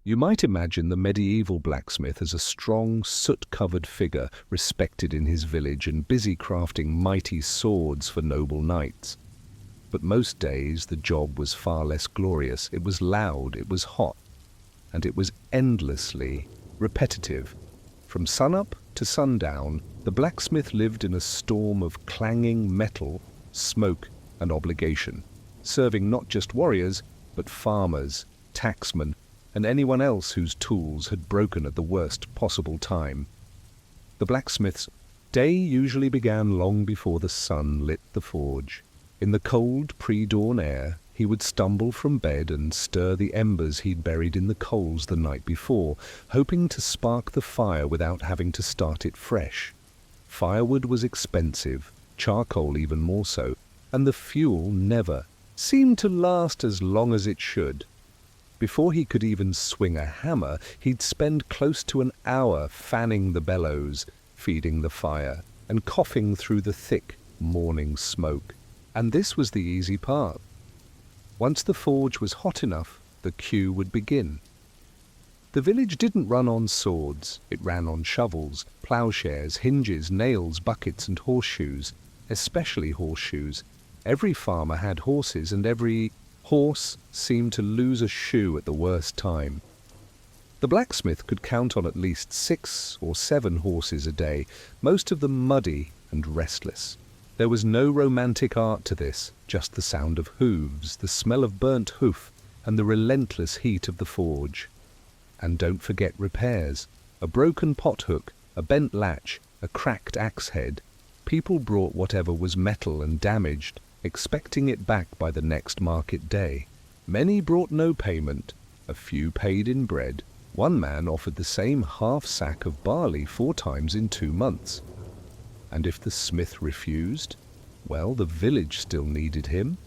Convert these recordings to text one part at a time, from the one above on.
You might imagine the medieval blacksmith as a strong, soot-covered figure respected in his village and busy crafting mighty swords for noble knights. But most days the job was far less glorious. It was loud, it was hot, and it was endlessly repetitive. From sunup to sundown, the blacksmith lived in a storm of clanging metal, smoke, and obligation, serving not just warriors, but farmers, tacksmen, and anyone else whose tools had broken at the worst possible time. The blacksmith's day usually began long before the sun lit the forge. In the cold pre-dawn air, he would stumble from bed and stir the embers he'd buried in the coals the night before, hoping to spark the fire without having to start it fresh. Firewood was expensive, charcoal even more so, and the fuel never seemed to last as long as it should. Before he could even swing a hammer, he'd spend close to an hour fanning the bellows, feeding the fire, and coughing through the thick morning smoke. And this was the easy part. Once the forge was hot enough, the queue would begin. The village didn't run on swords. It ran on shovels, ploughshares, hinges, nails, buckets, and horseshoes, especially horseshoes. Every farmer had horses, and every horse seemed to lose a shoe at the worst time. The blacksmith could count on at least 6 or 7 horses a day, most of them muddy and restless. There was no romantic art to this, just the sound of hooves, the smell of burnt hoof, and the relentless heat of the forge. And don't forget repairs. A broken pothook, a bent latch, a cracked axe head. People brought whatever was metal and damaged, expecting it back by the next market day. Many brought no payment, a few paid in bread. One man offered the same half-sack of barley 4 times in 2 months. And if the smith refused, well, the village still needed him.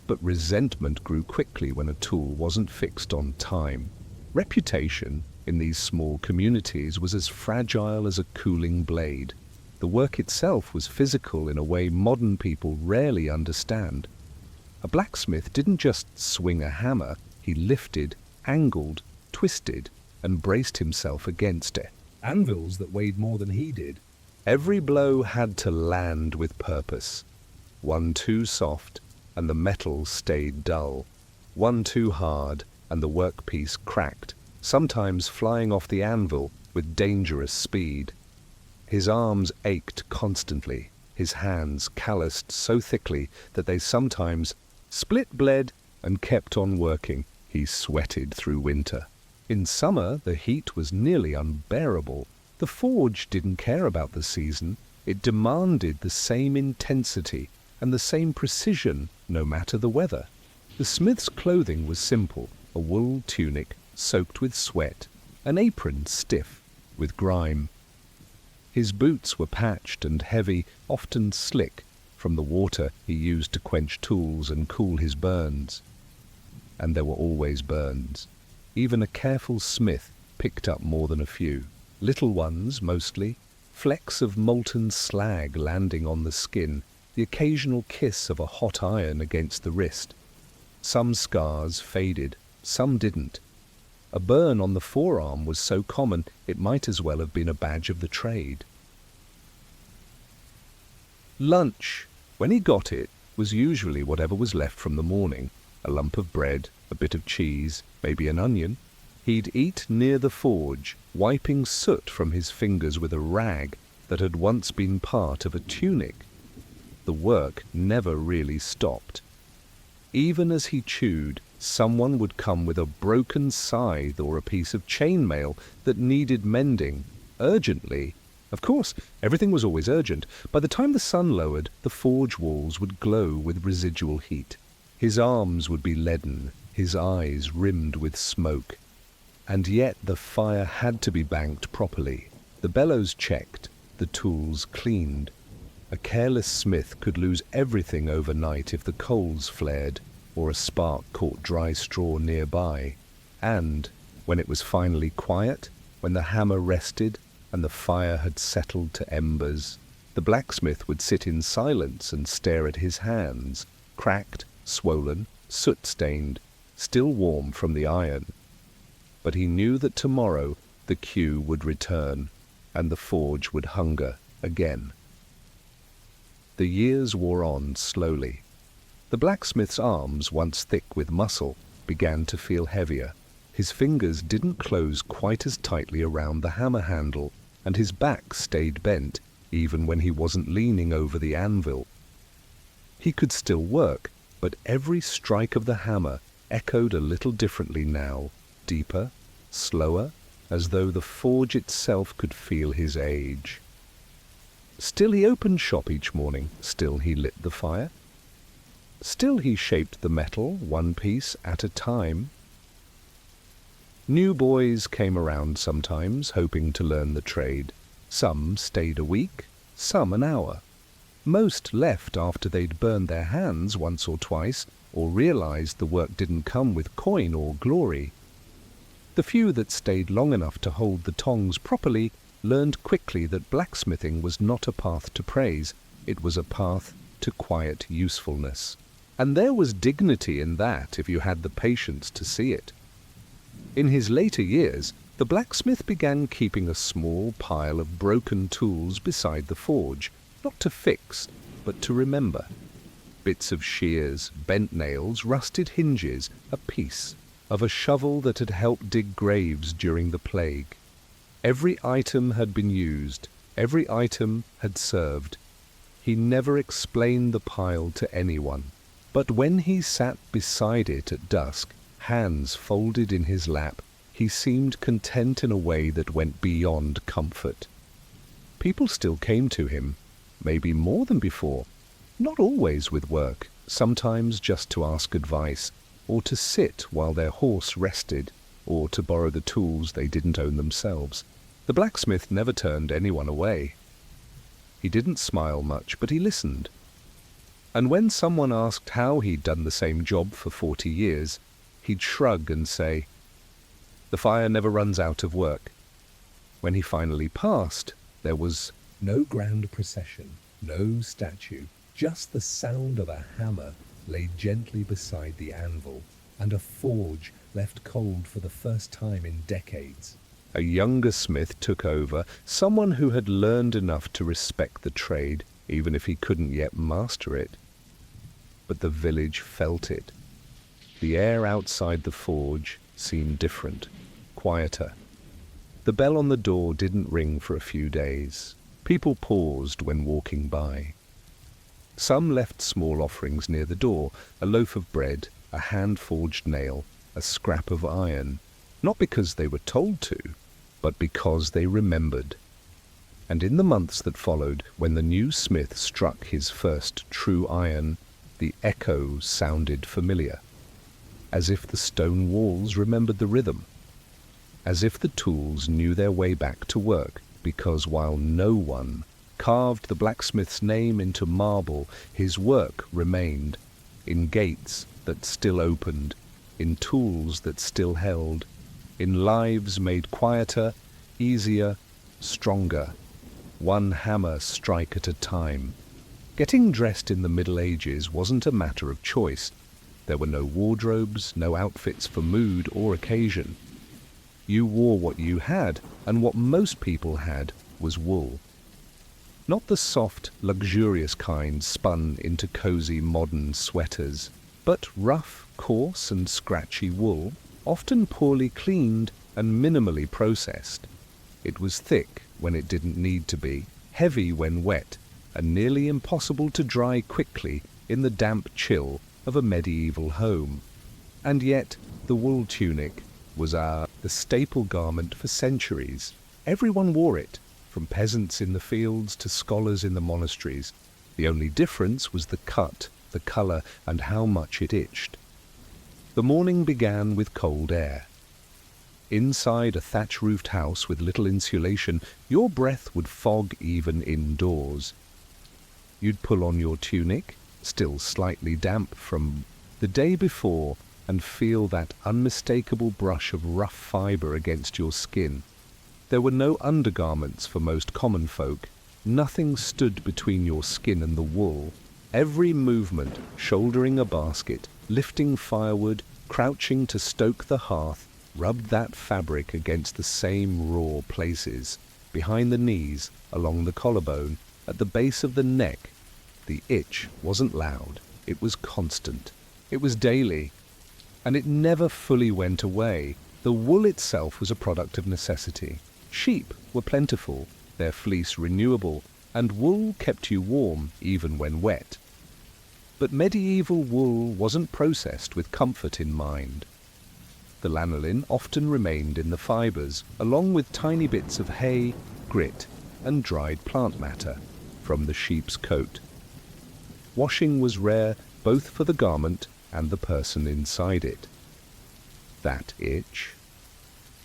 But resentment grew quickly when a tool wasn't fixed on time. Reputation in these small communities was as fragile as a cooling blade. The work itself was physical in a way modern people rarely understand. A blacksmith didn't just swing a hammer, he lifted, angled, twisted, and braced himself against it. Anvils that weighed more than he did. Every blow had to land with purpose. One too soft, and the metal stayed dull. One too hard, and the workpiece cracked, sometimes flying off the anvil with dangerous speed. His arms ached constantly, his hands calloused so thickly that they sometimes split bled and kept on working. He sweated through winter. In summer, the heat was nearly unbearable. The forge didn't care about the season. It demanded the same intensity and the same precision, no matter the weather. The smith's clothing was simple, a wool tunic soaked with sweat, an apron stiff with grime. His boots were patched and heavy, often slick, from the water he used to quench tools and cool his burns. And there were always burns. Even a careful smith picked up more than a few. Little ones, mostly, flecks of molten slag landing on the skin, the occasional kiss of a hot iron against the wrist. Some scars faded, some didn't. A burn on the forearm was so common it might as well have been a badge of the trade. Lunch, when he got it, was usually whatever was left from the morning. A lump of bread, a bit of cheese, maybe an onion. He'd eat near the forge, wiping soot from his fingers with a rag that had once been part of a tunic. The work never really stopped. Even as he chewed, someone would come with a broken scythe or a piece of chainmail that needed mending, urgently. Of course, everything was always urgent. By the time the sun lowered, the forge walls would glow with residual heat. His arms would be leaden, his eyes rimmed with smoke. And yet the fire had to be banked properly, the bellows checked, the tools cleaned. A careless smith could lose everything overnight if the coals flared or a spark caught dry straw nearby. And, when it was finally quiet, when the hammer rested and the fire had settled to embers, the blacksmith would sit in silence and stare at his hands, cracked, swollen, soot-stained, still warm from the iron. but he knew that tomorrow the cue would return, and the forge would hunger again. The years wore on slowly. The blacksmith's arms, once thick with muscle, began to feel heavier. His fingers didn't close quite as tightly around the hammer handle, and his back stayed bent, even when he wasn't leaning over the anvil. He could still work, but every strike of the hammer echoed a little differently now, deeper, slower, as though the forge itself could feel his age. Still he opened shop each morning, still he lit the fire. Still he shaped the metal, one piece at a time. New boys came around sometimes, hoping to learn the trade. Some stayed a week, some an hour. Most left after they'd burned their hands once or twice, or realized the work didn't come with coin or glory. The few that stayed long enough to hold the tongs properly learned quickly that blacksmithing was not a path to praise, it was a path to quiet usefulness. And there was dignity in that if you had the patience to see it. In his later years, the blacksmith began keeping a small pile of broken tools beside the forge, not to fix, but to remember. Bits of shears, bent nails, rusted hinges, a piece of a shovel that had helped dig graves during the plague. Every item had been used, every item had served. He never explained the pile to anyone, but when he sat beside it at dusk, hands folded in his lap, he seemed content in a way that went beyond comfort. People still came to him, maybe more than before, not always with work, sometimes just to ask advice, or to sit while their horse rested, or to borrow the tools they didn't own themselves. The blacksmith never turned anyone away. He didn't smile much, but he listened. And when someone asked how he'd done the same job for 40 years, he'd shrug and say, "The fire never runs out of work." When he finally passed, there was no grand procession, no statue, just the sound of a hammer laid gently beside the anvil, and a forge left cold for the first time in decades. A younger smith took over, someone who had learned enough to respect the trade, even if he couldn't yet master it. But the village felt it. The air outside the forge seemed different, quieter. The bell on the door didn't ring for a few days. People paused when walking by. Some left small offerings near the door, a loaf of bread, a hand-forged nail, a scrap of iron, not because they were told to, but because they remembered. And in the months that followed, when the new smith struck his first true iron, the echo sounded familiar, as if the stone walls remembered the rhythm, as if the tools knew their way back to work, because while no one carved the blacksmith's name into marble, his work remained, in gates that still opened, in tools that still held, in lives made quieter, easier, stronger, one hammer strike at a time. Getting dressed in the Middle Ages wasn't a matter of choice. There were no wardrobes, no outfits for mood or occasion. You wore what you had, and what most people had was wool. Not the soft, luxurious kind spun into cozy modern sweaters, but rough, coarse and scratchy wool, often poorly cleaned and minimally processed. It was thick when it didn't need to be, heavy when wet, and nearly impossible to dry quickly in the damp chill of a medieval home. And yet the wool tunic was the staple garment for centuries. Everyone wore it, from peasants in the fields to scholars in the monasteries. The only difference was the cut, the color, and how much it itched. The morning began with cold air. Inside a thatch-roofed house with little insulation, your breath would fog even indoors. You'd pull on your tunic, still slightly damp from the day before, and feel that unmistakable brush of rough fiber against your skin. There were no undergarments for most common folk. Nothing stood between your skin and the wool. Every movement, shouldering a basket, lifting firewood, crouching to stoke the hearth, rubbed that fabric against the same raw places, behind the knees, along the collarbone, at the base of the neck. The itch wasn't loud, it was constant. It was daily, and it never fully went away. The wool itself was a product of necessity. Sheep were plentiful, their fleece renewable, and wool kept you warm even when wet. But medieval wool wasn't processed with comfort in mind. The lanolin often remained in the fibres, along with tiny bits of hay, grit, and dried plant matter from the sheep's coat. Washing was rare both for the garment and the person inside it. That itch.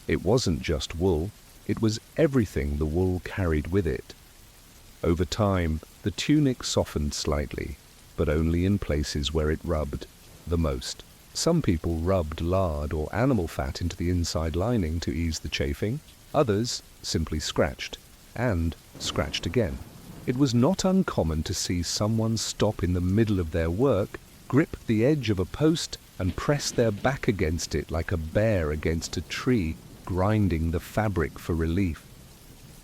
It wasn't just wool, it was everything the wool carried with it. Over time, the tunic softened slightly, but only in places where it rubbed the most. Some people rubbed lard or animal fat into the inside lining to ease the chafing. Others simply scratched, and scratched again. It was not uncommon to see someone stop in the middle of their work, grip the edge of a post, and press their back against it like a bear against a tree, grinding the fabric for relief.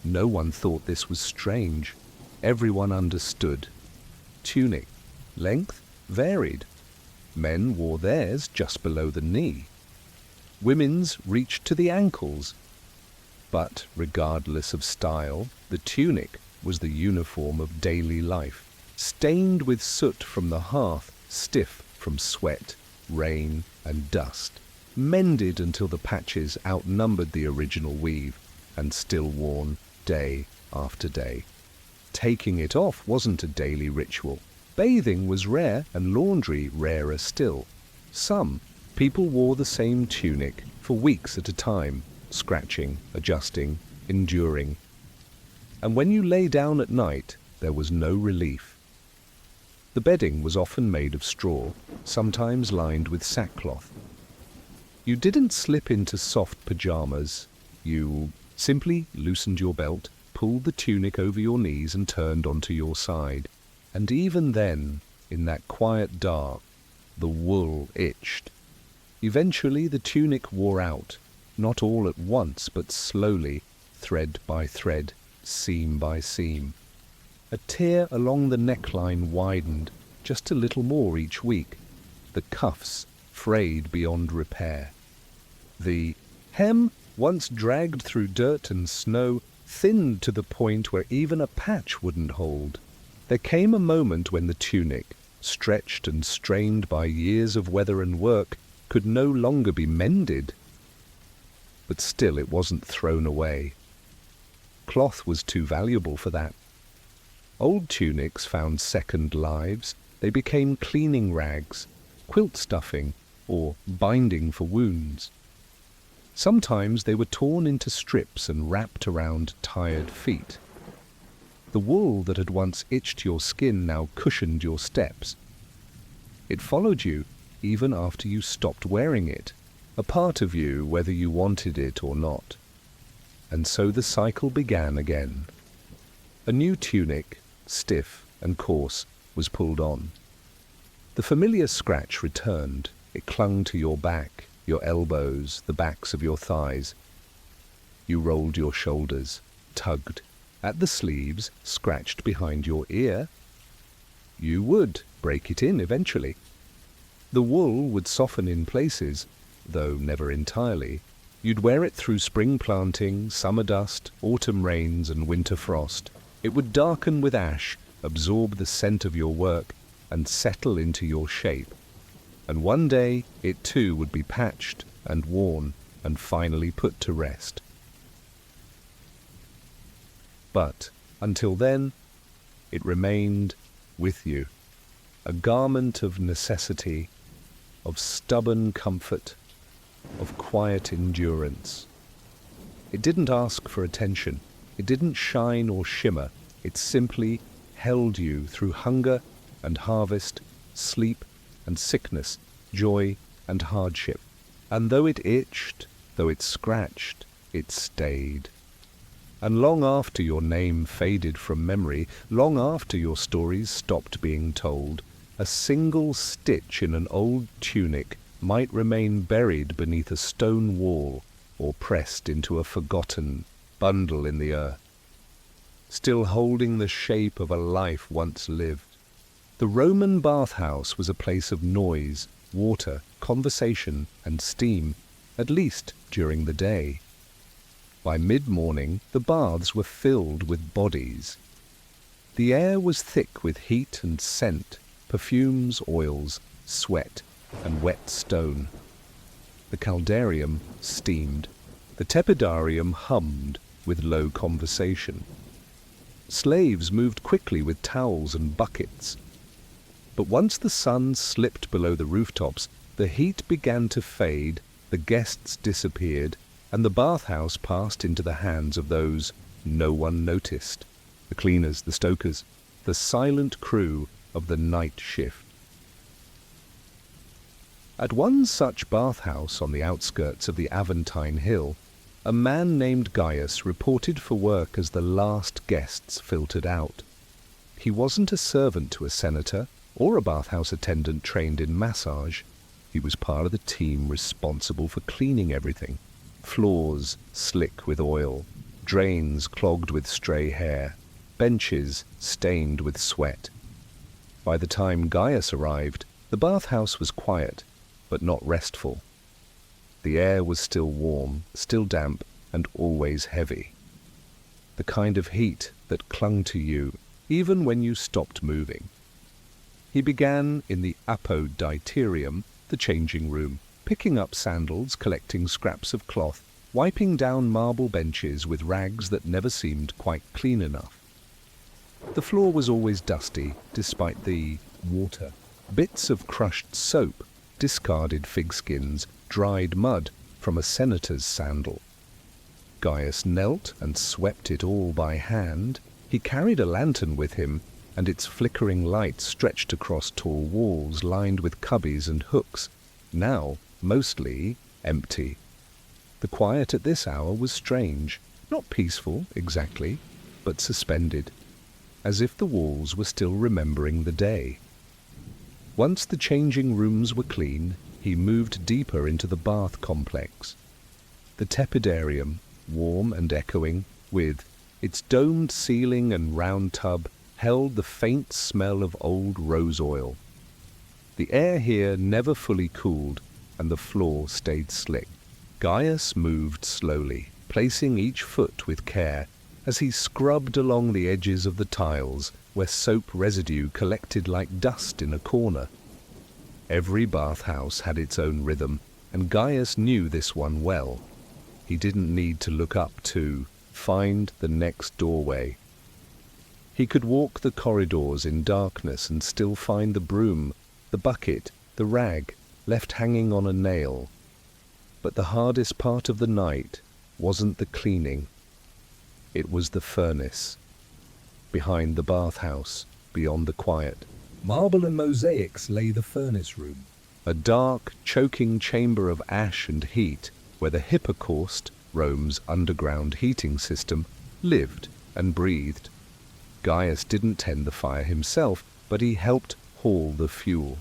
No one thought this was strange. Everyone understood. Tunic length varied. Men wore theirs just below the knee. Women's reached to the ankles. But regardless of style, the tunic was the uniform of daily life, stained with soot from the hearth, stiff from sweat, rain, and dust, mended until the patches outnumbered the original weave, and still worn day after day. Taking it off wasn't a daily ritual. Bathing was rare and laundry rarer still. Some people wore the same tunic for weeks at a time, scratching, adjusting, enduring. And when you lay down at night, there was no relief. The bedding was often made of straw, sometimes lined with sackcloth. You didn't slip into soft pajamas. You simply loosened your belt, pulled the tunic over your knees and turned onto your side. And even then, in that quiet dark, the wool itched. Eventually the tunic wore out, not all at once, but slowly, thread by thread, seam by seam. A tear along the neckline widened just a little more each week. The cuffs frayed beyond repair. The hem, once dragged through dirt and snow, thinned to the point where even a patch wouldn't hold. There came a moment when the tunic, stretched and strained by years of weather and work, could no longer be mended. But still it wasn't thrown away. Cloth was too valuable for that. Old tunics found second lives. They became cleaning rags, quilt stuffing, or binding for wounds. Sometimes they were torn into strips and wrapped around tired feet. The wool that had once itched your skin now cushioned your steps. It followed you even after you stopped wearing it, a part of you whether you wanted it or not. And so the cycle began again. A new tunic, stiff and coarse, was pulled on. The familiar scratch returned. It clung to your back, your elbows, the backs of your thighs. You rolled your shoulders, tugged at the sleeves, scratched behind your ear. You would break it in eventually. The wool would soften in places, though never entirely. You'd wear it through spring planting, summer dust, autumn rains, and winter frost. It would darken with ash, absorb the scent of your work, and settle into your shape. And one day it too would be patched and worn and finally put to rest. But until then, it remained with you, a garment of necessity, of stubborn comfort, of quiet endurance. It didn't ask for attention. It didn't shine or shimmer. It simply held you through hunger and harvest, sleep and sickness, joy and hardship. And though it itched, though it scratched, it stayed. And long after your name faded from memory, long after your stories stopped being told, a single stitch in an old tunic might remain buried beneath a stone wall or pressed into a forgotten bundle in the earth, still holding the shape of a life once lived. The Roman bathhouse was a place of noise, water, conversation, and steam, at least during the day. By mid-morning, the baths were filled with bodies. The air was thick with heat and scent, perfumes, oils, sweat, and wet stone. The caldarium steamed. The tepidarium hummed with low conversation. Slaves moved quickly with towels and buckets. But once the sun slipped below the rooftops, the heat began to fade, the guests disappeared, and the bathhouse passed into the hands of those no one noticed, the cleaners, the stokers, the silent crew of the night shift. At one such bathhouse on the outskirts of the Aventine Hill, a man named Gaius reported for work as the last guests filtered out. He wasn't a servant to a senator or a bathhouse attendant trained in massage. He was part of the team responsible for cleaning everything. Floors slick with oil, drains clogged with stray hair, benches stained with sweat. By the time Gaius arrived, the bathhouse was quiet, but not restful. The air was still warm, still damp, and always heavy. The kind of heat that clung to you even when you stopped moving. He began in the apoditerium, the changing room, picking up sandals, collecting scraps of cloth, wiping down marble benches with rags that never seemed quite clean enough. The floor was always dusty, despite the water. Bits of crushed soap, discarded fig skins, dried mud from a senator's sandal. Gaius knelt and swept it all by hand. He carried a lantern with him, and its flickering light stretched across tall walls lined with cubbies and hooks, now mostly empty. The quiet at this hour was strange, not peaceful exactly, but suspended, as if the walls were still remembering the day. Once the changing rooms were clean, he moved deeper into the bath complex. The tepidarium, warm and echoing, with its domed ceiling and round tub, held the faint smell of old rose oil. The air here never fully cooled, and the floor stayed slick. Gaius moved slowly, placing each foot with care, as he scrubbed along the edges of the tiles where soap residue collected like dust in a corner. Every bathhouse had its own rhythm, and Gaius knew this one well. He didn't need to look up to find the next doorway. He could walk the corridors in darkness and still find the broom, the bucket, the rag, left hanging on a nail. But the hardest part of the night wasn't the cleaning. It was the furnace. Behind the bathhouse, beyond the quiet, marble and mosaics lay the furnace room, a dark, choking chamber of ash and heat where the Hippocaust, Rome's underground heating system, lived and breathed. Gaius didn't tend the fire himself, but he helped haul the fuel.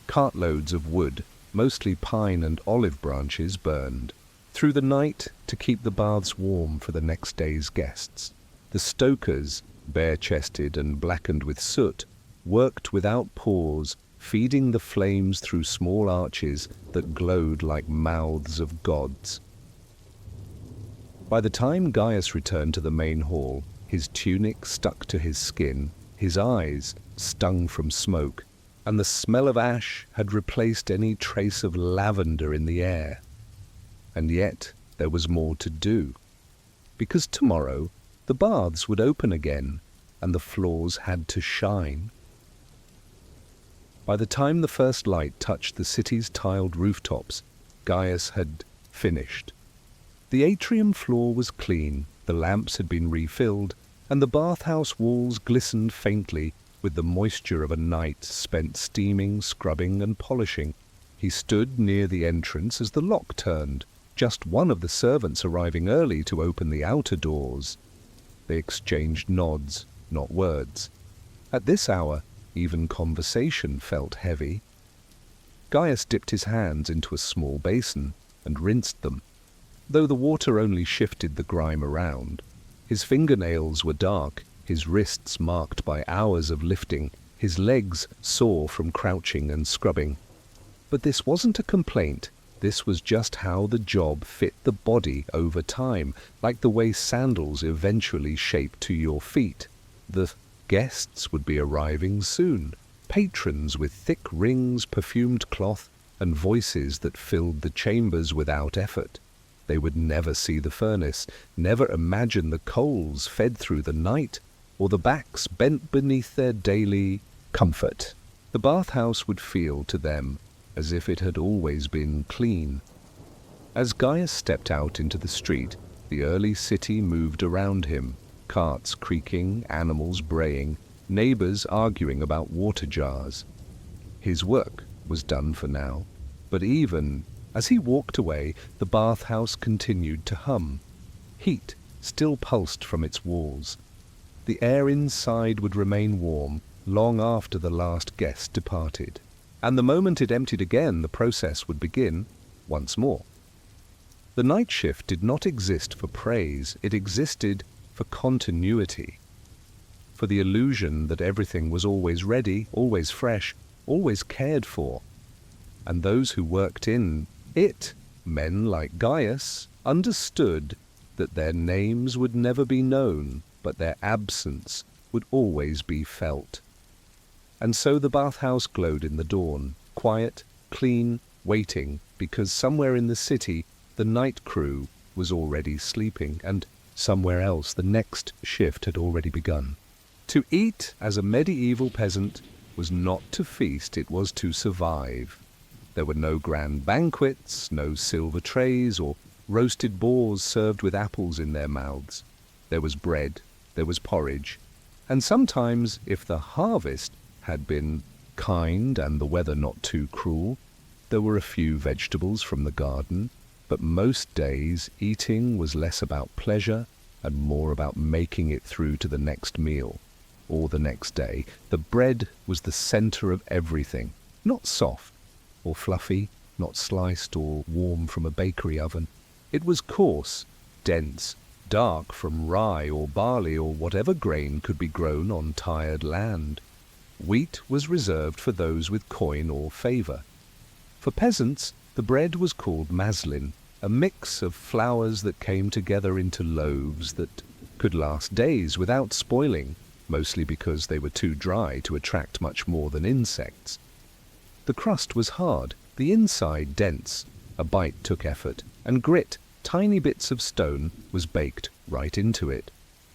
Cartloads of wood, mostly pine and olive branches, burned through the night to keep the baths warm for the next day's guests. The stokers, bare-chested and blackened with soot, worked without pause, feeding the flames through small arches that glowed like mouths of gods. By the time Gaius returned to the main hall, his tunic stuck to his skin, his eyes stung from smoke, and the smell of ash had replaced any trace of lavender in the air. And yet there was more to do, because tomorrow the baths would open again, and the floors had to shine. By the time the first light touched the city's tiled rooftops, Gaius had finished. The atrium floor was clean, the lamps had been refilled, and the bathhouse walls glistened faintly with the moisture of a night spent steaming, scrubbing, and polishing. He stood near the entrance as the lock turned, just one of the servants arriving early to open the outer doors. They exchanged nods, not words. At this hour, even conversation felt heavy. Gaius dipped his hands into a small basin and rinsed them. Though the water only shifted the grime around, his fingernails were dark, his wrists marked by hours of lifting, his legs sore from crouching and scrubbing. But this wasn't a complaint. This was just how the job fit the body over time, like the way sandals eventually shape to your feet. The guests would be arriving soon, patrons with thick rings, perfumed cloth, and voices that filled the chambers without effort. They would never see the furnace, never imagine the coals fed through the night, or the backs bent beneath their daily comfort. The bathhouse would feel to them as if it had always been clean. As Gaius stepped out into the street, the early city moved around him, carts creaking, animals braying, neighbors arguing about water jars. His work was done for now, but even as he walked away, the bathhouse continued to hum. Heat still pulsed from its walls. The air inside would remain warm long after the last guest departed. And the moment it emptied again, the process would begin once more. The night shift did not exist for praise, it existed for continuity, for the illusion that everything was always ready, always fresh, always cared for. And those who worked in it, men like Gaius, understood that their names would never be known, but their absence would always be felt. And so the bathhouse glowed in the dawn, quiet, clean, waiting, because somewhere in the city the night crew was already sleeping, and somewhere else the next shift had already begun. To eat as a medieval peasant was not to feast, it was to survive. There were no grand banquets, no silver trays or roasted boars served with apples in their mouths. There was bread, there was porridge, and sometimes, if the harvest had been kind and the weather not too cruel, there were a few vegetables from the garden, but most days eating was less about pleasure and more about making it through to the next meal, or the next day. The bread was the center of everything, not soft or fluffy, not sliced or warm from a bakery oven. It was coarse, dense, dark from rye or barley or whatever grain could be grown on tired land. Wheat was reserved for those with coin or favor. For peasants, the bread was called maslin, a mix of flours that came together into loaves that could last days without spoiling, mostly because they were too dry to attract much more than insects. The crust was hard, the inside dense. A bite took effort, and grit, tiny bits of stone, was baked right into it.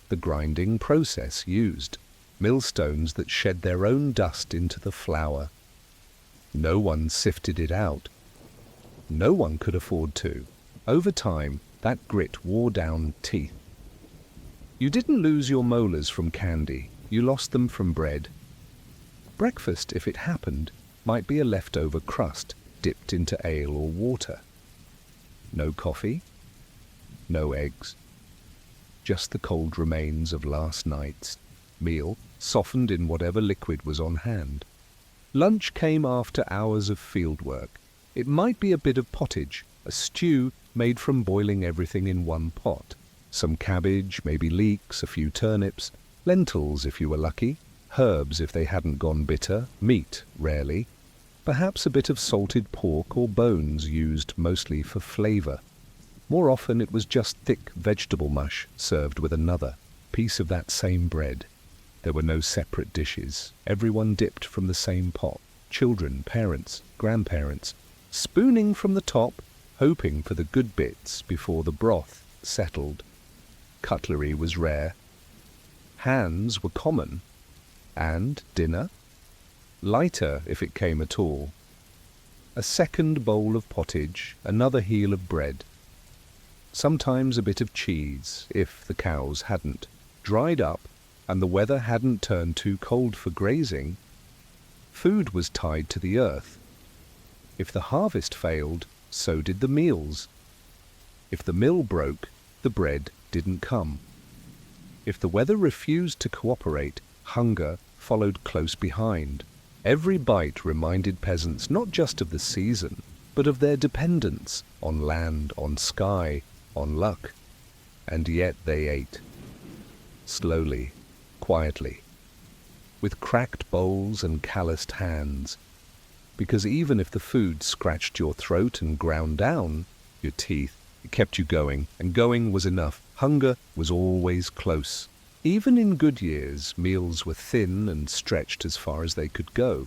The grinding process used millstones that shed their own dust into the flour. No one sifted it out. No one could afford to. Over time, that grit wore down teeth. You didn't lose your molars from candy, you lost them from bread. Breakfast, if it happened, might be a leftover crust dipped into ale or water. No coffee, no eggs, just the cold remains of last night's meal, softened in whatever liquid was on hand. Lunch came after hours of field work. It might be a bit of pottage, a stew made from boiling everything in one pot. Some cabbage, maybe leeks, a few turnips, lentils if you were lucky, herbs if they hadn't gone bitter, meat rarely, perhaps a bit of salted pork or bones used mostly for flavor. More often it was just thick vegetable mush served with another piece of that same bread. There were no separate dishes. Everyone dipped from the same pot. Children, parents, grandparents, spooning from the top, hoping for the good bits before the broth settled. Cutlery was rare. Hands were common. And dinner? Lighter if it came at all. A second bowl of pottage, another heel of bread. Sometimes a bit of cheese, if the cows hadn't dried up and the weather hadn't turned too cold for grazing. Food was tied to the earth. If the harvest failed, so did the meals. If the mill broke, the bread didn't come. If the weather refused to cooperate, hunger followed close behind. Every bite reminded peasants not just of the season, but of their dependence on land, on sky, on luck. And yet they ate. Slowly, quietly, with cracked bowls and calloused hands. Because even if the food scratched your throat and ground down your teeth, it kept you going, and going was enough. Hunger was always close. Even in good years, meals were thin and stretched as far as they could go.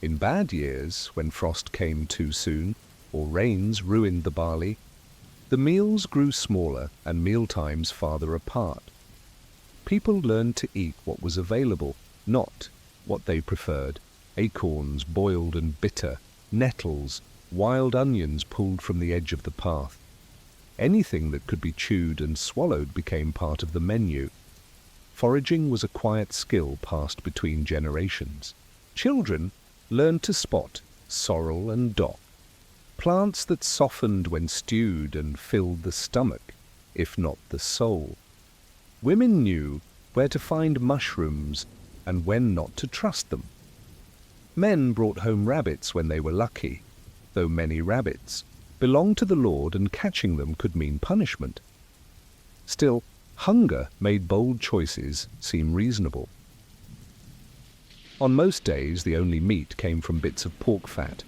In bad years, when frost came too soon, or rains ruined the barley, the meals grew smaller and mealtimes farther apart. People learned to eat what was available, not what they preferred. Acorns boiled and bitter, nettles, wild onions pulled from the edge of the path. Anything that could be chewed and swallowed became part of the menu. Foraging was a quiet skill passed between generations. Children learned to spot sorrel and dock, plants that softened when stewed and filled the stomach, if not the soul. Women knew where to find mushrooms and when not to trust them. Men brought home rabbits when they were lucky, though many rabbits belonged to the Lord and catching them could mean punishment. Still, hunger made bold choices seem reasonable. On most days, the only meat came from bits of pork fat.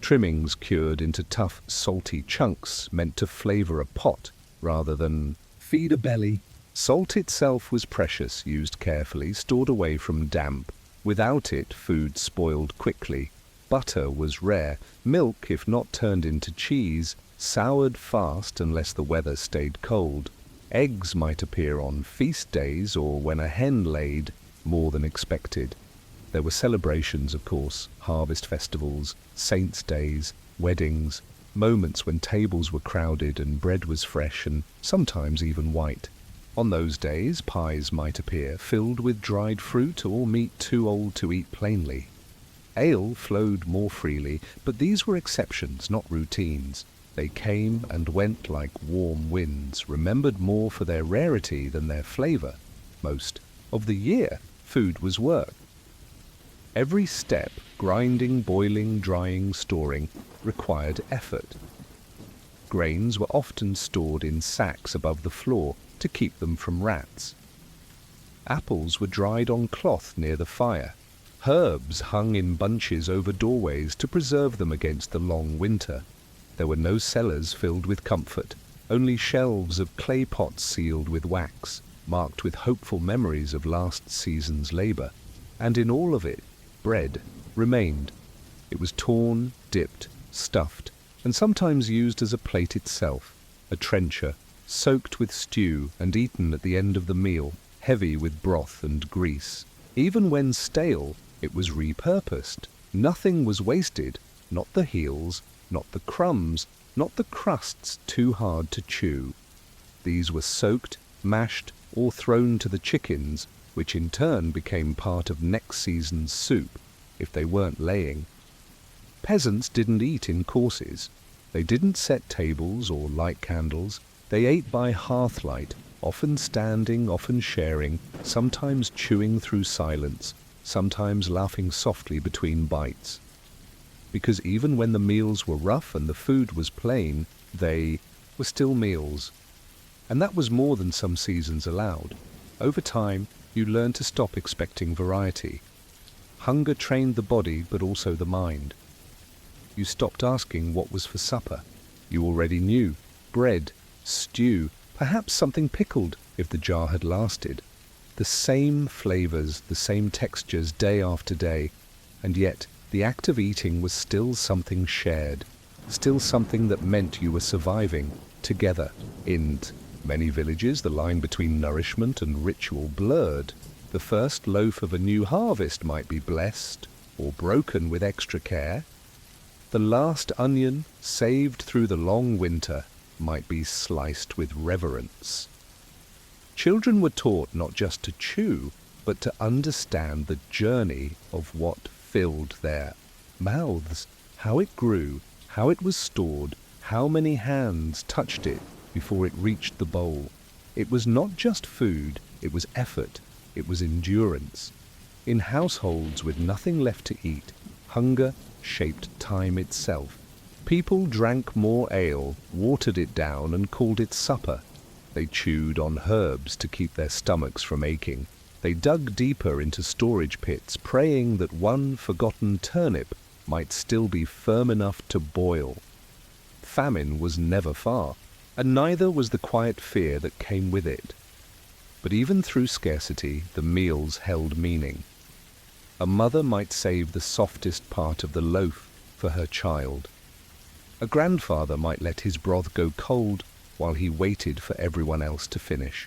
Trimmings cured into tough, salty chunks meant to flavor a pot rather than feed a belly. Salt itself was precious, used carefully, stored away from damp. Without it, food spoiled quickly. Butter was rare. Milk, if not turned into cheese, soured fast unless the weather stayed cold. Eggs might appear on feast days or when a hen laid more than expected. There were celebrations, of course, harvest festivals, saints' days, weddings, moments when tables were crowded and bread was fresh and sometimes even white. On those days, pies might appear, filled with dried fruit or meat too old to eat plainly. Ale flowed more freely, but these were exceptions, not routines. They came and went like warm winds, remembered more for their rarity than their flavor. Most of the year, food was work. Every step, grinding, boiling, drying, storing, required effort. Grains were often stored in sacks above the floor to keep them from rats. Apples were dried on cloth near the fire. Herbs hung in bunches over doorways to preserve them against the long winter. There were no cellars filled with comfort, only shelves of clay pots sealed with wax, marked with hopeful memories of last season's labor. And in all of it, bread remained. It was torn, dipped, stuffed, and sometimes used as a plate itself, a trencher, soaked with stew and eaten at the end of the meal, heavy with broth and grease. Even when stale, it was repurposed. Nothing was wasted, not the heels, not the crumbs, not the crusts too hard to chew. These were soaked, mashed, or thrown to the chickens, which in turn became part of next season's soup, if they weren't laying. Peasants didn't eat in courses. They didn't set tables or light candles. They ate by hearthlight, often standing, often sharing, sometimes chewing through silence, sometimes laughing softly between bites. Because even when the meals were rough and the food was plain, they were still meals. And that was more than some seasons allowed. Over time, you learned to stop expecting variety. Hunger trained the body, but also the mind. You stopped asking what was for supper. You already knew. Bread, stew, perhaps something pickled if the jar had lasted. The same flavors, the same textures day after day, and yet the act of eating was still something shared, still something that meant you were surviving together. In many villages, the line between nourishment and ritual blurred. The first loaf of a new harvest might be blessed or broken with extra care. The last onion, saved through the long winter, might be sliced with reverence. Children were taught not just to chew, but to understand the journey of what filled their mouths, how it grew, how it was stored, how many hands touched it before it reached the bowl. It was not just food, it was effort, it was endurance. In households with nothing left to eat, hunger shaped time itself. People drank more ale, watered it down, and called it supper. They chewed on herbs to keep their stomachs from aching. They dug deeper into storage pits, praying that one forgotten turnip might still be firm enough to boil. Famine was never far, and neither was the quiet fear that came with it. But even through scarcity, the meals held meaning. A mother might save the softest part of the loaf for her child. A grandfather might let his broth go cold while he waited for everyone else to finish.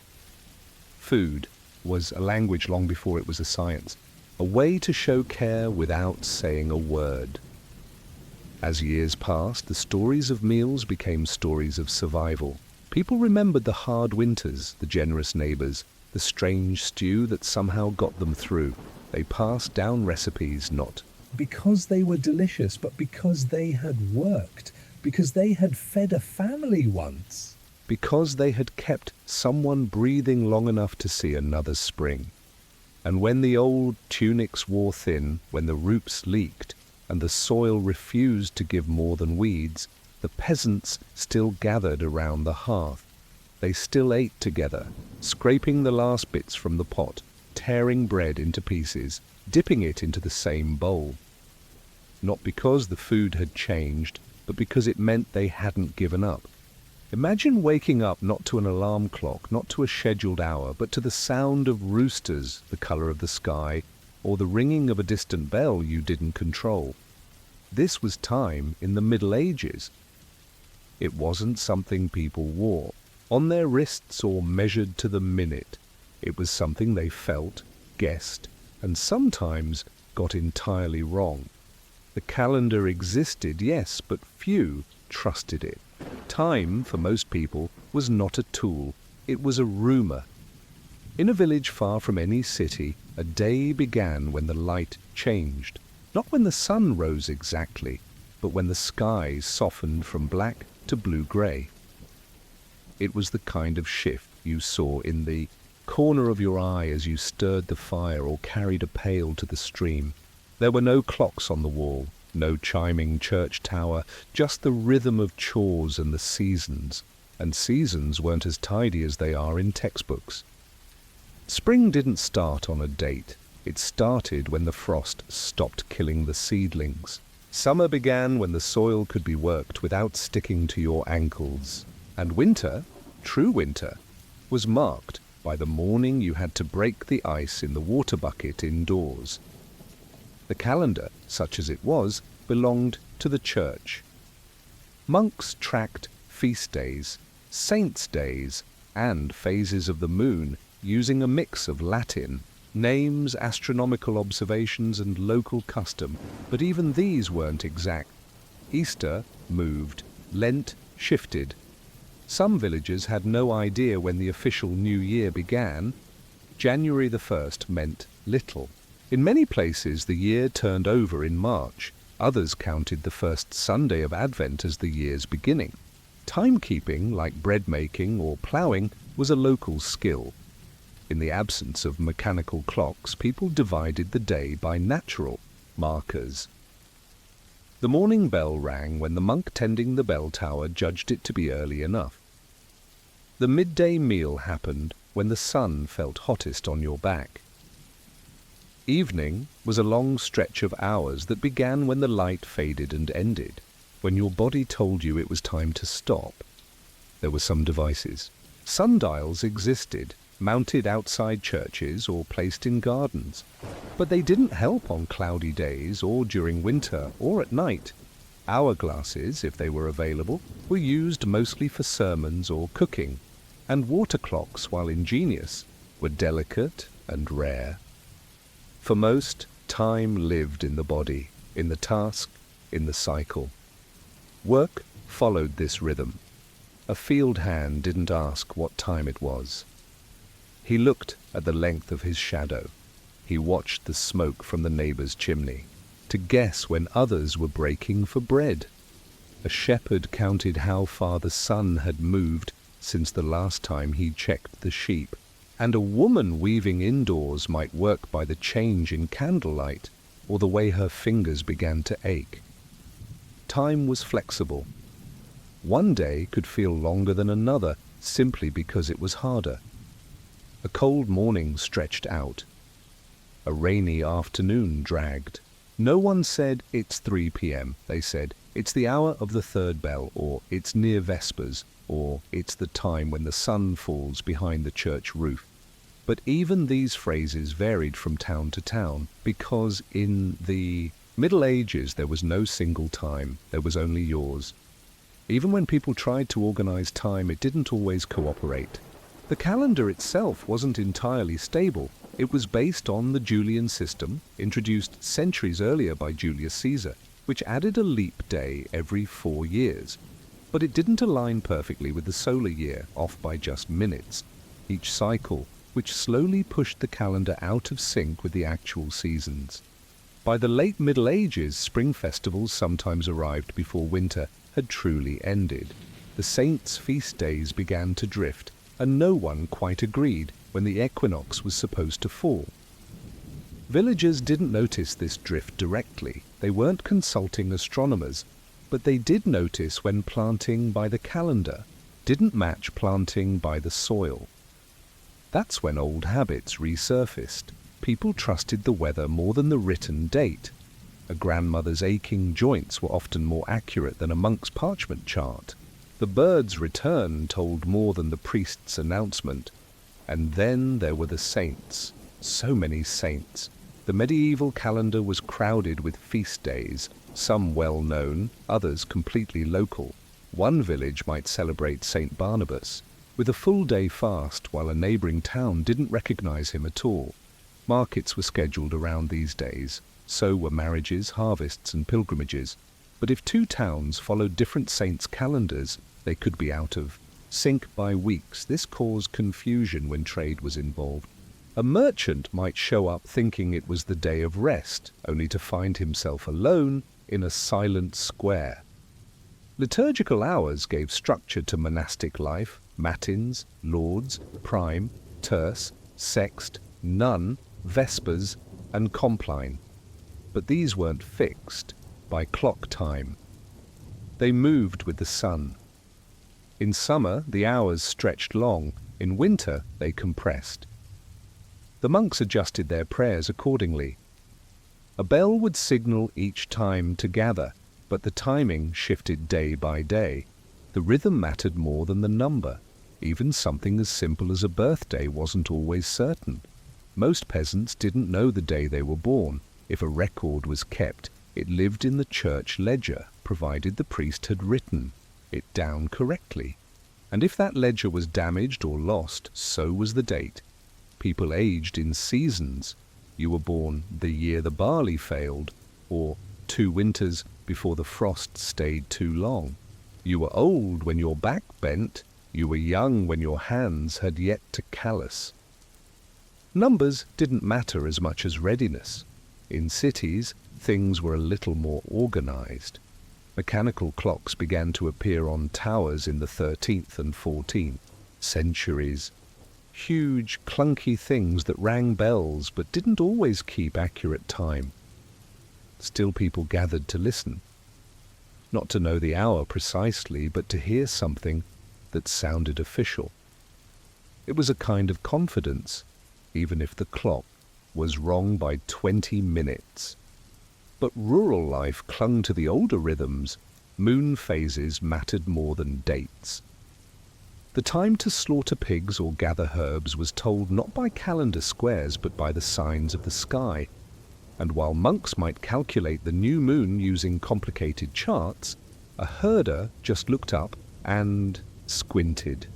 Food was a language long before it was a science, a way to show care without saying a word. As years passed, the stories of meals became stories of survival. People remembered the hard winters, the generous neighbors, the strange stew that somehow got them through. They passed down recipes not because they were delicious, but because they had worked, because they had fed a family once, because they had kept someone breathing long enough to see another spring. And when the old tunics wore thin, when the roots leaked, and the soil refused to give more than weeds, the peasants still gathered around the hearth. They still ate together, scraping the last bits from the pot, tearing bread into pieces, dipping it into the same bowl. Not because the food had changed, but because it meant they hadn't given up. Imagine waking up not to an alarm clock, not to a scheduled hour, but to the sound of roosters, the color of the sky, or the ringing of a distant bell you didn't control. This was time in the Middle Ages. It wasn't something people wore on their wrists or measured to the minute. It was something they felt, guessed, and sometimes got entirely wrong. The calendar existed, yes, but few trusted it. Time, for most people, was not a tool. It was a rumor. In a village far from any city, a day began when the light changed. Not when the sun rose exactly, but when the skies softened from black to blue-gray. It was the kind of shift you saw in the corner of your eye as you stirred the fire or carried a pail to the stream. There were no clocks on the wall, no chiming church tower, just the rhythm of chores and the seasons. And seasons weren't as tidy as they are in textbooks. Spring didn't start on a date. It started when the frost stopped killing the seedlings. Summer began when the soil could be worked without sticking to your ankles. And winter, true winter, was marked by the morning you had to break the ice in the water bucket indoors. The calendar, such as it was, belonged to the church. Monks tracked feast days, saints' days, and phases of the moon using a mix of Latin, names, astronomical observations, and local custom, but even these weren't exact. Easter moved, Lent shifted. Some villages had no idea when the official new year began. January the 1st meant little. In many places the year turned over in March. Others counted the first Sunday of Advent as the year's beginning. Timekeeping, like bread making or ploughing, was a local skill. In the absence of mechanical clocks, people divided the day by natural markers. The morning bell rang when the monk tending the bell tower judged it to be early enough. The midday meal happened when the sun felt hottest on your back. Evening was a long stretch of hours that began when the light faded and ended, when your body told you it was time to stop. There were some devices. Sundials existed, mounted outside churches or placed in gardens, but they didn't help on cloudy days or during winter or at night. Hourglasses, if they were available, were used mostly for sermons or cooking, and water clocks, while ingenious, were delicate and rare. For most, time lived in the body, in the task, in the cycle. Work followed this rhythm. A field hand didn't ask what time it was. He looked at the length of his shadow. He watched the smoke from the neighbor's chimney, to guess when others were breaking for bread. A shepherd counted how far the sun had moved since the last time he checked the sheep. And a woman weaving indoors might work by the change in candlelight or the way her fingers began to ache. Time was flexible. One day could feel longer than another simply because it was harder. A cold morning stretched out. A rainy afternoon dragged. No one said, "It's 3 p.m. They said, "It's the hour of the third bell," or "It's near Vespers," or "It's the time when the sun falls behind the church roof." But even these phrases varied from town to town, because in the Middle Ages there was no single time, there was only yours. Even when people tried to organize time, it didn't always cooperate. The calendar itself wasn't entirely stable. It was based on the Julian system, introduced centuries earlier by Julius Caesar, which added a leap day every 4 years. But it didn't align perfectly with the solar year, off by just minutes. Each cycle, which slowly pushed the calendar out of sync with the actual seasons. By the late Middle Ages, spring festivals sometimes arrived before winter had truly ended. The saints' feast days began to drift, and no one quite agreed when the equinox was supposed to fall. Villagers didn't notice this drift directly. They weren't consulting astronomers, but they did notice when planting by the calendar didn't match planting by the soil. That's when old habits resurfaced. People trusted the weather more than the written date. A grandmother's aching joints were often more accurate than a monk's parchment chart. The bird's return told more than the priest's announcement. And then there were the saints. So many saints. The medieval calendar was crowded with feast days, some well-known, others completely local. One village might celebrate Saint Barnabas with a full-day fast, while a neighboring town didn't recognize him at all. Markets were scheduled around these days. So were marriages, harvests, and pilgrimages. But if two towns followed different saints' calendars, they could be out of sync by weeks. This caused confusion when trade was involved. A merchant might show up thinking it was the day of rest, only to find himself alone in a silent square. Liturgical hours gave structure to monastic life: matins, lauds, prime, terce, sext, none, vespers, and compline. But these weren't fixed by clock time. They moved with the sun. In summer, the hours stretched long. In winter, they compressed. The monks adjusted their prayers accordingly. A bell would signal each time to gather, but the timing shifted day by day. The rhythm mattered more than the number. Even something as simple as a birthday wasn't always certain. Most peasants didn't know the day they were born. If a record was kept, it lived in the church ledger, provided the priest had written it down correctly. And if that ledger was damaged or lost, so was the date. People aged in seasons. You were born the year the barley failed, or 2 winters before the frost stayed too long. You were old when your back bent. You were young when your hands had yet to callous. Numbers didn't matter as much as readiness. In cities, things were a little more organized. Mechanical clocks began to appear on towers in the 13th and 14th centuries. Huge, clunky things that rang bells but didn't always keep accurate time. Still, people gathered to listen. Not to know the hour precisely, but to hear something that sounded official. It was a kind of confidence, even if the clock was wrong by 20 minutes. But rural life clung to the older rhythms. Moon phases mattered more than dates. The time to slaughter pigs or gather herbs was told not by calendar squares but by the signs of the sky. And while monks might calculate the new moon using complicated charts, a herder just looked up and squinted.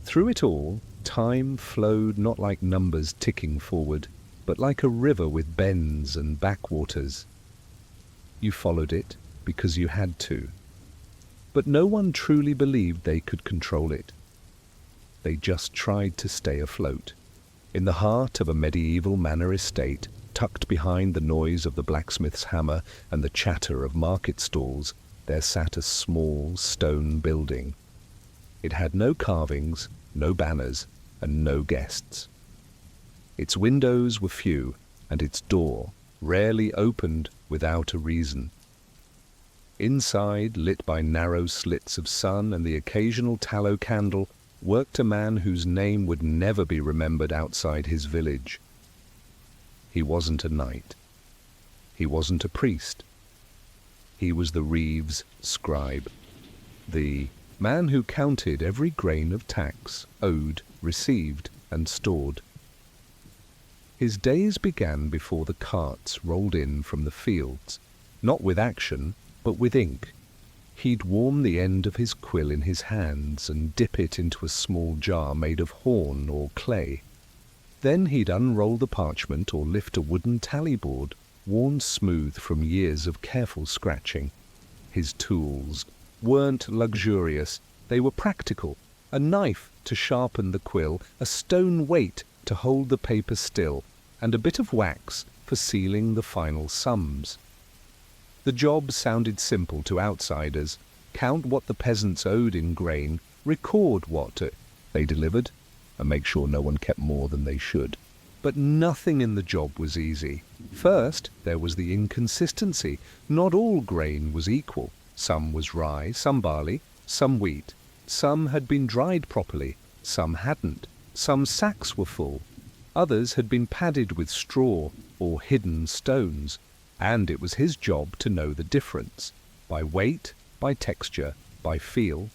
Through it all, time flowed not like numbers ticking forward, but like a river with bends and backwaters. You followed it because you had to. But no one truly believed they could control it. They just tried to stay afloat. In the heart of a medieval manor estate, tucked behind the noise of the blacksmith's hammer and the chatter of market stalls, there sat a small stone building. It had no carvings, no banners, and no guests. Its windows were few, and its door rarely opened without a reason. Inside, lit by narrow slits of sun and the occasional tallow candle, worked a man whose name would never be remembered outside his village. He wasn't a knight. He wasn't a priest. He was the reeve's scribe, the man who counted every grain of tax owed, received, and stored. His days began before the carts rolled in from the fields, not with action, but with ink. He'd warm the end of his quill in his hands and dip it into a small jar made of horn or clay. Then he'd unroll the parchment or lift a wooden tally board, worn smooth from years of careful scratching. His tools weren't luxurious, they were practical. A knife to sharpen the quill, a stone weight to hold the paper still, and a bit of wax for sealing the final sums. The job sounded simple to outsiders. Count what the peasants owed in grain, record what they delivered, and make sure no one kept more than they should. But nothing in the job was easy. First, there was the inconsistency. Not all grain was equal. Some was rye, some barley, some wheat. Some had been dried properly, some hadn't. Some sacks were full. Others had been padded with straw or hidden stones. And it was his job to know the difference, by weight, by texture, by feel.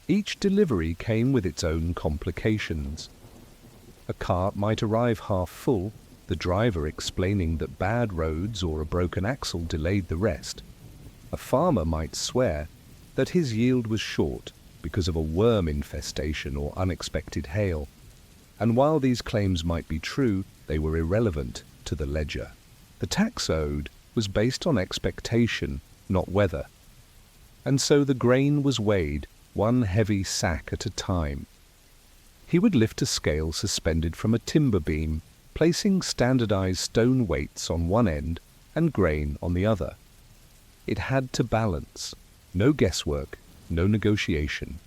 Each delivery came with its own complications. A cart might arrive half full, the driver explaining that bad roads or a broken axle delayed the rest. A farmer might swear that his yield was short because of a worm infestation or unexpected hail. And while these claims might be true, they were irrelevant to the ledger. The tax owed was based on expectation, not weather. And so the grain was weighed, one heavy sack at a time. He would lift a scale suspended from a timber beam, placing standardized stone weights on one end and grain on the other. It had to balance. No guesswork, no negotiation.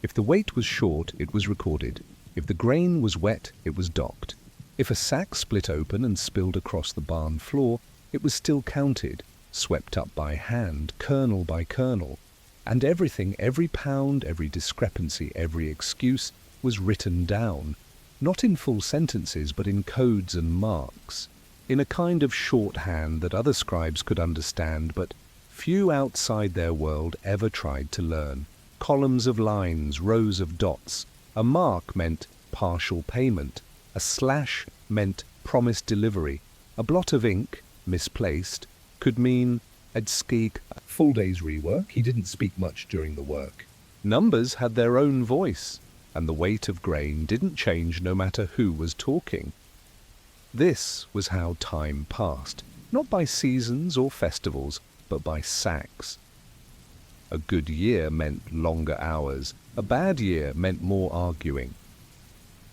If the weight was short, it was recorded. If the grain was wet, it was docked. If a sack split open and spilled across the barn floor, it was still counted, swept up by hand, kernel by kernel. And everything, every pound, every discrepancy, every excuse, was written down, not in full sentences, but in codes and marks, in a kind of shorthand that other scribes could understand, but few outside their world ever tried to learn. Columns of lines, rows of dots. A mark meant partial payment. A slash meant promised delivery. A blot of ink, misplaced, could mean I'd skeek a full day's rework. He didn't speak much during the work. Numbers had their own voice, and the weight of grain didn't change no matter who was talking. This was how time passed, not by seasons or festivals, but by sacks. A good year meant longer hours. A bad year meant more arguing.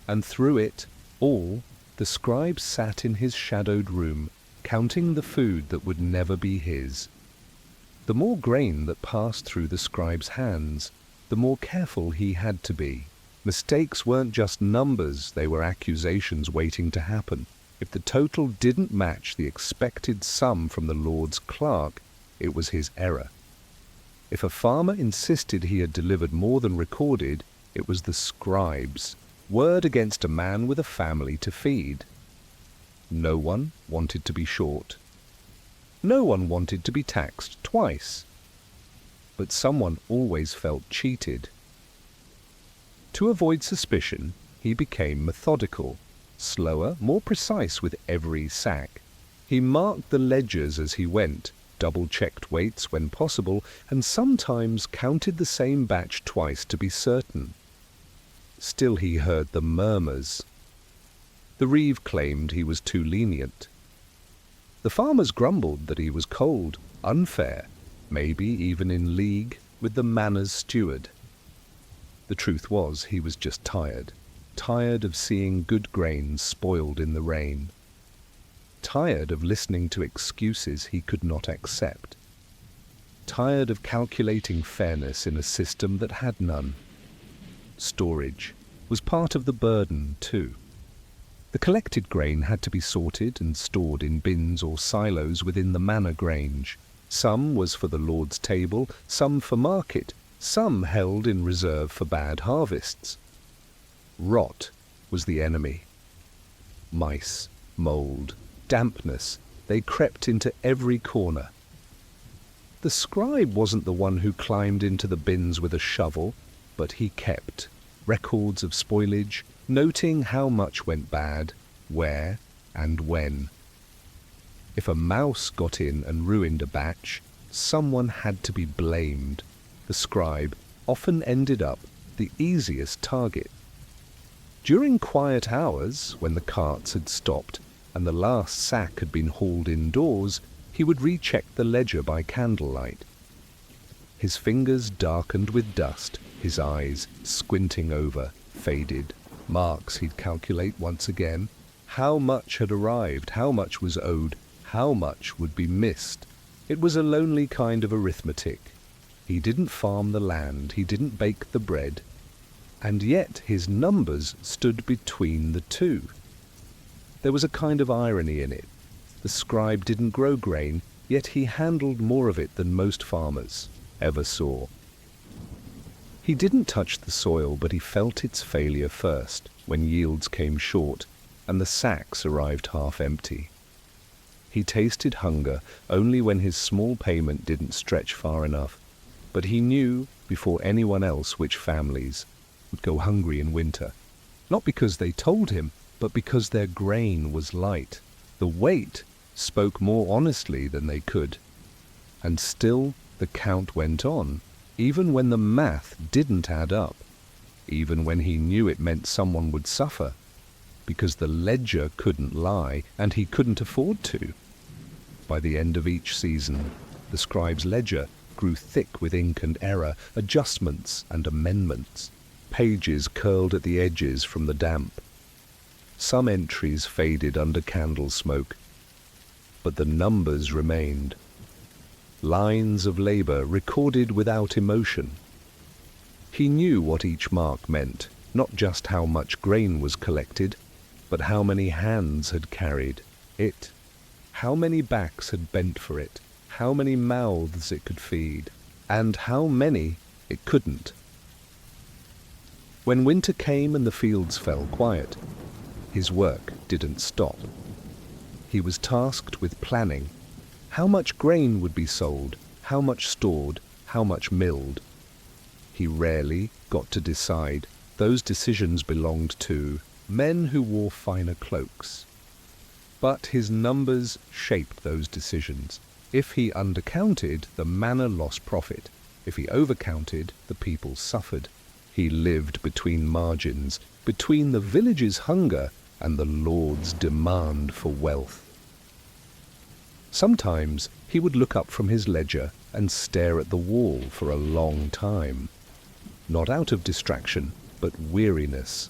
And through it all, the scribe sat in his shadowed room, counting the food that would never be his. The more grain that passed through the scribe's hands, the more careful he had to be. Mistakes weren't just numbers, they were accusations waiting to happen. If the total didn't match the expected sum from the Lord's clerk, it was his error. If a farmer insisted he had delivered more than recorded, it was the scribe's word against a man with a family to feed. No one wanted to be short. No one wanted to be taxed twice. But someone always felt cheated. To avoid suspicion, he became methodical, slower, more precise with every sack. He marked the ledgers as he went, double-checked weights when possible, and sometimes counted the same batch twice to be certain. Still he heard the murmurs. The reeve claimed he was too lenient. The farmers grumbled that he was cold, unfair, maybe even in league with the manor's steward. The truth was he was just tired of seeing good grain spoiled in the rain. Tired of listening to excuses he could not accept. Tired of calculating fairness in a system that had none. Storage, was part of the burden too. The collected grain had to be sorted and stored in bins or silos within the manor grange. Some was for the Lord's table, some for market, some held in reserve for bad harvests. Rot was the enemy. Mice, mould, dampness, they crept into every corner. The scribe wasn't the one who climbed into the bins with a shovel, but he kept records of spoilage, noting how much went bad, where, and when. If a mouse got in and ruined a batch, someone had to be blamed. The scribe often ended up the easiest target. During quiet hours, when the carts had stopped and the last sack had been hauled indoors, he would recheck the ledger by candlelight. His fingers darkened with dust, his eyes, squinting over, faded. Marks he'd calculate once again. How much had arrived, how much was owed, how much would be missed. It was a lonely kind of arithmetic. He didn't farm the land, he didn't bake the bread, and yet his numbers stood between the two. There was a kind of irony in it. The scribe didn't grow grain, yet he handled more of it than most farmers ever saw. He didn't touch the soil, but he felt its failure first, when yields came short and the sacks arrived half empty. He tasted hunger only when his small payment didn't stretch far enough, but he knew before anyone else which families would go hungry in winter, not because they told him, but because their grain was light. The weight spoke more honestly than they could. And still the count went on, even when the math didn't add up, even when he knew it meant someone would suffer, because the ledger couldn't lie, and he couldn't afford to. By the end of each season, the scribe's ledger grew thick with ink and error, adjustments and amendments. Pages curled at the edges from the damp. Some entries faded under candle smoke, but the numbers remained. Lines of labor recorded without emotion. He knew what each mark meant, not just how much grain was collected, but how many hands had carried it, how many backs had bent for it, how many mouths it could feed, and how many it couldn't. When winter came and the fields fell quiet, his work didn't stop. He was tasked with planning. How much grain would be sold, how much stored, how much milled. He rarely got to decide. Those decisions belonged to men who wore finer cloaks. But his numbers shaped those decisions. If he undercounted, the manor lost profit. If he overcounted, the people suffered. He lived between margins, between the village's hunger and the Lord's demand for wealth. Sometimes he would look up from his ledger and stare at the wall for a long time, not out of distraction, but weariness.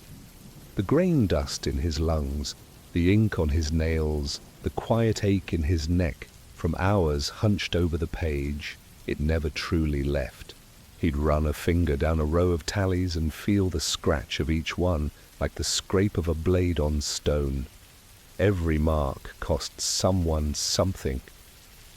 The grain dust in his lungs, the ink on his nails, the quiet ache in his neck from hours hunched over the page, it never truly left. He'd run a finger down a row of tallies and feel the scratch of each one, like the scrape of a blade on stone. Every mark cost someone something,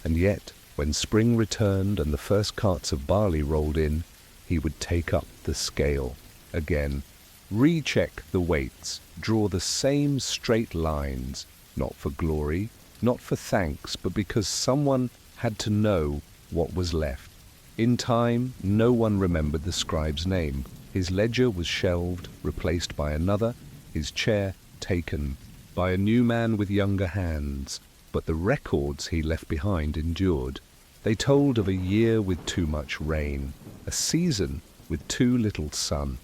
and yet, when spring returned and the first carts of barley rolled in, he would take up the scale again, recheck the weights, draw the same straight lines, not for glory, not for thanks, but because someone had to know what was left. In time, no one remembered the scribe's name. His ledger was shelved, replaced by another, his chair taken by a new man with younger hands. But the records he left behind endured. They told of a year with too much rain, a season with too little sun,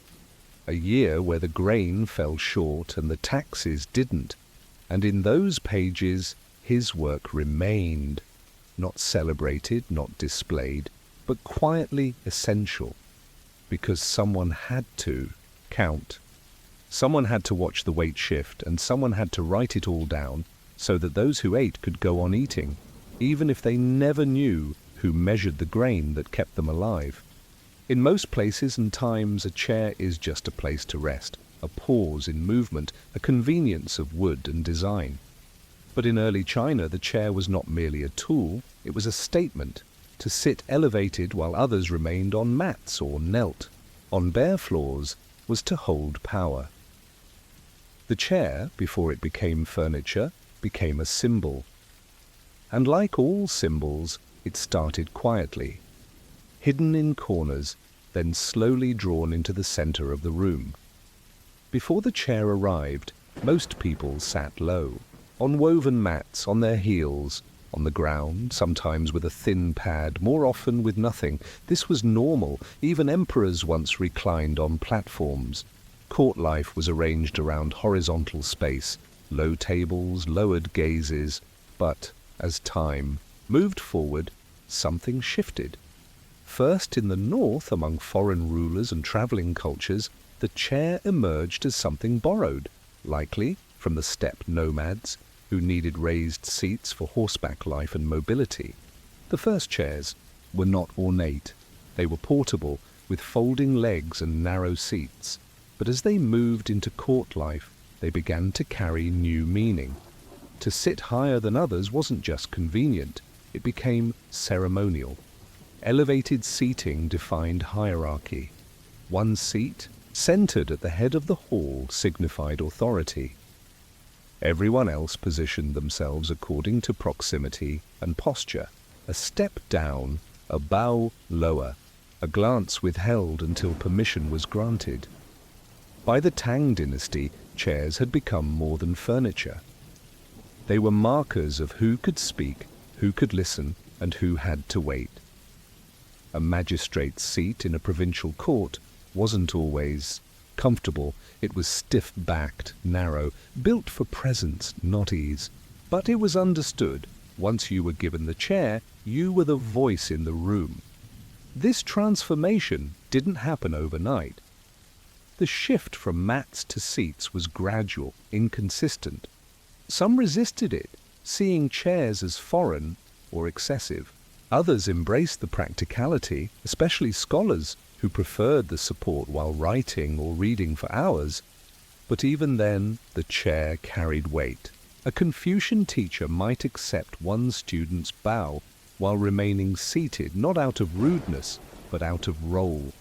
a year where the grain fell short and the taxes didn't. And in those pages, his work remained, not celebrated, not displayed, but quietly essential, because someone had to count. Someone had to watch the weight shift, and someone had to write it all down so that those who ate could go on eating, even if they never knew who measured the grain that kept them alive. In most places and times, a chair is just a place to rest, a pause in movement, a convenience of wood and design. But in early China, the chair was not merely a tool, it was a statement, to sit elevated while others remained on mats or knelt. On bare floors was to hold power. The chair, before it became furniture, became a symbol. And like all symbols, it started quietly, hidden in corners, then slowly drawn into the center of the room. Before the chair arrived, most people sat low, on woven mats, on their heels, on the ground, sometimes with a thin pad, more often with nothing. This was normal. Even emperors once reclined on platforms. Court life was arranged around horizontal space, low tables, lowered gazes. But as time moved forward, something shifted. First, in the north, among foreign rulers and traveling cultures, the chair emerged as something borrowed, likely from the steppe nomads, who needed raised seats for horseback life and mobility. The first chairs were not ornate. They were portable, with folding legs and narrow seats. But as they moved into court life, they began to carry new meaning. To sit higher than others wasn't just convenient, it became ceremonial. Elevated seating defined hierarchy. One seat, centered at the head of the hall, signified authority. Everyone else positioned themselves according to proximity and posture. A step down, a bow lower, a glance withheld until permission was granted. By the Tang dynasty, chairs had become more than furniture. They were markers of who could speak, who could listen, and who had to wait. A magistrate's seat in a provincial court wasn't always comfortable. It was stiff-backed, narrow, built for presence, not ease. But it was understood, once you were given the chair, you were the voice in the room. This transformation didn't happen overnight. The shift from mats to seats was gradual, inconsistent. Some resisted it, seeing chairs as foreign or excessive. Others embraced the practicality, especially scholars who preferred the support while writing or reading for hours. But even then, the chair carried weight. A Confucian teacher might accept one student's bow while remaining seated, not out of rudeness, but out of role.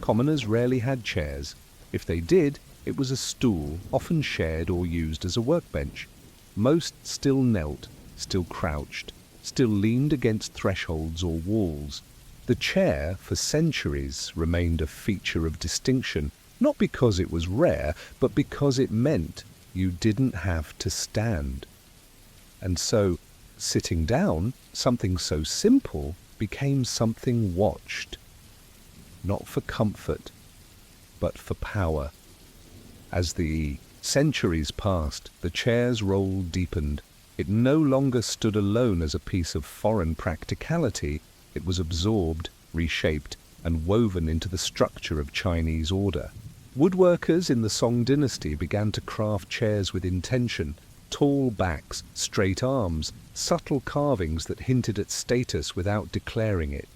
Commoners rarely had chairs. If they did, it was a stool, often shared or used as a workbench. Most still knelt, still crouched, still leaned against thresholds or walls. The chair, for centuries, remained a feature of distinction, not because it was rare, but because it meant you didn't have to stand. And so, sitting down, something so simple, became something watched. Not for comfort, but for power. As the centuries passed, the chair's role deepened. It no longer stood alone as a piece of foreign practicality. It was absorbed, reshaped, and woven into the structure of Chinese order. Woodworkers in the Song dynasty began to craft chairs with intention, tall backs, straight arms, subtle carvings that hinted at status without declaring it.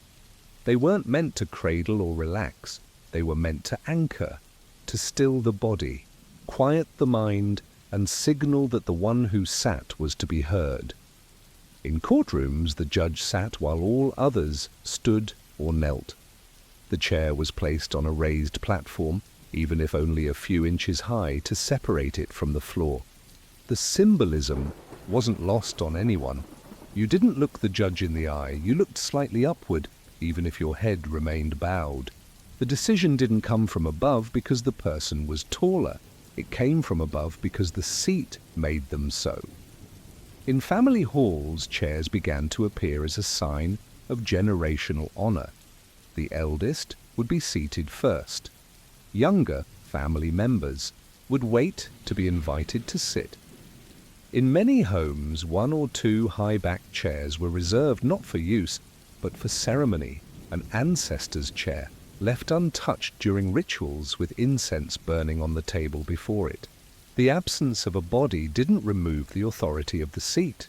They weren't meant to cradle or relax. They were meant to anchor, to still the body, quiet the mind, and signal that the one who sat was to be heard. In courtrooms, the judge sat while all others stood or knelt. The chair was placed on a raised platform, even if only a few inches high, to separate it from the floor. The symbolism wasn't lost on anyone. You didn't look the judge in the eye, you looked slightly upward, even if your head remained bowed. The decision didn't come from above because the person was taller. It came from above because the seat made them so. In family halls, chairs began to appear as a sign of generational honor. The eldest would be seated first. Younger family members would wait to be invited to sit. In many homes, one or two high-backed chairs were reserved not for use, but for ceremony, an ancestor's chair, left untouched during rituals with incense burning on the table before it. The absence of a body didn't remove the authority of the seat.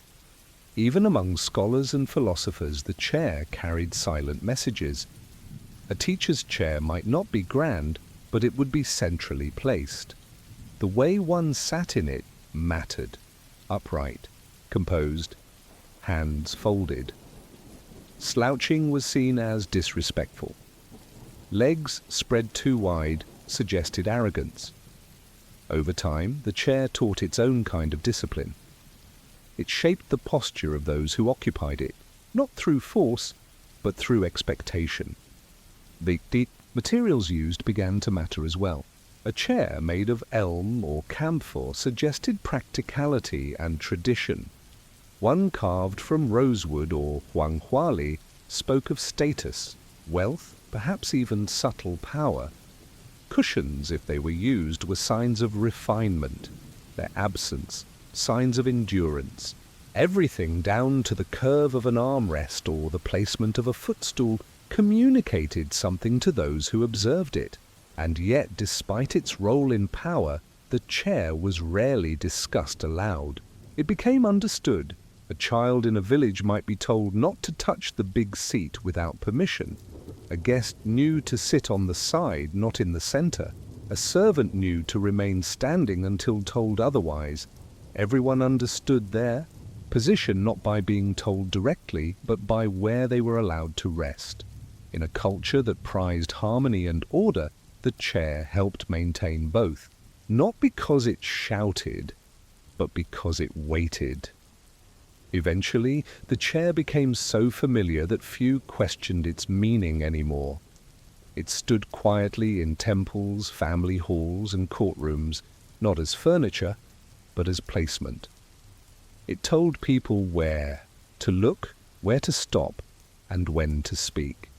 Even among scholars and philosophers, the chair carried silent messages. A teacher's chair might not be grand, but it would be centrally placed. The way one sat in it mattered. Upright, composed, hands folded. Slouching was seen as disrespectful. Legs spread too wide suggested arrogance. Over time, the chair taught its own kind of discipline. It shaped the posture of those who occupied it, not through force, but through expectation. The materials used began to matter as well. A chair made of elm or camphor suggested practicality and tradition. One carved from rosewood or huanghuali spoke of status, wealth, perhaps even subtle power. Cushions, if they were used, were signs of refinement, their absence, signs of endurance. Everything down to the curve of an armrest or the placement of a footstool communicated something to those who observed it. And yet, despite its role in power, the chair was rarely discussed aloud. It became understood. A child in a village might be told not to touch the big seat without permission. A guest knew to sit on the side, not in the center. A servant knew to remain standing until told otherwise. Everyone understood their position not by being told directly, but by where they were allowed to rest. In a culture that prized harmony and order, the chair helped maintain both, not because it shouted, but because it waited. Eventually, the chair became so familiar that few questioned its meaning anymore. It stood quietly in temples, family halls, and courtrooms, not as furniture, but as placement. It told people where to look, where to stop, and when to speak.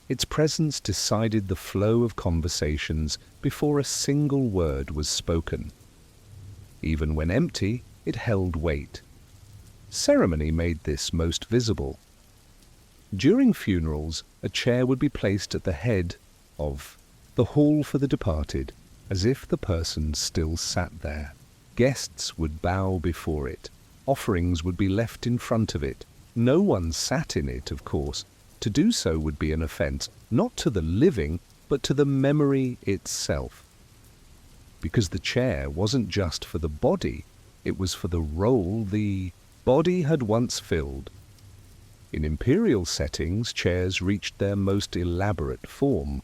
Its presence decided the flow of conversations before a single word was spoken. Even when empty, it held weight. Ceremony made this most visible. During funerals, a chair would be placed at the head of the hall for the departed, as if the person still sat there. Guests would bow before it. Offerings would be left in front of it. No one sat in it, of course. To do so would be an offense, not to the living, but to the memory itself. Because the chair wasn't just for the body, it was for the role the body had once filled. In imperial settings, chairs reached their most elaborate form.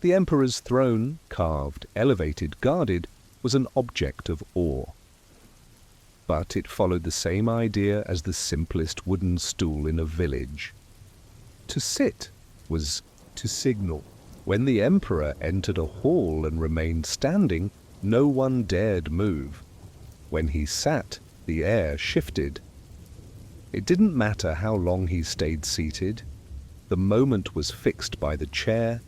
The emperor's throne, carved, elevated, guarded, was an object of awe. But it followed the same idea as the simplest wooden stool in a village. To sit was to signal. When the emperor entered a hall and remained standing, no one dared move. When he sat, the air shifted. It didn't matter how long he stayed seated. The moment was fixed by the chair,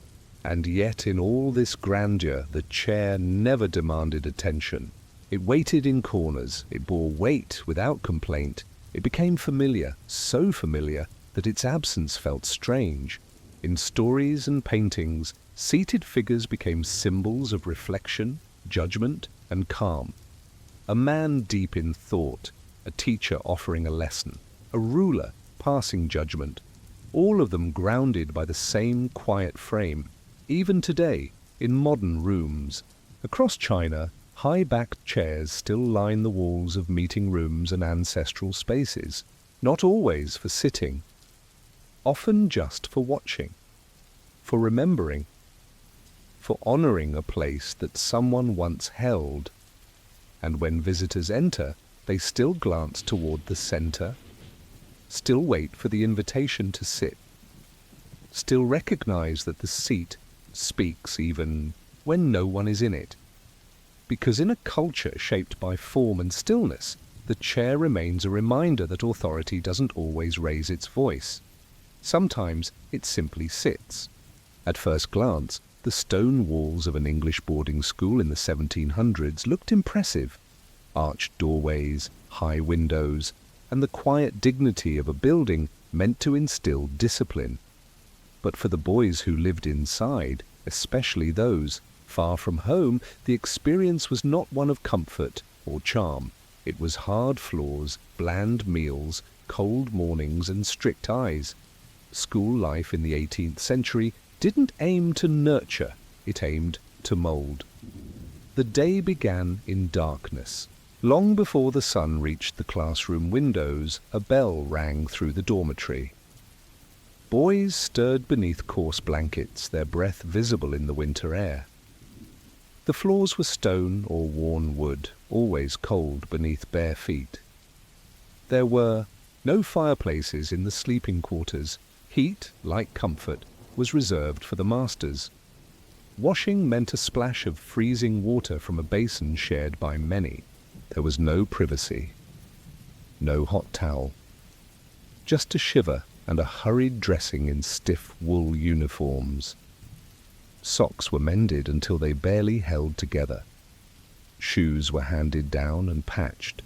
and yet in all this grandeur, the chair never demanded attention. It waited in corners. It bore weight without complaint. It became familiar, so familiar that its absence felt strange. In stories and paintings, seated figures became symbols of reflection, judgment, and calm. A man deep in thought, a teacher offering a lesson, a ruler passing judgment, all of them grounded by the same quiet frame. Even today, in modern rooms, across China, high-backed chairs still line the walls of meeting rooms and ancestral spaces, not always for sitting, often just for watching, for remembering, for honoring a place that someone once held. And when visitors enter, they still glance toward the center, still wait for the invitation to sit, still recognize that the seat speaks even when no one is in it. Because in a culture shaped by form and stillness, the chair remains a reminder that authority doesn't always raise its voice. Sometimes it simply sits. At first glance, the stone walls of an English boarding school in the 1700s looked impressive. Arched doorways, high windows, and the quiet dignity of a building meant to instill discipline. But for the boys who lived inside, especially those far from home, the experience was not one of comfort or charm. It was hard floors, bland meals, cold mornings, and strict eyes. School life in the 18th century didn't aim to nurture, it aimed to mould. The day began in darkness. Long before the sun reached the classroom windows, a bell rang through the dormitory. Boys stirred beneath coarse blankets, their breath visible in the winter air. The floors were stone or worn wood, always cold beneath bare feet. There were no fireplaces in the sleeping quarters. Heat, like comfort, was reserved for the masters. Washing meant a splash of freezing water from a basin shared by many. There was no privacy, no hot towel, just a shiver and a hurried dressing in stiff wool uniforms. Socks were mended until they barely held together. Shoes were handed down and patched.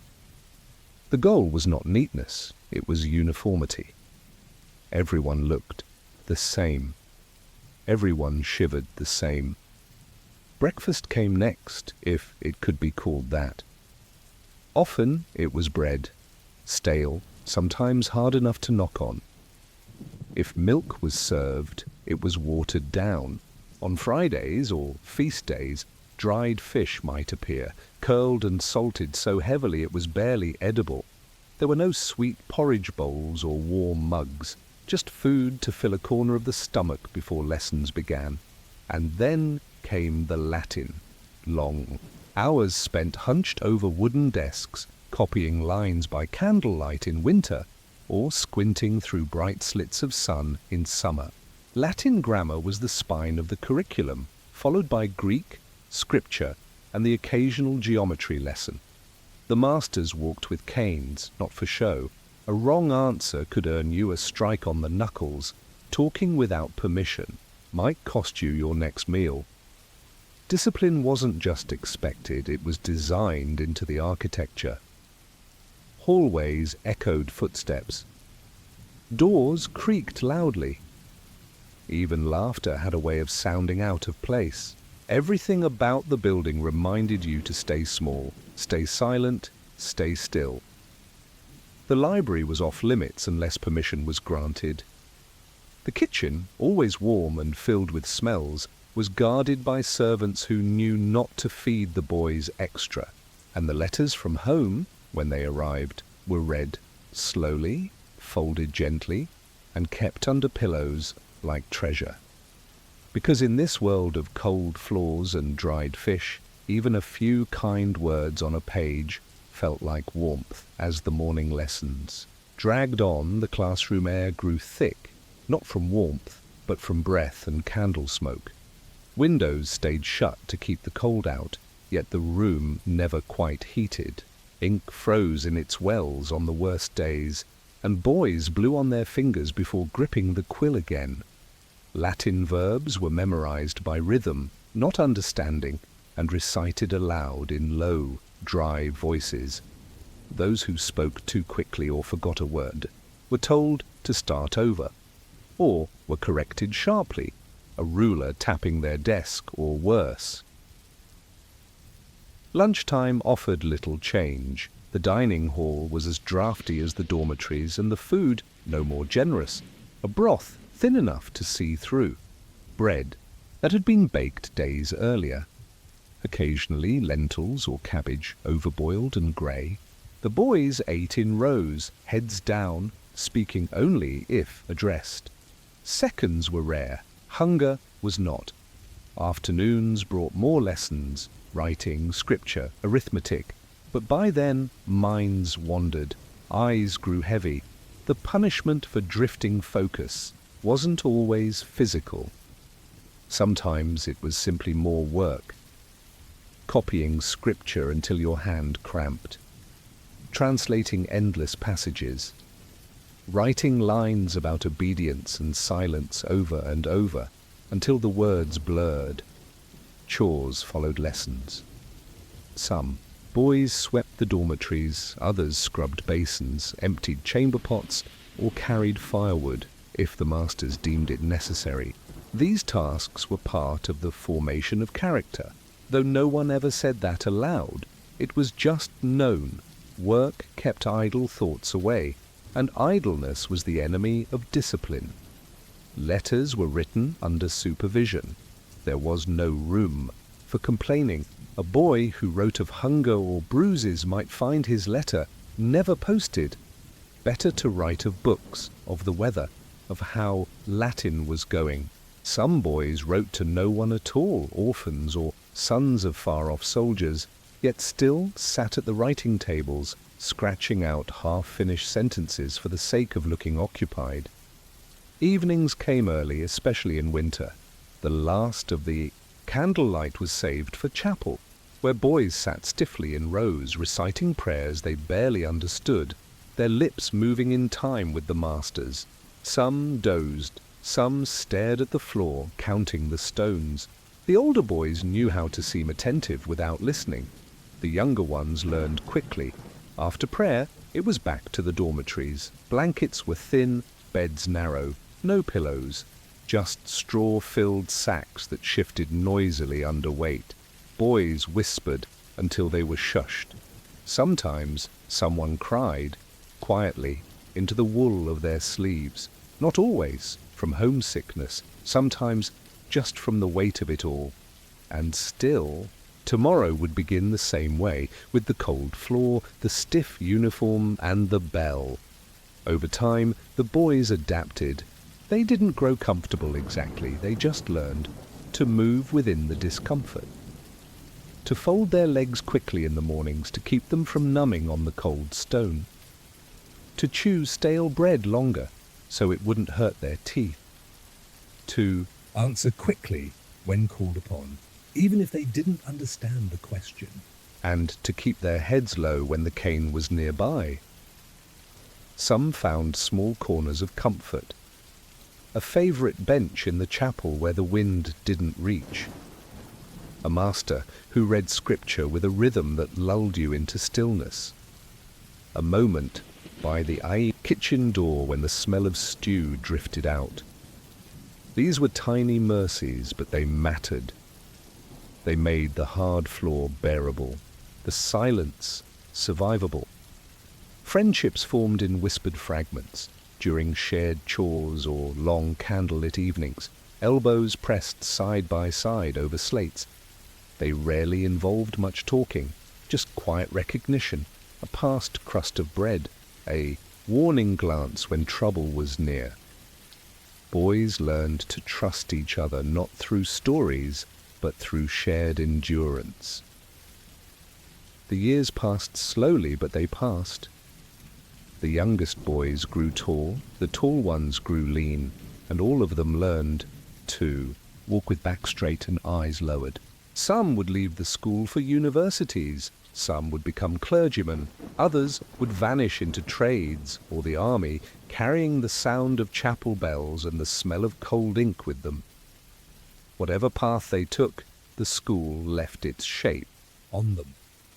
The goal was not neatness, it was uniformity. Everyone looked the same. Everyone shivered the same. Breakfast came next, if it could be called that. Often it was bread, stale, sometimes hard enough to knock on. If milk was served, it was watered down. On Fridays or feast days, dried fish might appear, curled and salted so heavily it was barely edible. There were no sweet porridge bowls or warm mugs, just food to fill a corner of the stomach before lessons began. And then came the Latin, long. Hours spent hunched over wooden desks, copying lines by candlelight in winter, or squinting through bright slits of sun in summer. Latin grammar was the spine of the curriculum, followed by Greek, scripture, and the occasional geometry lesson. The masters walked with canes, not for show. A wrong answer could earn you a strike on the knuckles. Talking without permission might cost you your next meal. Discipline wasn't just expected, it was designed into the architecture. Hallways echoed footsteps. Doors creaked loudly. Even laughter had a way of sounding out of place. Everything about the building reminded you to stay small, stay silent, stay still. The library was off limits unless permission was granted. The kitchen, always warm and filled with smells, was guarded by servants who knew not to feed the boys extra, and the letters from home, when they arrived, were read slowly, folded gently, and kept under pillows like treasure. Because in this world of cold floors and dried fish, even a few kind words on a page felt like warmth. As the morning lessons dragged on, the classroom air grew thick, not from warmth, but from breath and candle smoke. Windows stayed shut to keep the cold out, yet the room never quite heated. Ink froze in its wells on the worst days, and boys blew on their fingers before gripping the quill again. Latin verbs were memorized by rhythm, not understanding, and recited aloud in low, dry voices. Those who spoke too quickly or forgot a word were told to start over, or were corrected sharply, a ruler tapping their desk or worse. Lunchtime offered little change. The dining hall was as draughty as the dormitories, and the food no more generous. A broth thin enough to see through. Bread that had been baked days earlier. Occasionally lentils or cabbage, overboiled and grey. The boys ate in rows, heads down, speaking only if addressed. Seconds were rare. Hunger was not. Afternoons brought more lessons, writing, scripture, arithmetic, but by then minds wandered, eyes grew heavy. The punishment for drifting focus wasn't always physical. Sometimes it was simply more work. Copying scripture until your hand cramped. Translating endless passages. Writing lines about obedience and silence over and over until the words blurred. Chores followed lessons. Some boys swept the dormitories, others scrubbed basins, emptied chamber pots, or carried firewood if the masters deemed it necessary. These tasks were part of the formation of character, though no one ever said that aloud. It was just known. Work kept idle thoughts away, and idleness was the enemy of discipline. Letters were written under supervision. There was no room for complaining. A boy who wrote of hunger or bruises might find his letter never posted. Better to write of books, of the weather, of how Latin was going. Some boys wrote to no one at all, orphans or sons of far-off soldiers, yet still sat at the writing tables, scratching out half-finished sentences for the sake of looking occupied. Evenings came early, especially in winter. The last of the candlelight was saved for chapel, where boys sat stiffly in rows, reciting prayers they barely understood, their lips moving in time with the master's. Some dozed, some stared at the floor, counting the stones. The older boys knew how to seem attentive without listening. The younger ones learned quickly. After prayer, it was back to the dormitories. Blankets were thin, beds narrow, no pillows, just straw-filled sacks that shifted noisily under weight. Boys whispered until they were shushed. Sometimes someone cried, quietly, into the wool of their sleeves. Not always from homesickness, sometimes just from the weight of it all. And still, tomorrow would begin the same way, with the cold floor, the stiff uniform, and the bell. Over time, the boys adapted. They didn't grow comfortable exactly, they just learned to move within the discomfort. To fold their legs quickly in the mornings to keep them from numbing on the cold stone. To chew stale bread longer so it wouldn't hurt their teeth. To answer quickly when called upon, even if they didn't understand the question. And to keep their heads low when the cane was nearby. Some found small corners of comfort. A favorite bench in the chapel where the wind didn't reach. A master who read scripture with a rhythm that lulled you into stillness. A moment by the kitchen door when the smell of stew drifted out. These were tiny mercies, but they mattered. They made the hard floor bearable, the silence survivable. Friendships formed in whispered fragments during shared chores or long candlelit evenings, elbows pressed side by side over slates. They rarely involved much talking, just quiet recognition, a passed crust of bread, a warning glance when trouble was near. Boys learned to trust each other not through stories, but through shared endurance. The years passed slowly, but they passed. The youngest boys grew tall, the tall ones grew lean, and all of them learned to walk with back straight and eyes lowered. Some would leave the school for universities, some would become clergymen, others would vanish into trades or the army, carrying the sound of chapel bells and the smell of cold ink with them. Whatever path they took, the school left its shape on them.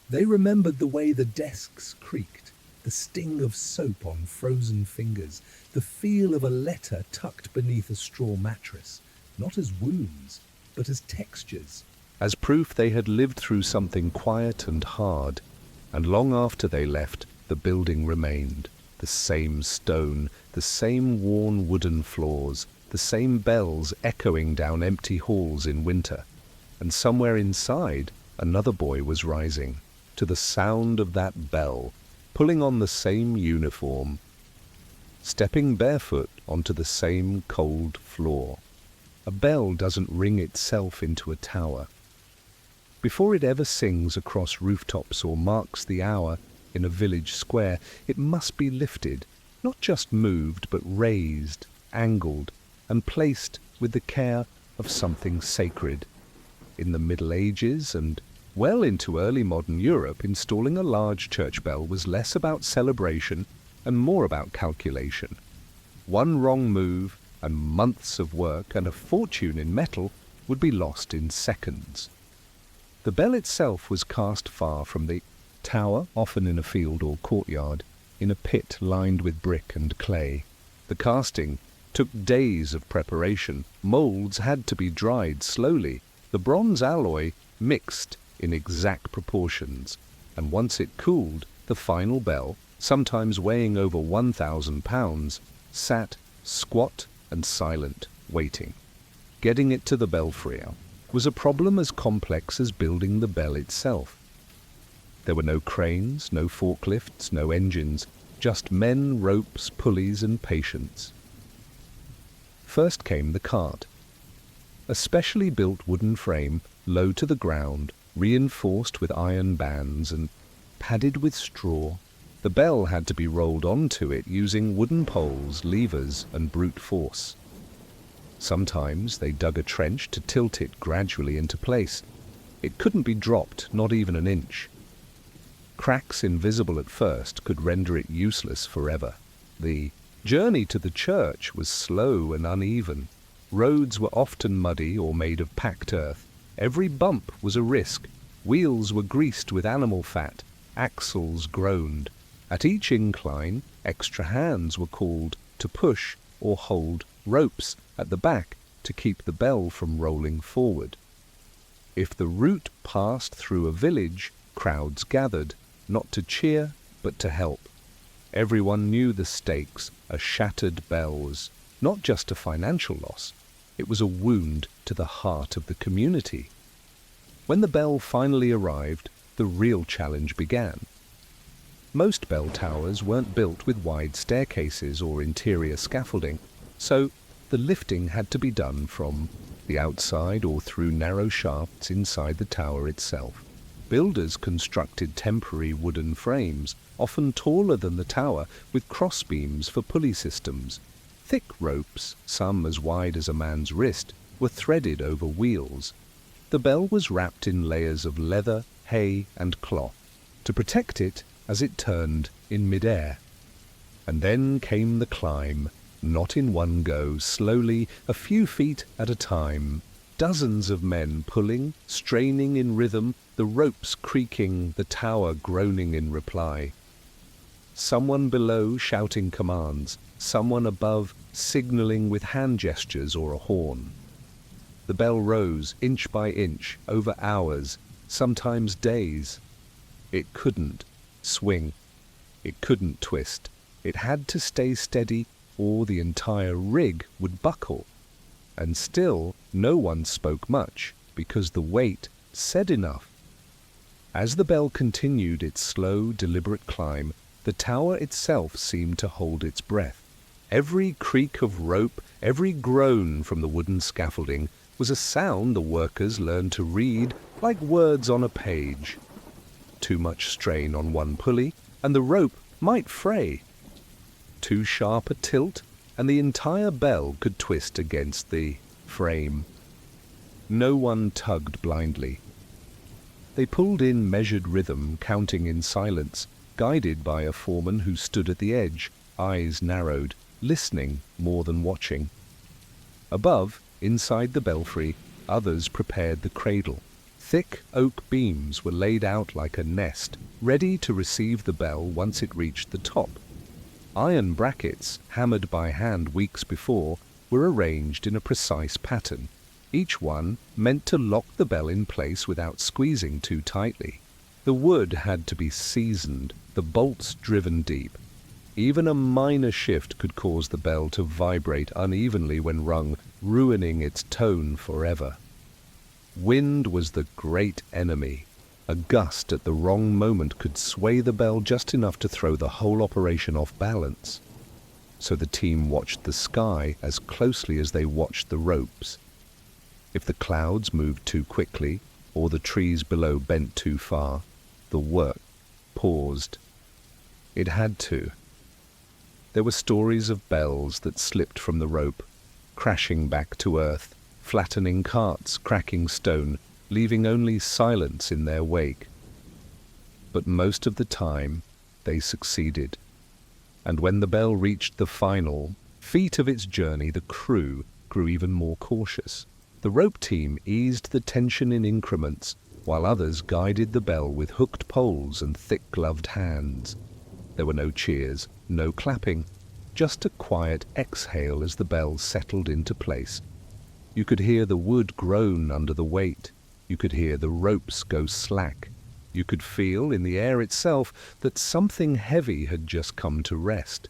They remembered the way the desks creaked, the sting of soap on frozen fingers, the feel of a letter tucked beneath a straw mattress, not as wounds, but as textures, as proof they had lived through something quiet and hard. And long after they left, the building remained, the same stone, the same worn wooden floors, the same bells echoing down empty halls in winter. And somewhere inside, another boy was rising, to the sound of that bell, pulling on the same uniform, stepping barefoot onto the same cold floor. A bell doesn't ring itself into a tower. Before it ever sings across rooftops or marks the hour in a village square, it must be lifted, not just moved, but raised, angled, and placed with the care of something sacred. In the Middle Ages and well into early modern Europe, installing a large church bell was less about celebration and more about calculation. One wrong move and months of work and a fortune in metal would be lost in seconds. The bell itself was cast far from the tower, often in a field or courtyard, in a pit lined with brick and clay. The casting took days of preparation. Moulds had to be dried slowly, the bronze alloy mixed in exact proportions, and once it cooled, the final bell, sometimes weighing over 1,000 pounds, sat squat and silent, waiting. Getting it to the belfry was a problem as complex as building the bell itself. There were no cranes, no forklifts, no engines, just men, ropes, pulleys, and patience. First came the cart. A specially built wooden frame, low to the ground, reinforced with iron bands and padded with straw. The bell had to be rolled onto it using wooden poles, levers, and brute force. Sometimes they dug a trench to tilt it gradually into place. It couldn't be dropped, not even an inch. Cracks invisible at first could render it useless forever. The journey to the church was slow and uneven. Roads were often muddy or made of packed earth. Every bump was a risk. Wheels were greased with animal fat. Axles groaned. At each incline, extra hands were called to push or hold ropes at the back to keep the bell from rolling forward. If the route passed through a village, crowds gathered, not to cheer, but to help. Everyone knew the stakes. A shattered bell was not just a financial loss, it was a wound to the heart of the community. When the bell finally arrived, the real challenge began. Most bell towers weren't built with wide staircases or interior scaffolding, so the lifting had to be done from the outside or through narrow shafts inside the tower itself. Builders constructed temporary wooden frames, often taller than the tower, with crossbeams for pulley systems. Thick ropes, some as wide as a man's wrist, were threaded over wheels. The bell was wrapped in layers of leather, hay, and cloth to protect it as it turned in midair. And then came the climb, not in one go, slowly, a few feet at a time. Dozens of men pulling, straining in rhythm, the ropes creaking, the tower groaning in reply. Someone below shouting commands, someone above signaling with hand gestures or a horn. The bell rose inch by inch, over hours, sometimes days. It couldn't swing. It couldn't twist. It had to stay steady, or the entire rig would buckle. And still, no one spoke much, because the weight said enough. As the bell continued its slow, deliberate climb, the tower itself seemed to hold its breath. Every creak of rope, every groan from the wooden scaffolding was a sound the workers learned to read like words on a page. Too much strain on one pulley, and the rope might fray. Too sharp a tilt, and the entire bell could twist against the frame. No one tugged blindly. They pulled in measured rhythm, counting in silence, guided by a foreman who stood at the edge, eyes narrowed, listening more than watching. Above, inside the belfry, others prepared the cradle. Thick oak beams were laid out like a nest, ready to receive the bell once it reached the top. Iron brackets, hammered by hand weeks before, were arranged in a precise pattern, each one meant to lock the bell in place without squeezing too tightly. The wood had to be seasoned, the bolts driven deep. Even a minor shift could cause the bell to vibrate unevenly when rung, ruining its tone forever. Wind was the great enemy. A gust at the wrong moment could sway the bell just enough to throw the whole operation off balance. So the team watched the sky as closely as they watched the ropes. If the clouds moved too quickly, or the trees below bent too far, the work paused. It had to. There were stories of bells that slipped from the rope, crashing back to earth, flattening carts, cracking stone, leaving only silence in their wake. But most of the time, they succeeded. And when the bell reached the final feet of its journey, the crew grew even more cautious. The rope team eased the tension in increments, while others guided the bell with hooked poles and thick-gloved hands. There were no cheers, no clapping, just a quiet exhale as the bell settled into place. You could hear the wood groan under the weight. You could hear the ropes go slack. You could feel in the air itself that something heavy had just come to rest.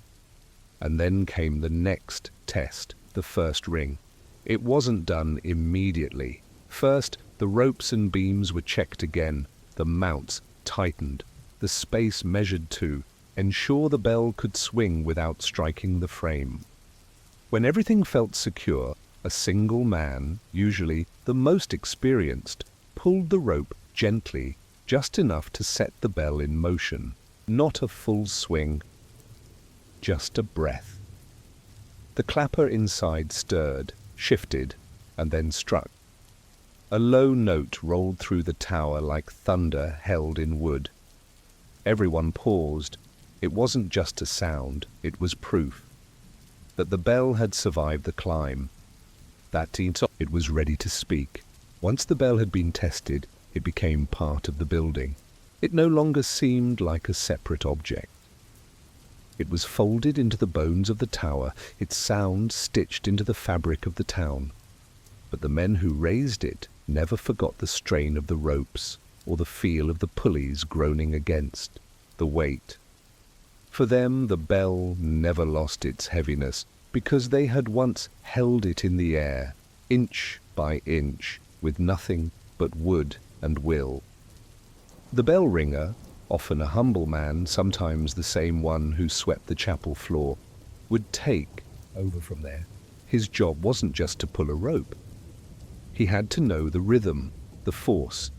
And then came the next test, the first ring. It wasn't done immediately. First, the ropes and beams were checked again, the mounts tightened, the space measured to ensure the bell could swing without striking the frame. When everything felt secure, a single man, usually the most experienced, pulled the rope gently, just enough to set the bell in motion. Not a full swing, just a breath. The clapper inside stirred, shifted, and then struck. A low note rolled through the tower like thunder held in wood. Everyone paused. It wasn't just a sound, it was proof that the bell had survived the climb. That it was ready to speak. Once the bell had been tested, it became part of the building. It no longer seemed like a separate object. It was folded into the bones of the tower, its sound stitched into the fabric of the town. But the men who raised it never forgot the strain of the ropes or the feel of the pulleys groaning against the weight. For them, the bell never lost its heaviness because they had once held it in the air, inch by inch, with nothing but wood and will. The bell ringer, often a humble man, sometimes the same one who swept the chapel floor, would take over from there. His job wasn't just to pull a rope. He had to know the rhythm, the force,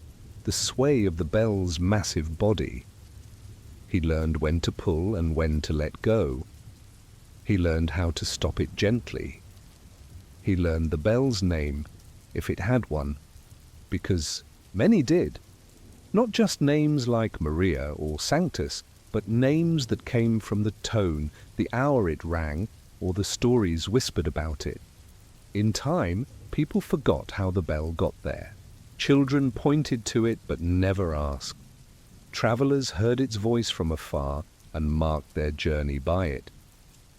the sway of the bell's massive body. He learned when to pull and when to let go. He learned how to stop it gently. He learned the bell's name, if it had one, because many did. Not just names like Maria or Sanctus, but names that came from the tone, the hour it rang, or the stories whispered about it. In time, people forgot how the bell got there. Children pointed to it but never asked. Travelers heard its voice from afar and marked their journey by it.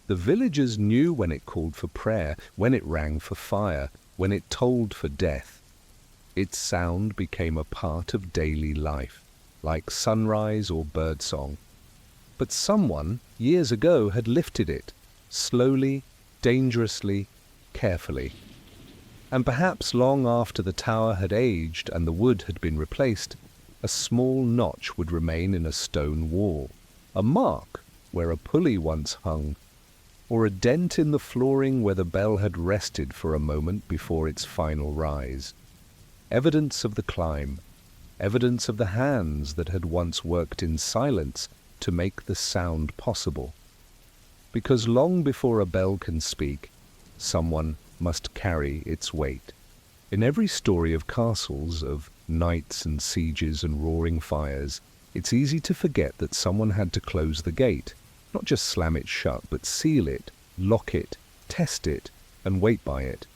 The villagers knew when it called for prayer, when it rang for fire, when it tolled for death. Its sound became a part of daily life, like sunrise or birdsong. But someone, years ago, had lifted it, slowly, dangerously, carefully. And perhaps long after the tower had aged and the wood had been replaced, a small notch would remain in a stone wall, a mark where a pulley once hung, or a dent in the flooring where the bell had rested for a moment before its final rise. Evidence of the climb, evidence of the hands that had once worked in silence to make the sound possible. Because long before a bell can speak, someone must carry its weight. In every story of castles, of knights and sieges and roaring fires, it's easy to forget that someone had to close the gate, not just slam it shut, but seal it, lock it, test it, and wait by it.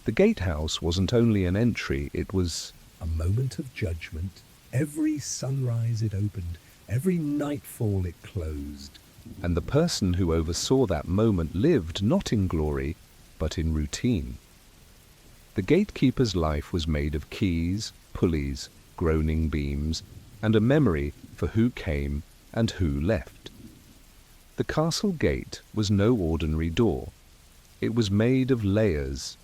The gatehouse wasn't only an entry, it was a moment of judgment. Every sunrise it opened, every nightfall it closed. And the person who oversaw that moment lived not in glory, but in routine. The gatekeeper's life was made of keys, pulleys, groaning beams, and a memory for who came and who left. The castle gate was no ordinary door. It was made of layers,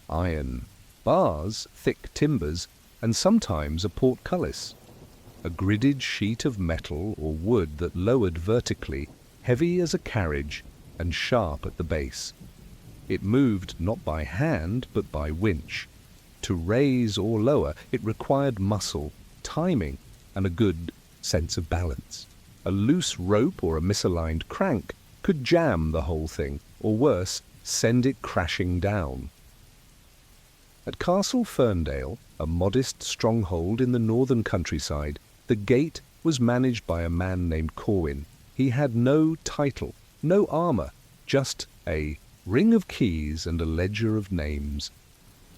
iron, bars, thick timbers, and sometimes a portcullis, a gridded sheet of metal or wood that lowered vertically, heavy as a carriage and sharp at the base. It moved not by hand, but by winch. To raise or lower, it required muscle, timing, and a good sense of balance. A loose rope or a misaligned crank could jam the whole thing, or worse, send it crashing down. At Castle Ferndale, a modest stronghold in the northern countryside, the gate was managed by a man named Corwin. He had no title, no armor, just a ring of keys and a ledger of names.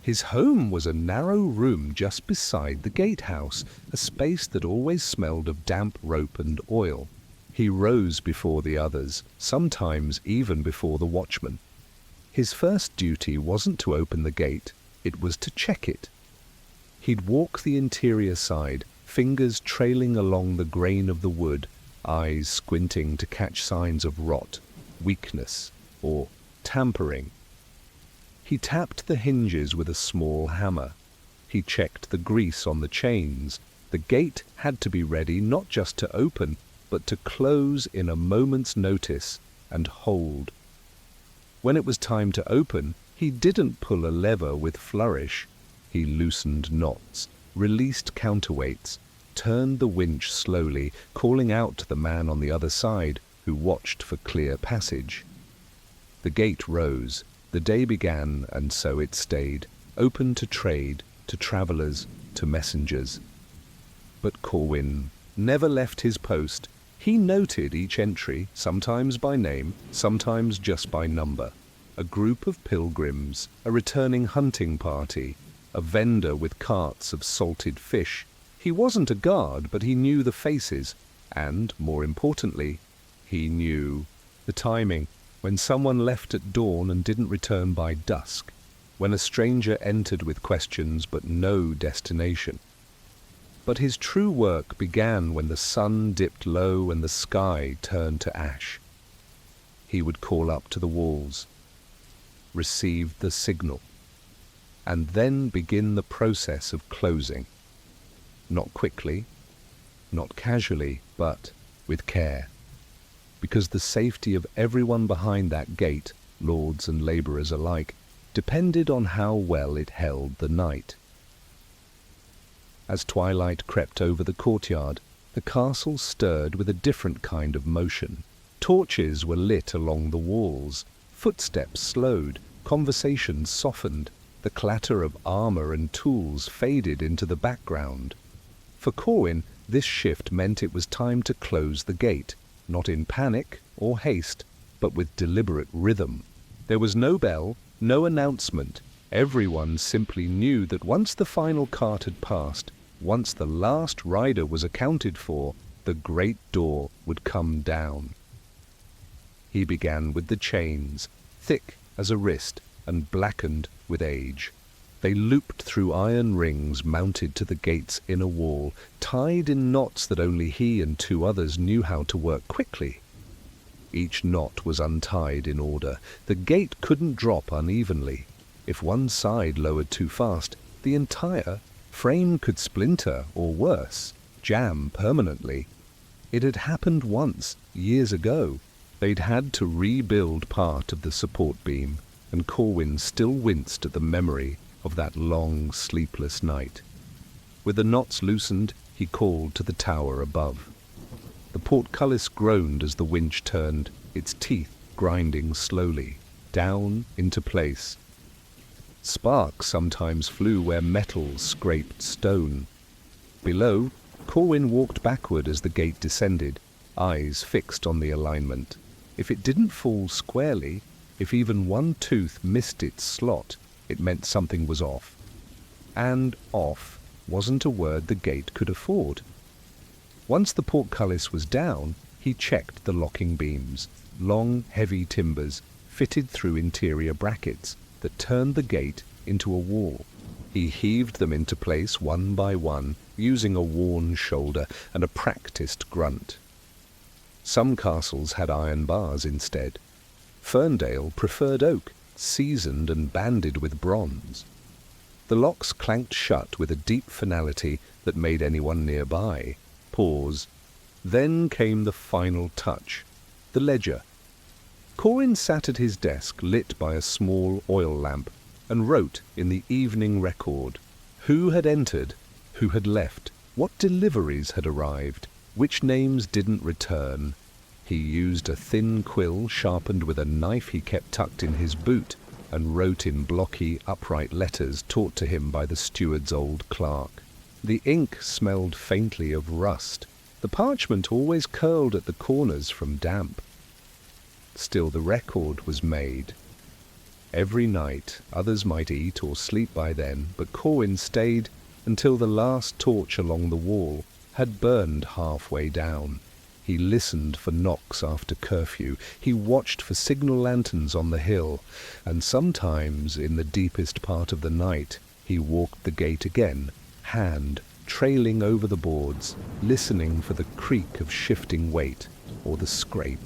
His home was a narrow room just beside the gatehouse, a space that always smelled of damp rope and oil. He rose before the others, sometimes even before the watchman. His first duty wasn't to open the gate, it was to check it. He'd walk the interior side, fingers trailing along the grain of the wood, eyes squinting to catch signs of rot, weakness, or tampering. He tapped the hinges with a small hammer. He checked the grease on the chains. The gate had to be ready not just to open, but to close in a moment's notice and hold. When it was time to open, he didn't pull a lever with flourish. He loosened knots, released counterweights, turned the winch slowly, calling out to the man on the other side who watched for clear passage. The gate rose. The day began, and so it stayed, open to trade, to travelers, to messengers. But Corwin never left his post. He noted each entry, sometimes by name, sometimes just by number. A group of pilgrims, a returning hunting party, a vendor with carts of salted fish. He wasn't a guard, but he knew the faces, and, more importantly, he knew the timing, when someone left at dawn and didn't return by dusk, when a stranger entered with questions but no destination. But his true work began when the sun dipped low and the sky turned to ash. He would call up to the walls, receive the signal, and then begin the process of closing. Not quickly, not casually, but with care. Because the safety of everyone behind that gate, lords and labourers alike, depended on how well it held the night. As twilight crept over the courtyard, the castle stirred with a different kind of motion. Torches were lit along the walls, footsteps slowed, conversations softened, the clatter of armour and tools faded into the background. For Corwin, this shift meant it was time to close the gate, not in panic or haste, but with deliberate rhythm. There was no bell, no announcement. Everyone simply knew that once the final cart had passed, once the last rider was accounted for, the great door would come down. He began with the chains, thick as a wrist and blackened with age. They looped through iron rings mounted to the gate's inner wall, tied in knots that only he and 2 others knew how to work quickly. Each knot was untied in order. The gate couldn't drop unevenly. If one side lowered too fast, the entire frame could splinter, or worse, jam permanently. It had happened once, years ago. They'd had to rebuild part of the support beam, and Corwin still winced at the memory of that long, sleepless night. With the knots loosened, he called to the tower above. The portcullis groaned as the winch turned, its teeth grinding slowly, down into place. Sparks sometimes flew where metal scraped stone. Below, Corwin walked backward as the gate descended, eyes fixed on the alignment. If it didn't fall squarely, if even one tooth missed its slot, it meant something was off. And off wasn't a word the gate could afford. Once the portcullis was down, he checked the locking beams, long, heavy timbers fitted through interior brackets that turned the gate into a wall. He heaved them into place one by one, using a worn shoulder and a practiced grunt. Some castles had iron bars instead. Ferndale preferred oak, seasoned and banded with bronze. The locks clanked shut with a deep finality that made anyone nearby pause. Then came the final touch, the ledger. Corwin sat at his desk, lit by a small oil lamp, and wrote in the evening record who had entered, who had left, what deliveries had arrived, which names didn't return. He used a thin quill sharpened with a knife he kept tucked in his boot, and wrote in blocky, upright letters taught to him by the steward's old clerk. The ink smelled faintly of rust. The parchment always curled at the corners from damp. Still the record was made. Every night, others might eat or sleep by then, but Corwin stayed until the last torch along the wall had burned halfway down. He listened for knocks after curfew. He watched for signal lanterns on the hill, and sometimes, in the deepest part of the night, he walked the gate again, hand trailing over the boards, listening for the creak of shifting weight or the scrape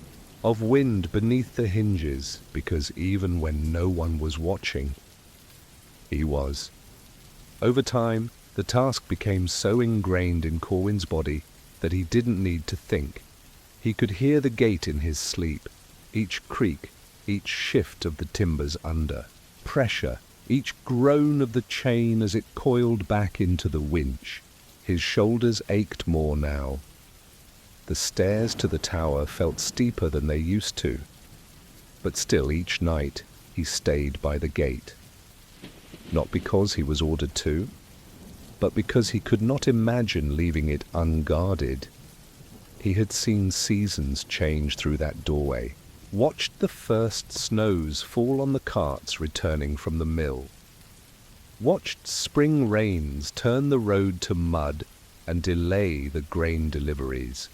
of wind beneath the hinges, because even when no one was watching, he was. Over time, the task became so ingrained in Corwin's body that he didn't need to think. He could hear the gate in his sleep, each creak, each shift of the timbers under, pressure, each groan of the chain as it coiled back into the winch. His shoulders ached more now. The stairs to the tower felt steeper than they used to, but still each night he stayed by the gate. Not because he was ordered to, but because he could not imagine leaving it unguarded. He had seen seasons change through that doorway, watched the first snows fall on the carts returning from the mill, watched spring rains turn the road to mud and delay the grain deliveries,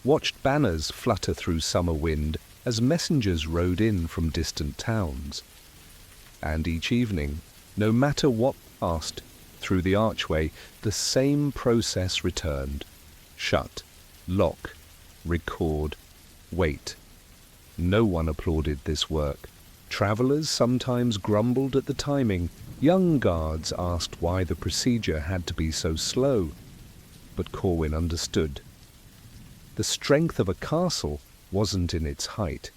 watched banners flutter through summer wind as messengers rode in from distant towns. And each evening, no matter what passed through the archway, the same process returned. Shut, lock, record, wait. No one applauded this work. Travellers sometimes grumbled at the timing. Young guards asked why the procedure had to be so slow. But Corwin understood. The strength of a castle wasn't in its height.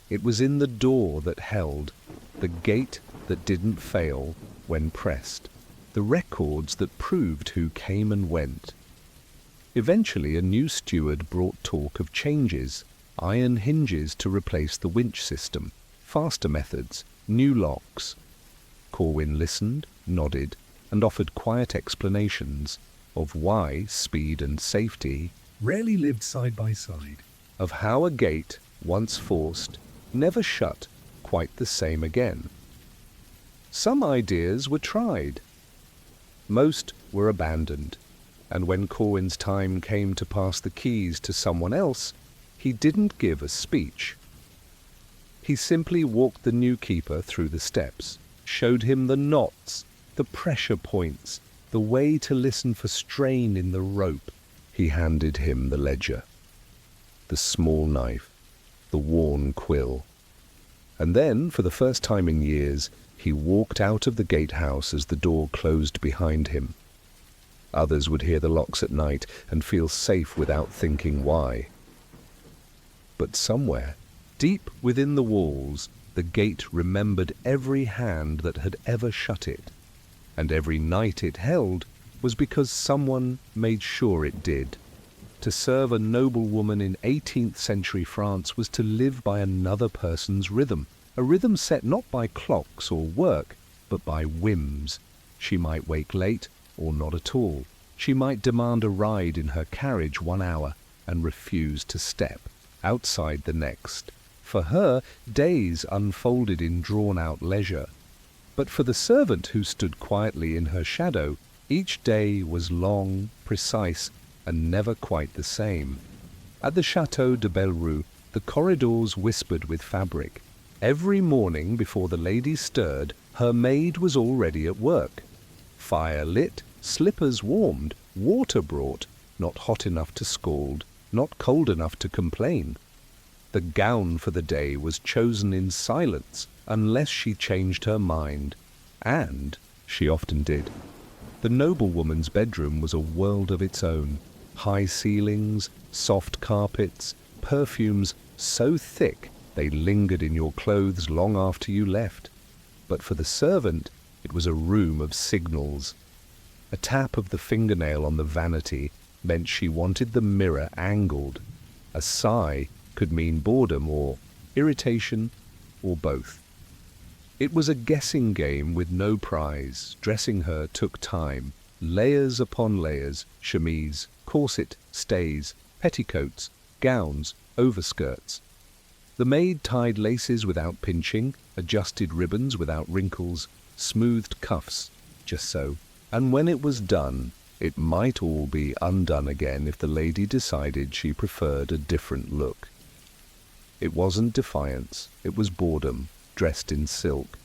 It was in the door that held, the gate that didn't fail when pressed, the records that proved who came and went. Eventually a new steward brought talk of changes, iron hinges to replace the winch system, faster methods, new locks. Corwin listened, nodded, and offered quiet explanations of why speed and safety rarely lived side by side, of how a gate, once forced, never shut quite the same again. Some ideas were tried. Most were abandoned, and when Corwin's time came to pass the keys to someone else, he didn't give a speech. He simply walked the new keeper through the steps, showed him the knots, the pressure points, the way to listen for strain in the rope. He handed him the ledger, the small knife, the worn quill. And then, for the first time in years, he walked out of the gatehouse as the door closed behind him. Others would hear the locks at night and feel safe without thinking why. But somewhere, deep within the walls, the gate remembered every hand that had ever shut it, and every night it held was because someone made sure it did. To serve a noblewoman in 18th century France was to live by another person's rhythm, a rhythm set not by clocks or work, but by whims. She might wake late or not at all. She might demand a ride in her carriage 1 hour and refuse to step outside the next. For her, days unfolded in drawn-out leisure. But for the servant who stood quietly in her shadow, each day was long, precise, and never quite the same. At the Château de Bellerive, the corridors whispered with fabric. Every morning before the lady stirred, her maid was already at work. Fire lit, slippers warmed, water brought, not hot enough to scald, not cold enough to complain. The gown for the day was chosen in silence, unless she changed her mind. And she often did. The noblewoman's bedroom was a world of its own. High ceilings, soft carpets, perfumes so thick they lingered in your clothes long after you left. But for the servant, it was a room of signals. A tap of the fingernail on the vanity meant she wanted the mirror angled. A sigh could mean boredom or irritation or both. It was a guessing game with no prize. Dressing her took time. Layers upon layers, chemise, corset, stays, petticoats, gowns, overskirts. The maid tied laces without pinching, adjusted ribbons without wrinkles, smoothed cuffs, just so. And when it was done, it might all be undone again if the lady decided she preferred a different look. It wasn't defiance, it was boredom, dressed in silk.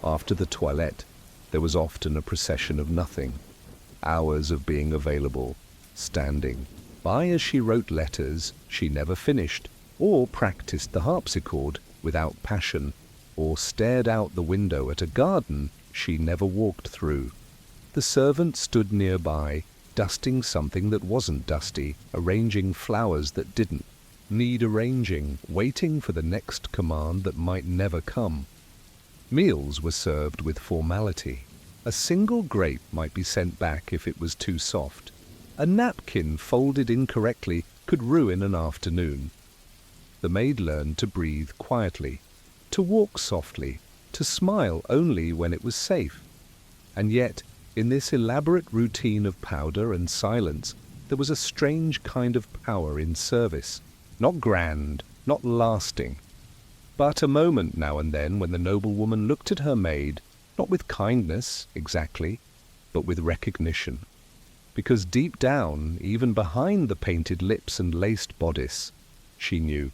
After the toilette, there was often a procession of nothing, hours of being available, standing by as she wrote letters she never finished, or practiced the harpsichord without passion, or stared out the window at a garden she never walked through. The servant stood nearby, dusting something that wasn't dusty, arranging flowers that didn't need arranging, waiting for the next command that might never come. Meals were served with formality. A single grape might be sent back if it was too soft. A napkin folded incorrectly could ruin an afternoon. The maid learned to breathe quietly, to walk softly, to smile only when it was safe. And yet, in this elaborate routine of powder and silence, there was a strange kind of power in service. Not grand, not lasting, but a moment now and then when the noblewoman looked at her maid, not with kindness, exactly, but with recognition. Because deep down, even behind the painted lips and laced bodice, she knew,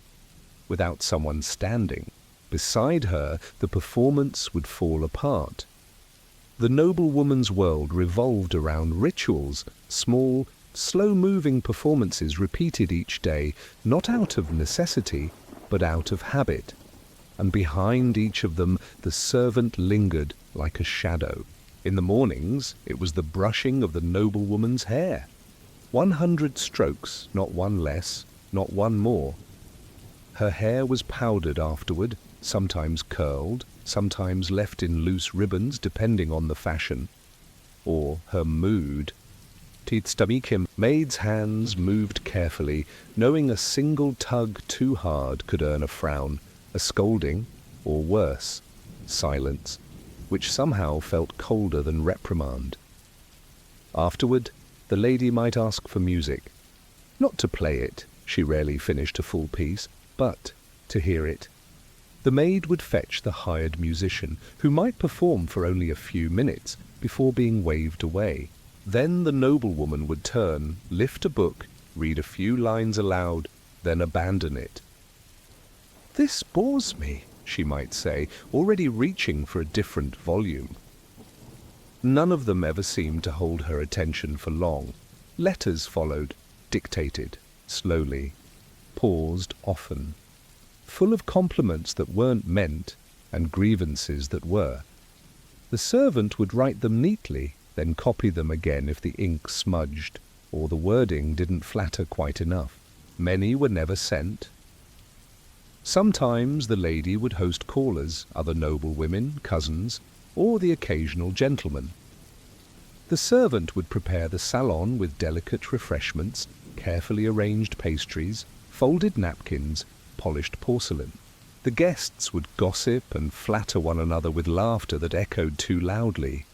without someone standing beside her, the performance would fall apart. The noblewoman's world revolved around rituals, small, slow-moving performances repeated each day, not out of necessity, but out of habit. And behind each of them the servant lingered like a shadow. In the mornings it was the brushing of the noblewoman's hair. 100 strokes, not one less, not one more. Her hair was powdered afterward, sometimes curled, sometimes left in loose ribbons depending on the fashion, or her mood. Tstamikim, maid's hands moved carefully, knowing a single tug too hard could earn a frown, a scolding, or worse, silence, which somehow felt colder than reprimand. Afterward, the lady might ask for music. Not to play it, she rarely finished a full piece, but to hear it. The maid would fetch the hired musician, who might perform for only a few minutes before being waved away. Then the noblewoman would turn, lift a book, read a few lines aloud, then abandon it. "This bores me," she might say, already reaching for a different volume. None of them ever seemed to hold her attention for long. Letters followed, dictated, slowly, paused often, full of compliments that weren't meant and grievances that were. The servant would write them neatly, then copy them again if the ink smudged or the wording didn't flatter quite enough. Many were never sent. Sometimes the lady would host callers, other noblewomen, cousins, or the occasional gentleman. The servant would prepare the salon with delicate refreshments, carefully arranged pastries, folded napkins, polished porcelain. The guests would gossip and flatter one another with laughter that echoed too loudly.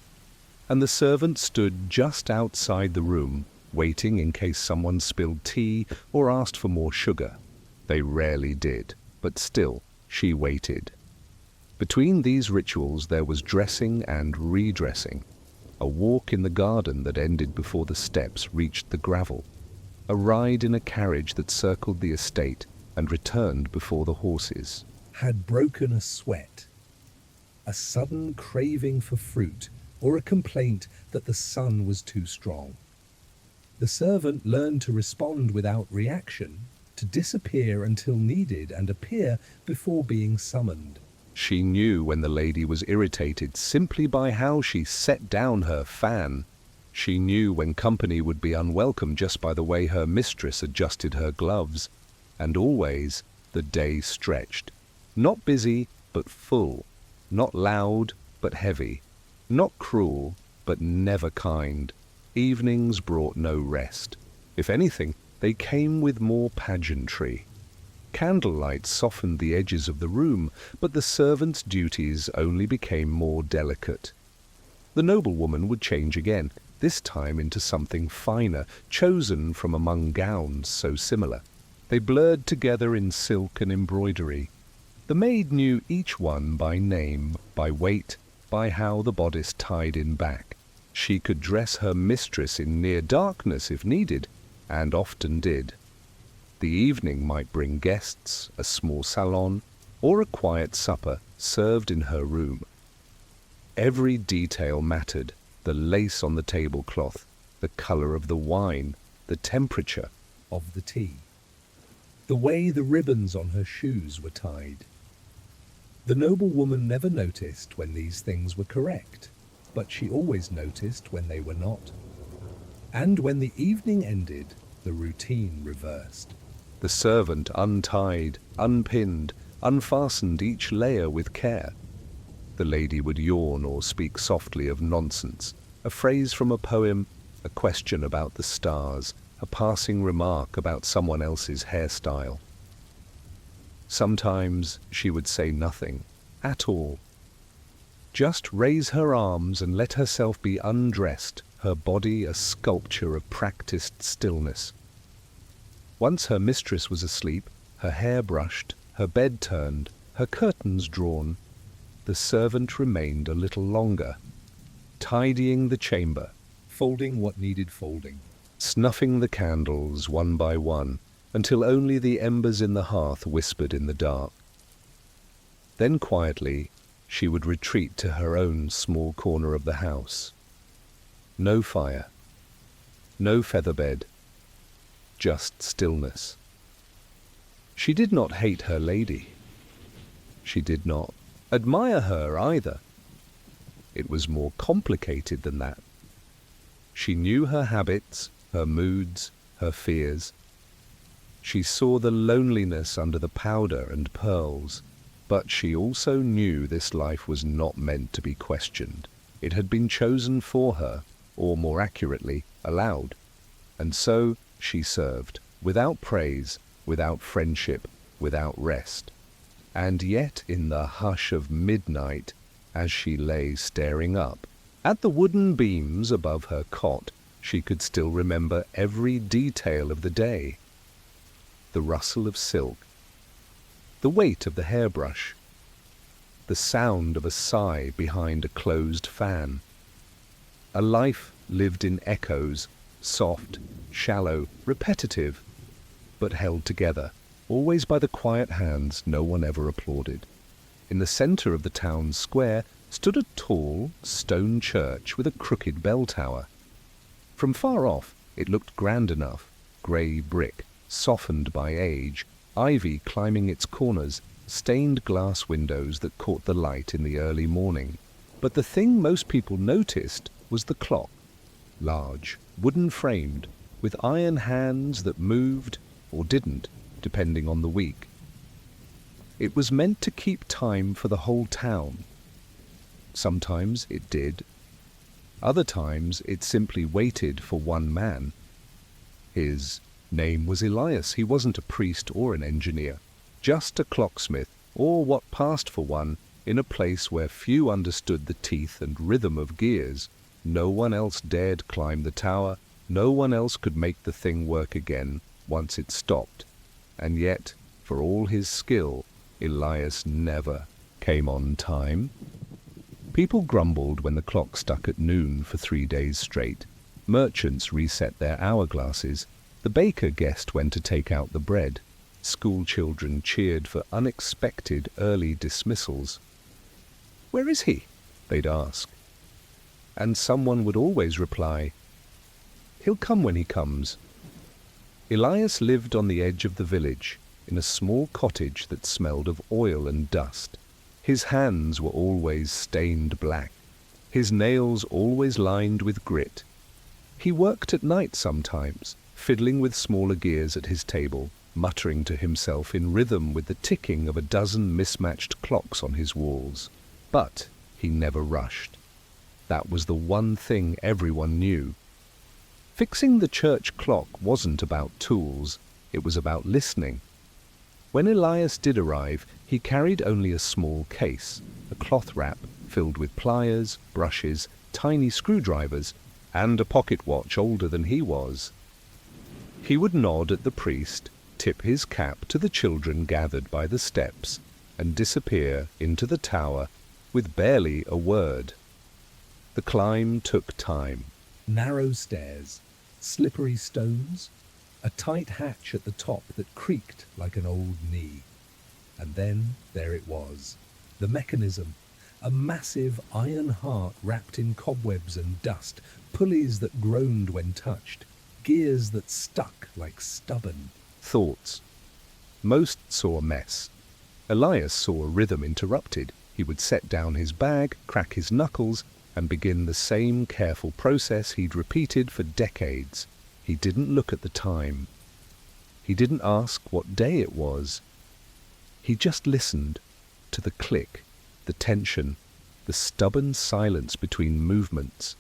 And the servant stood just outside the room, waiting in case someone spilled tea or asked for more sugar. They rarely did, but still, she waited. Between these rituals there was dressing and redressing, a walk in the garden that ended before the steps reached the gravel, a ride in a carriage that circled the estate and returned before the horses. Had broken a sweat, a sudden craving for fruit, or a complaint that the sun was too strong. The servant learned to respond without reaction, to disappear until needed and appear before being summoned. She knew when the lady was irritated simply by how she set down her fan. She knew when company would be unwelcome just by the way her mistress adjusted her gloves. And always the day stretched. Not busy, but full. Not loud, but heavy. Not cruel, but never kind. Evenings brought no rest. If anything, they came with more pageantry. Candlelight softened the edges of the room, but the servant's duties only became more delicate. The noblewoman would change again, this time into something finer, chosen from among gowns so similar. They blurred together in silk and embroidery. The maid knew each one by name, by weight, by how the bodice tied in back. She could dress her mistress in near darkness if needed, and often did. The evening might bring guests, a small salon, or a quiet supper served in her room. Every detail mattered: the lace on the tablecloth, the color of the wine, the temperature Of the tea, the way the ribbons on her shoes were tied. The noblewoman never noticed when these things were correct. but she always noticed when they were not. And when the evening ended, the routine reversed. The servant untied, unpinned, unfastened each layer with care. The lady would yawn or speak softly of nonsense, a phrase from a poem, a question about the stars, a passing remark about someone else's hairstyle. Sometimes she would say nothing at all. Just raise her arms and let herself be undressed, her body a sculpture of practiced stillness. Once her mistress was asleep, her hair brushed, her bed turned, her curtains drawn, the servant remained a little longer, tidying the chamber, Folding what needed folding. snuffing the candles one by one, until only the embers in the hearth whispered in the dark. Then quietly she would retreat to her own small corner of the house. No fire, no featherbed, just stillness. She did not hate her lady. She did not admire her either. It was more complicated than that. She knew her habits, her moods, her fears. She saw the loneliness under the powder and pearls, but she also knew this life was not meant to be questioned. It had been chosen for her, or more accurately, allowed. And so she served, without praise, without friendship, without rest. And yet in the hush of midnight, as she lay staring up at the wooden beams above her cot, she could still remember every detail of the day. The rustle of silk, the weight of the hairbrush, the sound of a sigh behind a closed fan. A life lived in echoes, soft, shallow, repetitive, but held together, always by the quiet hands no one ever applauded. In the center of the town square stood a tall stone church with a crooked bell tower. From far off it looked grand enough, grey brick, softened by age, ivy climbing its corners, stained glass windows that caught the light in the early morning. But the thing most people noticed was the clock, large, wooden-framed, with iron hands that moved or didn't, depending on the week. It was meant to keep time for the whole town. Sometimes it did. Other times it simply waited for one man. His name was Elias. He wasn't a priest or an engineer, just a clocksmith, or what passed for one, in a place where few understood the teeth and rhythm of gears. No one else dared climb the tower. No one else could make the thing work again once it stopped. And yet, for all his skill, Elias never came on time. People grumbled when the clock stuck at noon for 3 days straight. Merchants reset their hourglasses. The baker guessed when to take out the bread. School children cheered for unexpected early dismissals. "Where is he?" they'd ask. And someone would always reply, "He'll come when he comes." Elias lived on the edge of the village, in a small cottage that smelled of oil and dust. His hands were always stained black, his nails always lined with grit. He worked at night sometimes, fiddling with smaller gears at his table, muttering to himself in rhythm with the ticking of a dozen mismatched clocks on his walls. But he never rushed. That was the one thing everyone knew. Fixing the church clock wasn't about tools, it was about listening. When Elias did arrive, he carried only a small case, a cloth wrap filled with pliers, brushes, tiny screwdrivers, and a pocket watch older than he was. He would nod at the priest, tip his cap to the children gathered by the steps, and disappear into the tower with barely a word. The climb took time. Narrow stairs, slippery stones, a tight hatch at the top that creaked like an old knee. And then there it was, the mechanism, a massive iron heart wrapped in cobwebs and dust, pulleys that groaned when touched, gears that stuck like stubborn Thoughts. Most saw a mess. Elias saw a rhythm interrupted. He would set down his bag, crack his knuckles, and begin the same careful process he'd repeated for decades. He didn't look at the time. He didn't ask what day it was. He just listened to the click, the tension, the stubborn silence between movements.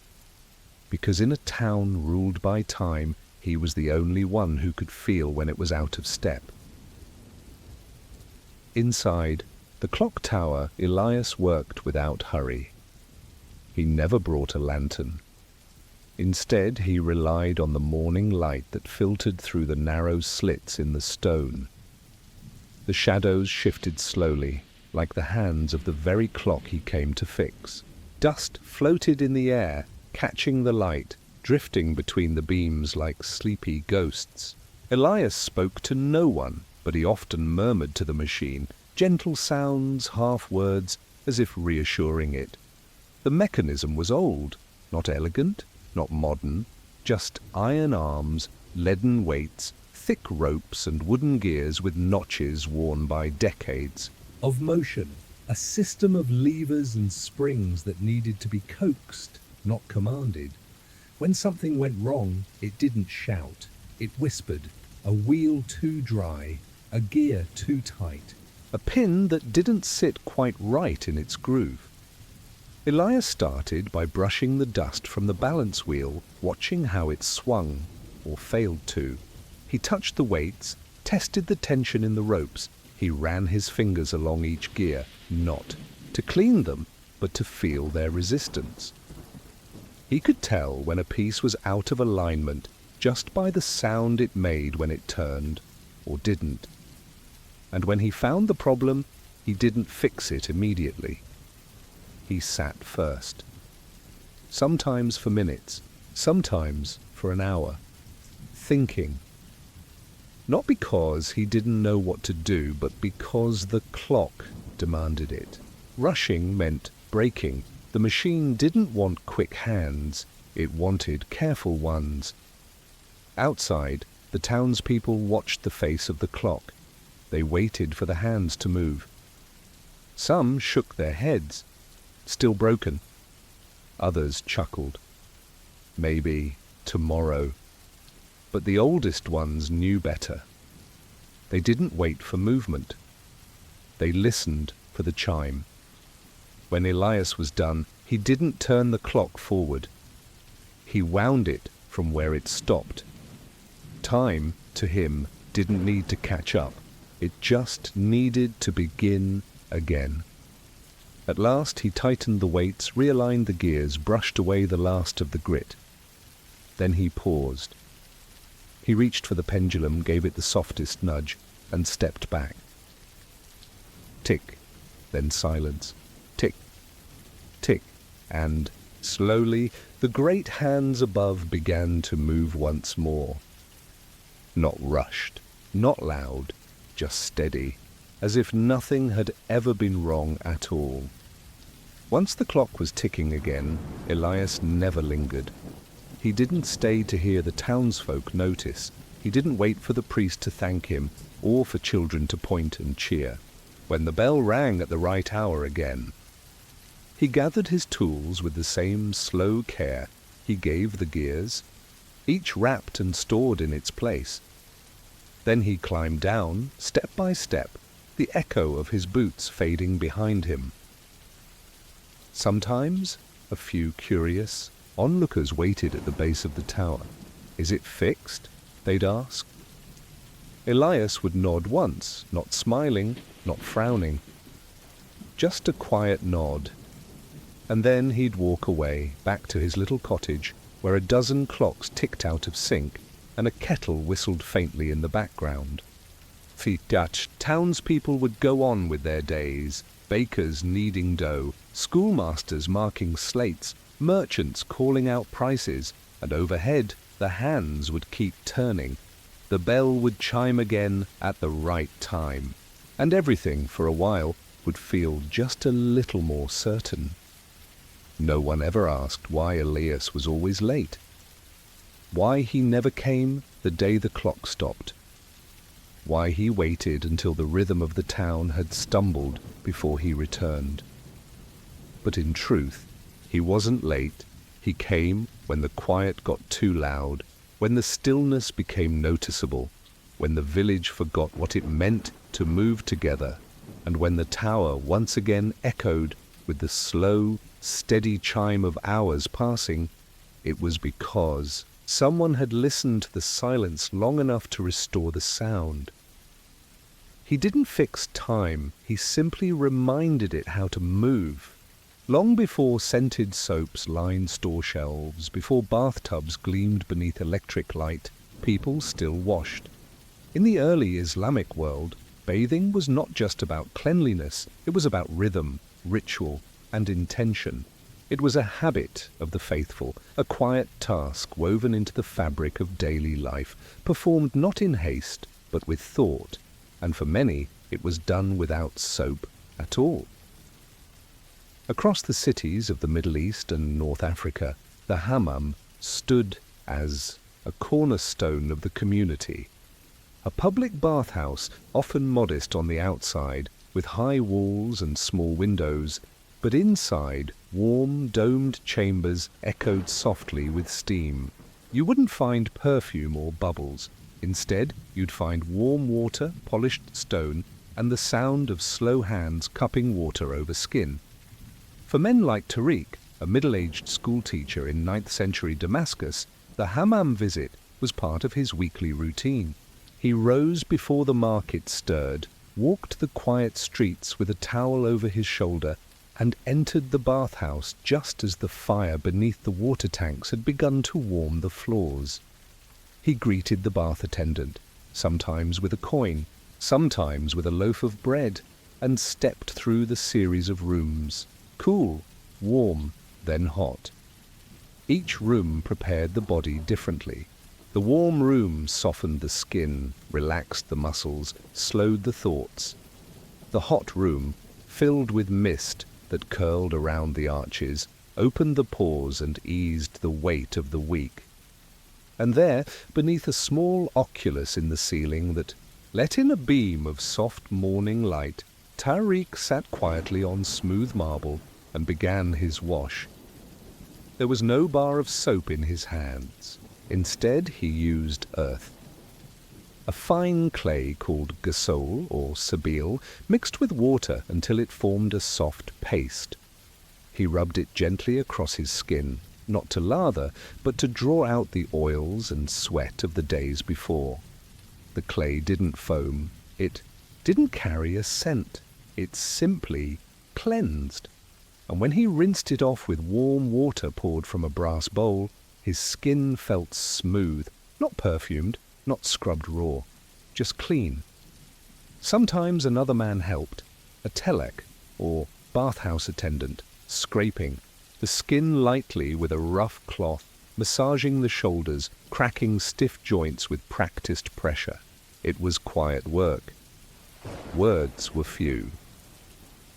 Because in a town ruled by time, he was the only one who could feel when it was out of step. Inside the clock tower, Elias worked without hurry. He never brought a lantern. Instead, he relied on the morning light that filtered through the narrow slits in the stone. The shadows shifted slowly, like the hands of the very clock he came to fix. Dust floated in the air, catching the light, drifting between the beams like sleepy ghosts. Elias spoke to no one, but he often murmured to the machine, gentle sounds, half words, as if reassuring it. The mechanism was old, not elegant, not modern, just iron arms, leaden weights, thick ropes and wooden gears with notches worn by decades. Of motion, a system of levers and springs that needed to be coaxed, not commanded. When something went wrong, it didn't shout. It whispered, a wheel too dry, a gear too tight. A pin that didn't sit quite right in its groove. Elias started by brushing the dust from the balance wheel, watching how it swung, or failed to. He touched the weights, tested the tension in the ropes. He ran his fingers along each gear, not to clean them, but to feel their resistance. He could tell when a piece was out of alignment just by the sound it made when it turned, or didn't. And when he found the problem, he didn't fix it immediately. He sat first. Sometimes for minutes, sometimes for an hour, thinking. Not because he didn't know what to do, but because the clock demanded it. Rushing meant breaking. The machine didn't want quick hands, it wanted careful ones. Outside, the townspeople watched the face of the clock. They waited for the hands to move. Some shook their heads. Still broken. Others chuckled. Maybe tomorrow. But the oldest ones knew better. They didn't wait for movement. They listened for the chime. When Elias was done, he didn't turn the clock forward. He wound it from where it stopped. Time, to him, didn't need to catch up. It just needed to begin again. At last he tightened the weights, realigned the gears, brushed away the last of the grit. Then he paused. He reached for the pendulum, gave it the softest nudge, and stepped back. Tick, then silence. Tick, tick, and, slowly, the great hands above began to move once more. Not rushed, not loud, just steady, as if nothing had ever been wrong at all. Once the clock was ticking again, Elias never lingered. He didn't stay to hear the townsfolk notice. He didn't wait for the priest to thank him, or for children to point and cheer. When the bell rang at the right hour again, he gathered his tools with the same slow care. He gave the gears, each wrapped and stored in its place. Then he climbed down, step by step, the echo of his boots fading behind him. Sometimes a few curious onlookers waited at the base of the tower. "Is it fixed?" they'd ask. Elias would nod once, not smiling, not frowning. Just a quiet nod. And then he'd walk away, back to his little cottage, where a dozen clocks ticked out of sync, and a kettle whistled faintly in the background. The Dutch townspeople would go on with their days, bakers kneading dough, schoolmasters marking slates, merchants calling out prices, and overhead the hands would keep turning. The bell would chime again at the right time, and everything, for a while, would feel just a little more certain. No one ever asked why Elias was always late, why he never came the day the clock stopped, why he waited until the rhythm of the town had stumbled before he returned. But in truth, He wasn't late. He came when the quiet got too loud, when the stillness became noticeable, when the village forgot what it meant to move together, and when the tower once again echoed with the slow, steady chime of hours passing. It was because someone had listened to the silence long enough to restore the sound. He didn't fix time, he simply reminded it how to move. Long before scented soaps lined store shelves, before bathtubs gleamed beneath electric light, people still washed. In the early Islamic world, bathing was not just about cleanliness, it was about rhythm, ritual, and intention. It was a habit of the faithful, a quiet task woven into the fabric of daily life, performed not in haste, but with thought, and for many it was done without soap at all. Across the cities of the Middle East and North Africa, the hammam stood as a cornerstone of the community. A public bathhouse, often modest on the outside, with high walls and small windows, but inside, warm, domed chambers echoed softly with steam. You wouldn't find perfume or bubbles. Instead, you'd find warm water, polished stone, and the sound of slow hands cupping water over skin. For men like Tariq, a middle-aged schoolteacher in 9th century Damascus, the hammam visit was part of his weekly routine. He rose before the market stirred, walked the quiet streets with a towel over his shoulder, and entered the bathhouse just as the fire beneath the water tanks had begun to warm the floors. He greeted the bath attendant, sometimes with a coin, sometimes with a loaf of bread, and stepped through the series of rooms. Cool, warm, then hot. Each room prepared the body differently. The warm room softened the skin, relaxed the muscles, slowed the thoughts. The hot room, filled with mist that curled around the arches, opened the pores and eased the weight of the week. And there, beneath a small oculus in the ceiling that let in a beam of soft morning light, Tariq sat quietly on smooth marble and began his wash. There was no bar of soap in his hands. Instead, he used earth. A fine clay called gasol or sabil, mixed with water until it formed a soft paste. He rubbed it gently across his skin, not to lather, but to draw out the oils and sweat of the days before. The clay didn't foam. It didn't carry a scent. It simply cleansed. And when he rinsed it off with warm water poured from a brass bowl, his skin felt smooth, not perfumed, not scrubbed raw, just clean. Sometimes another man helped, a telek, or bathhouse attendant, scraping the skin lightly with a rough cloth, massaging the shoulders, cracking stiff joints with practiced pressure. It was quiet work. Words were few.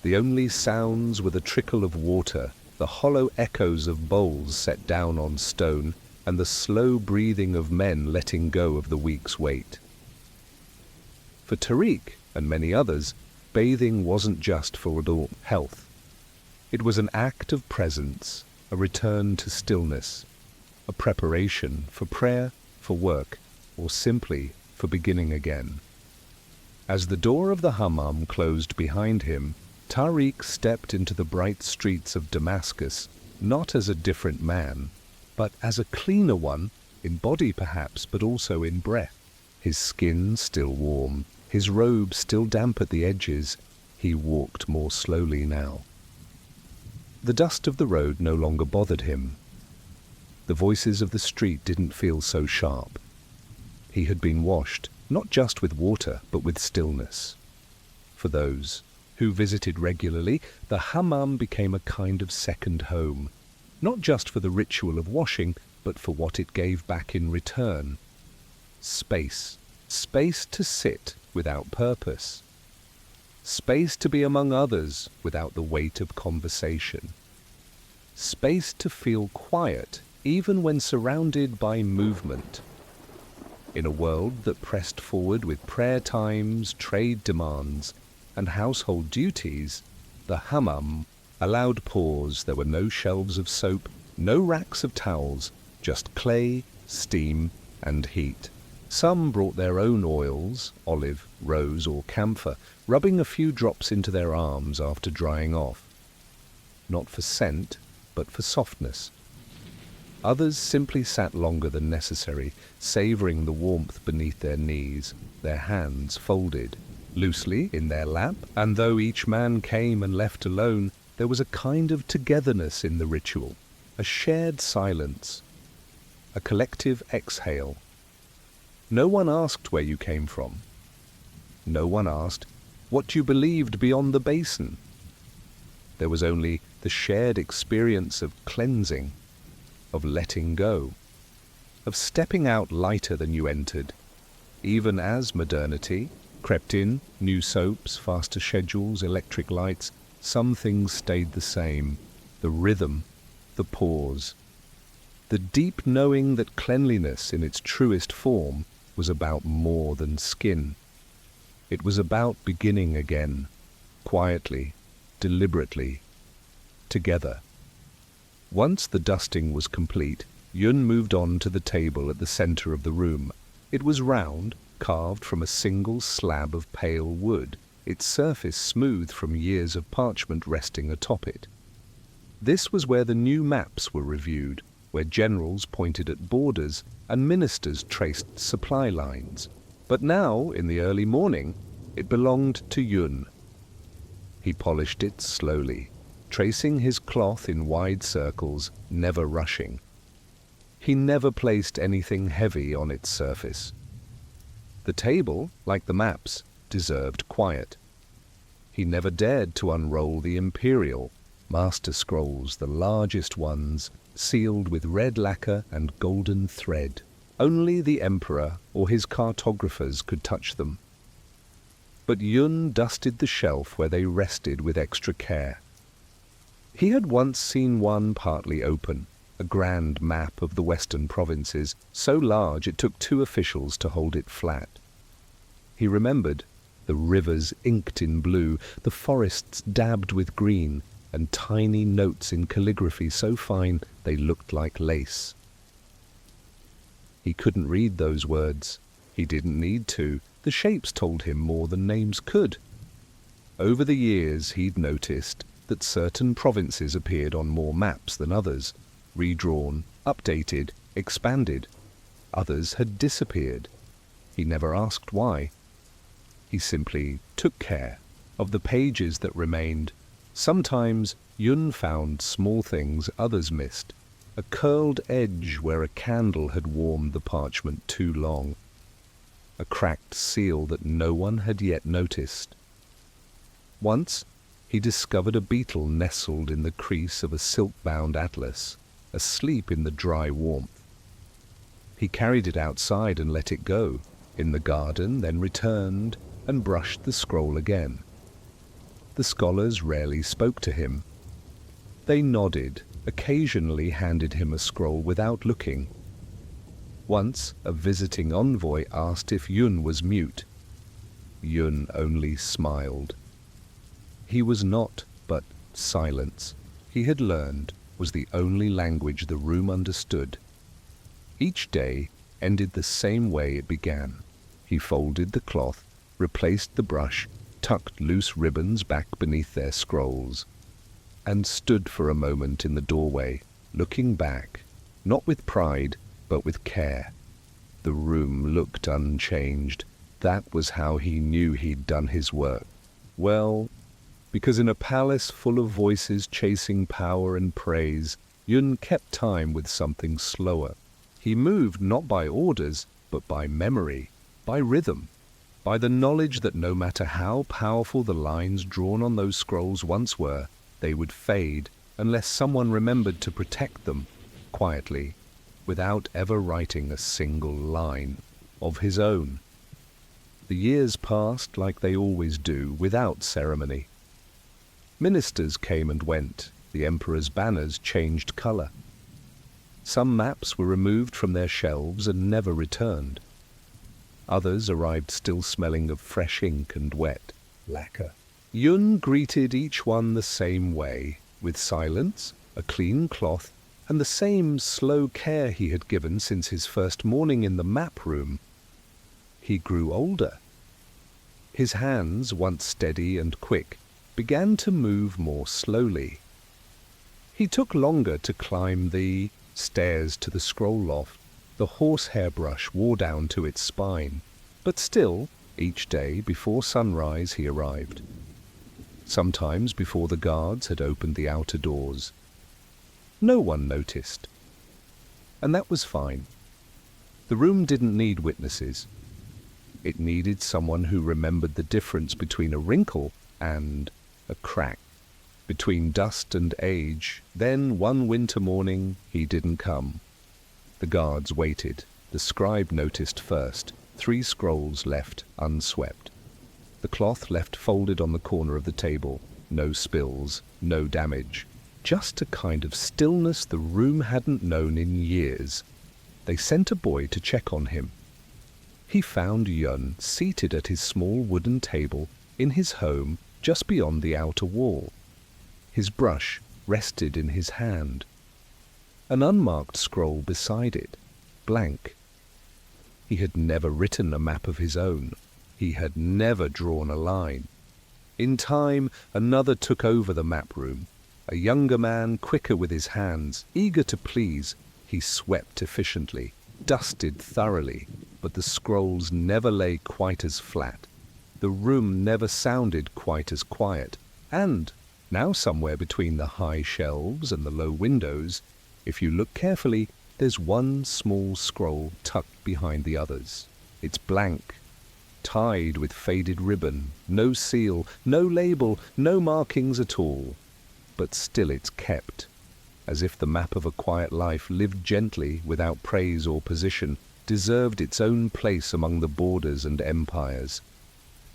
The only sounds were the trickle of water, the hollow echoes of bowls set down on stone, and the slow breathing of men letting go of the week's weight. For Tariq and many others, bathing wasn't just for adult health. It was an act of presence, a return to stillness, a preparation for prayer, for work, or simply for beginning again. As the door of the hammam closed behind him, Tariq stepped into the bright streets of Damascus, not as a different man, but as a cleaner one, in body perhaps, but also in breath. His skin still warm, his robe still damp at the edges, he walked more slowly now. The dust of the road no longer bothered him. The voices of the street didn't feel so sharp. He had been washed, not just with water, but with stillness. For those who visited regularly, the hammam became a kind of second home, not just for the ritual of washing, but for what it gave back in return. Space. Space to sit without purpose. Space to be among others without the weight of conversation. Space to feel quiet even when surrounded by movement. In a world that pressed forward with prayer times, trade demands, and household duties, the hammam A loud pause. There were no shelves of soap, no racks of towels, just clay, steam, and heat. Some brought their own oils, olive, rose, or camphor, rubbing a few drops into their arms after drying off. Not for scent, but for softness. Others simply sat longer than necessary, savoring the warmth beneath their knees, their hands folded loosely in their lap, and though each man came and left alone, there was a kind of togetherness in the ritual, a shared silence, a collective exhale. No one asked where you came from. No one asked what you believed beyond the basin. There was only the shared experience of cleansing, of letting go, of stepping out lighter than you entered. Even as modernity crept in, new soaps, faster schedules, electric lights, some things stayed the same. The rhythm, the pause, the deep knowing that cleanliness in its truest form was about more than skin. It was about beginning again, quietly, deliberately, together. Once the dusting was complete, Yun moved on to the table at the center of the room. It was round, carved from a single slab of pale wood, its surface smooth from years of parchment resting atop it. This was where the new maps were reviewed, where generals pointed at borders and ministers traced supply lines. But now, in the early morning, it belonged to Yun. He polished it slowly, tracing his cloth in wide circles, never rushing. He never placed anything heavy on its surface. The table, like the maps, deserved quiet. He never dared to unroll the imperial master scrolls, the largest ones, sealed with red lacquer and golden thread. Only the emperor or his cartographers could touch them. But Yun dusted the shelf where they rested with extra care. He had once seen one partly open, a grand map of the western provinces, so large it took 2 officials to hold it flat. He remembered the rivers inked in blue, the forests dabbed with green, and tiny notes in calligraphy so fine they looked like lace. He couldn't read those words. He didn't need to. The shapes told him more than names could. Over the years he'd noticed that certain provinces appeared on more maps than others, redrawn, updated, expanded. Others had disappeared. He never asked why. He simply took care of the pages that remained. Sometimes Yun found small things others missed, a curled edge where a candle had warmed the parchment too long, a cracked seal that no one had yet noticed. Once he discovered a beetle nestled in the crease of a silk-bound atlas, asleep in the dry warmth. He carried it outside and let it go, in the garden, then returned and brushed the scroll again. The scholars rarely spoke to him. They nodded, occasionally handed him a scroll without looking. Once a visiting envoy asked if Yun was mute. Yun only smiled. He was not, but silence, he had learned, was the only language the room understood. Each day ended the same way it began. He folded the cloth, replaced the brush, tucked loose ribbons back beneath their scrolls, and stood for a moment in the doorway, looking back, not with pride, but with care. The room looked unchanged. That was how he knew he'd done his work. Well, because in a palace full of voices chasing power and praise, Yun kept time with something slower. He moved not by orders, but by memory, by rhythm, by the knowledge that no matter how powerful the lines drawn on those scrolls once were, they would fade unless someone remembered to protect them, quietly, without ever writing a single line of his own. The years passed like they always do, without ceremony. Ministers came and went. The emperor's banners changed color. Some maps were removed from their shelves and never returned. Others arrived still smelling of fresh ink and wet lacquer. Yun greeted each one the same way, With silence, a clean cloth, and the same slow care he had given since his first morning in the map room, he grew older. His hands, once steady and quick, began to move more slowly. He took longer to climb the stairs to the scroll loft. The horsehair brush wore down to its spine, but still, each day before sunrise he arrived. Sometimes before the guards had opened the outer doors. No one noticed. And that was fine. The room didn't need witnesses. It needed someone who remembered the difference between a wrinkle and a crack, between dust and age. Then one winter morning he didn't come. The guards waited. The scribe noticed first, 3 scrolls left unswept. The cloth left folded on the corner of the table. No spills, no damage. Just a kind of stillness the room hadn't known in years. They sent a boy to check on him. He found Yun seated at his small wooden table in his home just beyond the outer wall. His brush rested in his hand. An unmarked scroll beside it, blank. He had never written a map of his own. He had never drawn a line. In time, another took over the map room. A younger man, quicker with his hands, eager to please. He swept efficiently, dusted thoroughly, but the scrolls never lay quite as flat. The room never sounded quite as quiet. And now somewhere between the high shelves and the low windows, if you look carefully, there's one small scroll tucked behind the others. It's blank, tied with faded ribbon, no seal, no label, no markings at all. But still it's kept, as if the map of a quiet life lived gently, without praise or position, deserved its own place among the borders and empires.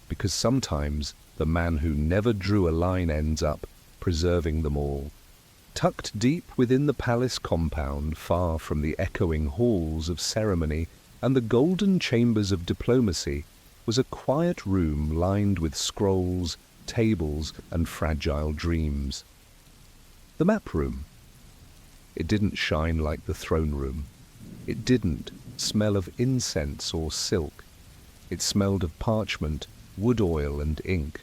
Because sometimes the man who never drew a line ends up preserving them all. Tucked deep within the palace compound, far from the echoing halls of ceremony and the golden chambers of diplomacy, was a quiet room lined with scrolls, tables, and fragile dreams. The map room. It didn't shine like the throne room. It didn't smell of incense or silk. It smelled of parchment, wood oil, and ink.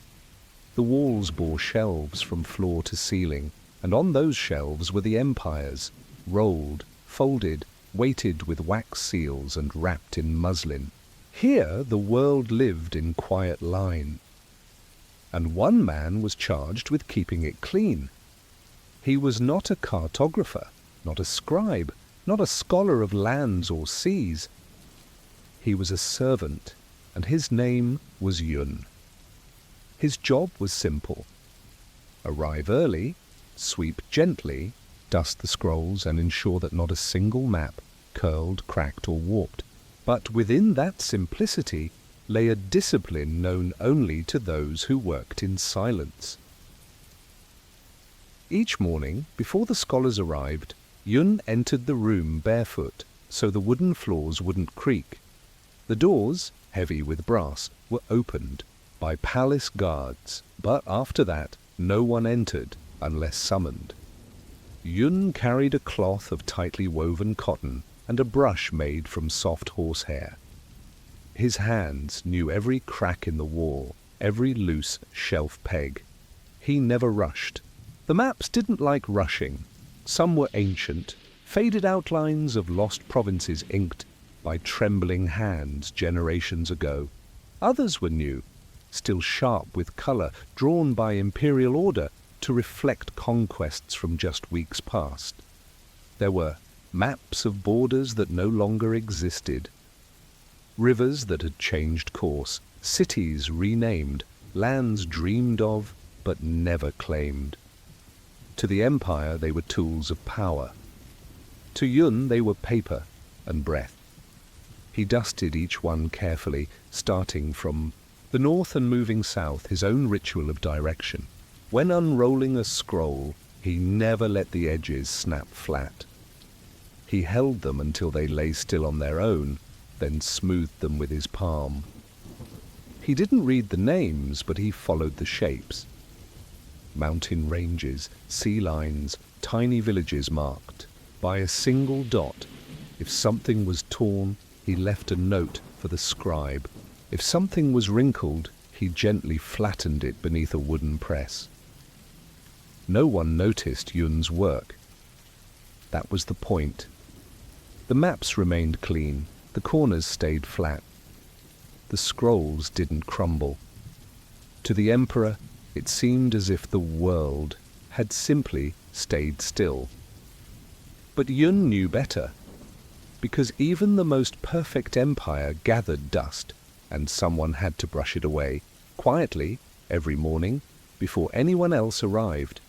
The walls bore shelves from floor to ceiling, and on those shelves were the empires, rolled, folded, weighted with wax seals and wrapped in muslin. Here the world lived in quiet line, and one man was charged with keeping it clean. He was not a cartographer, not a scribe, not a scholar of lands or seas. He was a servant, and his name was Yun. His job was simple. Arrive early, sweep gently, dust the scrolls, and ensure that not a single map curled, cracked, or warped. But within that simplicity lay a discipline known only to those who worked in silence. Each morning, before the scholars arrived, Yun entered the room barefoot, so the wooden floors wouldn't creak. The doors, heavy with brass, were opened by palace guards, but after that no one entered unless summoned. Yun carried a cloth of tightly woven cotton and a brush made from soft horsehair. His hands knew every crack in the wall, every loose shelf peg. He never rushed. The maps didn't like rushing. Some were ancient, faded outlines of lost provinces inked by trembling hands generations ago. Others were new, still sharp with color, drawn by imperial order to reflect conquests from just weeks past. There were maps of borders that no longer existed, rivers that had changed course, cities renamed, lands dreamed of but never claimed. To the empire they were tools of power. To Yun they were paper and breath. He dusted each one carefully, starting from the north and moving south, his own ritual of direction. When unrolling a scroll, he never let the edges snap flat. He held them until they lay still on their own, then smoothed them with his palm. He didn't read the names, but he followed the shapes. mountain ranges, sea lines, tiny villages marked by a single dot. If something was torn, he left a note for the scribe. If something was wrinkled, he gently flattened it beneath a wooden press. No one noticed Yun's work. That was the point. The maps remained clean, the corners stayed flat. The scrolls didn't crumble. To the emperor, it seemed as if the world had simply stayed still. But Yun knew better, because even the most perfect empire gathered dust, and someone had to brush it away, quietly, every morning, before anyone else arrived.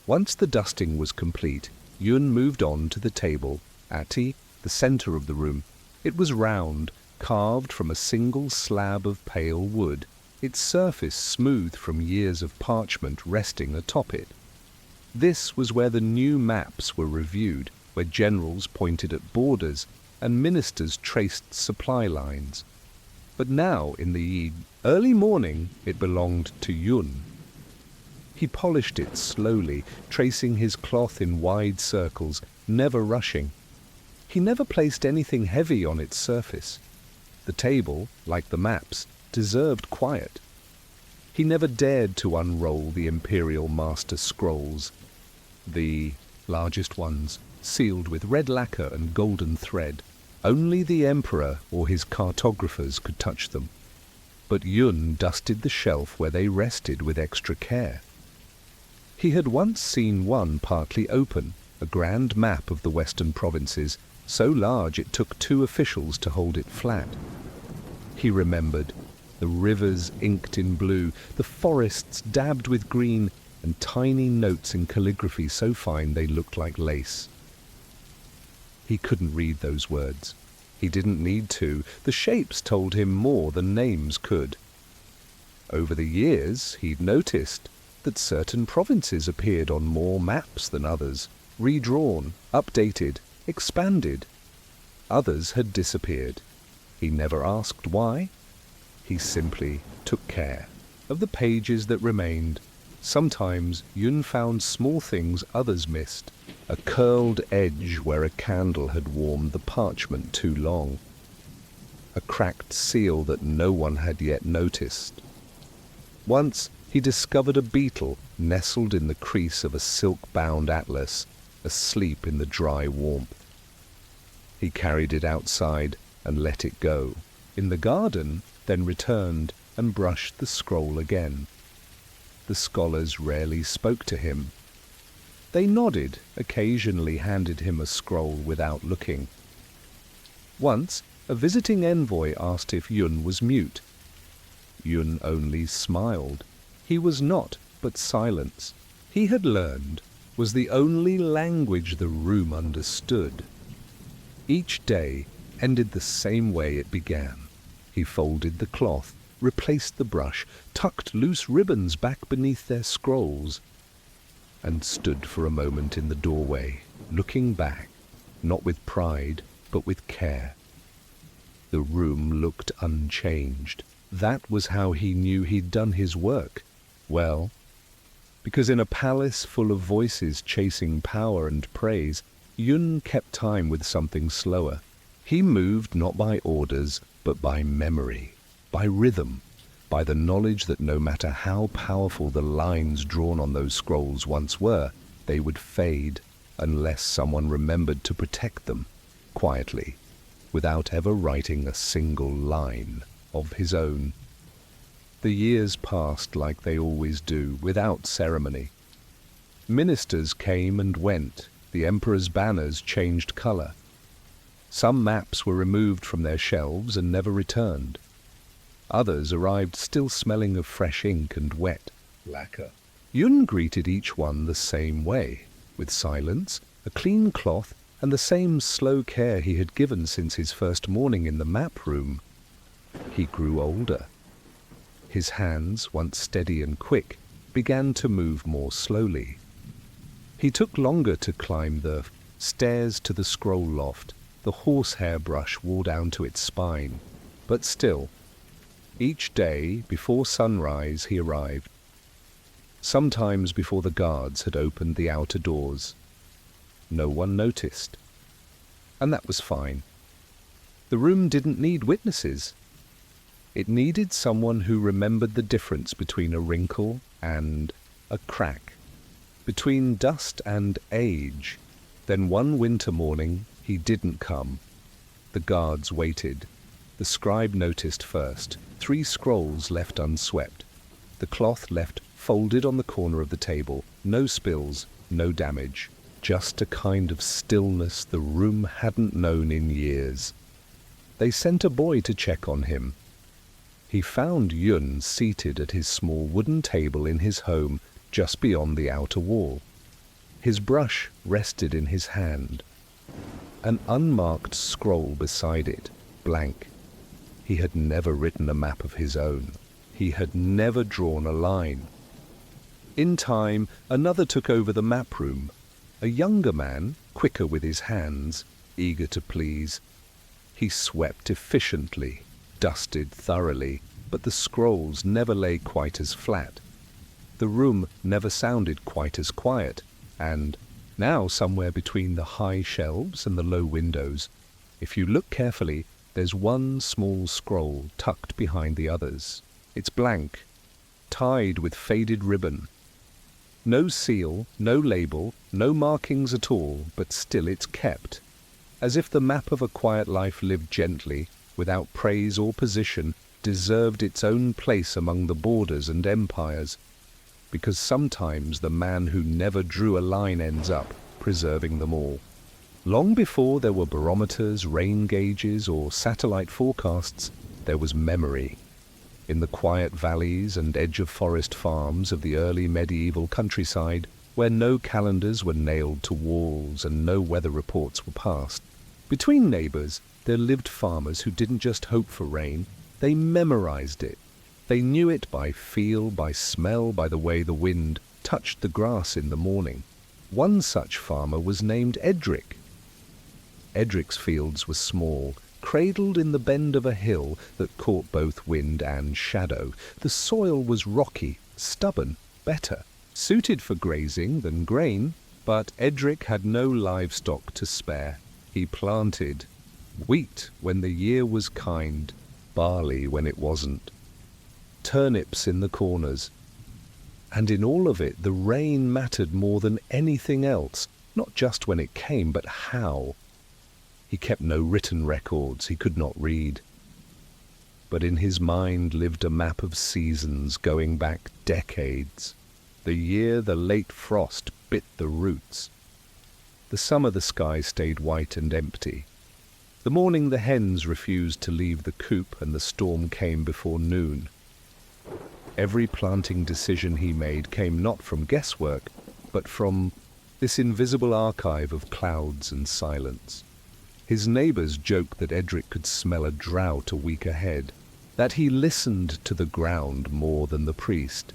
Once the dusting was complete, Yun moved on to the table at the center of the room. It was round, carved from a single slab of pale wood, its surface smooth from years of parchment resting atop it. This was where the new maps were reviewed, where generals pointed at borders and ministers traced supply lines. But now, in the early morning, it belonged to Yun. He polished it slowly, tracing his cloth in wide circles, never rushing. He never placed anything heavy on its surface. The table, like the maps, deserved quiet. He never dared to unroll the imperial master scrolls, the largest ones, sealed with red lacquer and golden thread. Only the emperor or his cartographers could touch them. But Yun dusted the shelf where they rested with extra care. He had once seen one partly open, a grand map of the western provinces, so large it took 2 officials to hold it flat. He remembered the rivers inked in blue, the forests dabbed with green, and tiny notes in calligraphy so fine they looked like lace. He couldn't read those words. He didn't need to. The shapes told him more than names could. Over the years, he'd noticed that certain provinces appeared on more maps than others, redrawn, updated, expanded. Others had disappeared. He never asked why. He simply took care of the pages that remained. Sometimes Yun found small things others missed, a curled edge where a candle had warmed the parchment too long, a cracked seal that no one had yet noticed. Once he discovered a beetle nestled in the crease of a silk-bound atlas, asleep in the dry warmth. He carried it outside and let it go. In the garden, then returned and brushed the scroll again. The scholars rarely spoke to him. They nodded, occasionally handed him a scroll without looking. Once, a visiting envoy asked if Yun was mute. Yun only smiled. He was not, but silence, he had learned, was the only language the room understood. Each day ended the same way it began. He folded the cloth, replaced the brush, tucked loose ribbons back beneath their scrolls, and stood for a moment in the doorway, looking back, not with pride, but with care. The room looked unchanged. That was how he knew he'd done his work well, because in a palace full of voices chasing power and praise, Yun kept time with something slower. He moved not by orders, but by memory, by rhythm, by the knowledge that no matter how powerful the lines drawn on those scrolls once were, they would fade unless someone remembered to protect them, quietly, without ever writing a single line of his own. The years passed like they always do, without ceremony. Ministers came and went. The emperor's banners changed color. Some maps were removed from their shelves and never returned. Others arrived still smelling of fresh ink and wet lacquer. Yun greeted each one the same way, with silence, a clean cloth, and the same slow care he had given since his first morning in the map room. He grew older. His hands, once steady and quick, began to move more slowly. He took longer to climb the stairs to the scroll loft. The horsehair brush wore down to its spine. But still, each day, before sunrise, he arrived. sometimes before the guards had opened the outer doors. No one noticed. And that was fine. The room didn't need witnesses. It needed someone who remembered the difference between a wrinkle and a crack, between dust and age. Then one winter morning, he didn't come. The guards waited. The scribe noticed first 3 scrolls left unswept. The cloth left folded on the corner of the table. No spills, no damage. Just a kind of stillness the room hadn't known in years. They sent a boy to check on him. He found Yun seated at his small wooden table in his home just beyond the outer wall. His brush rested in his hand. An unmarked scroll beside it, blank. He had never written a map of his own. He had never drawn a line. In time, another took over the map room. A younger man, quicker with his hands, eager to please. He swept efficiently, dusted thoroughly, but the scrolls never lay quite as flat. The room never sounded quite as quiet, and now somewhere between the high shelves and the low windows, if you look carefully, there's one small scroll tucked behind the others. It's blank, tied with faded ribbon. No seal, no label, no markings at all, but still it's kept. As if the map of a quiet life lived gently, without praise or position, deserved its own place among the borders and empires, because sometimes the man who never drew a line ends up preserving them all. Long before there were barometers, rain gauges, or satellite forecasts, there was memory. In the quiet valleys and edge of forest farms of the early medieval countryside, where no calendars were nailed to walls and no weather reports were passed, between neighbors there lived farmers who didn't just hope for rain, they memorized it. They knew it by feel, by smell, by the way the wind touched the grass in the morning. One such farmer was named Edric. Edric's fields were small, cradled in the bend of a hill that caught both wind and shadow. The soil was rocky, stubborn, better, suited for grazing than grain, but Edric had no livestock to spare. He planted wheat when the year was kind, barley when it wasn't, turnips in the corners. And in all of it, the rain mattered more than anything else, not just when it came, but how. He kept no written records, he could not read. But in his mind lived a map of seasons going back decades. The year the late frost bit the roots. The summer the sky stayed white and empty. The morning the hens refused to leave the coop and the storm came before noon. Every planting decision he made came not from guesswork, but from this invisible archive of clouds and silence. His neighbors joked that Edric could smell a drought a week ahead, that he listened to the ground more than the priest.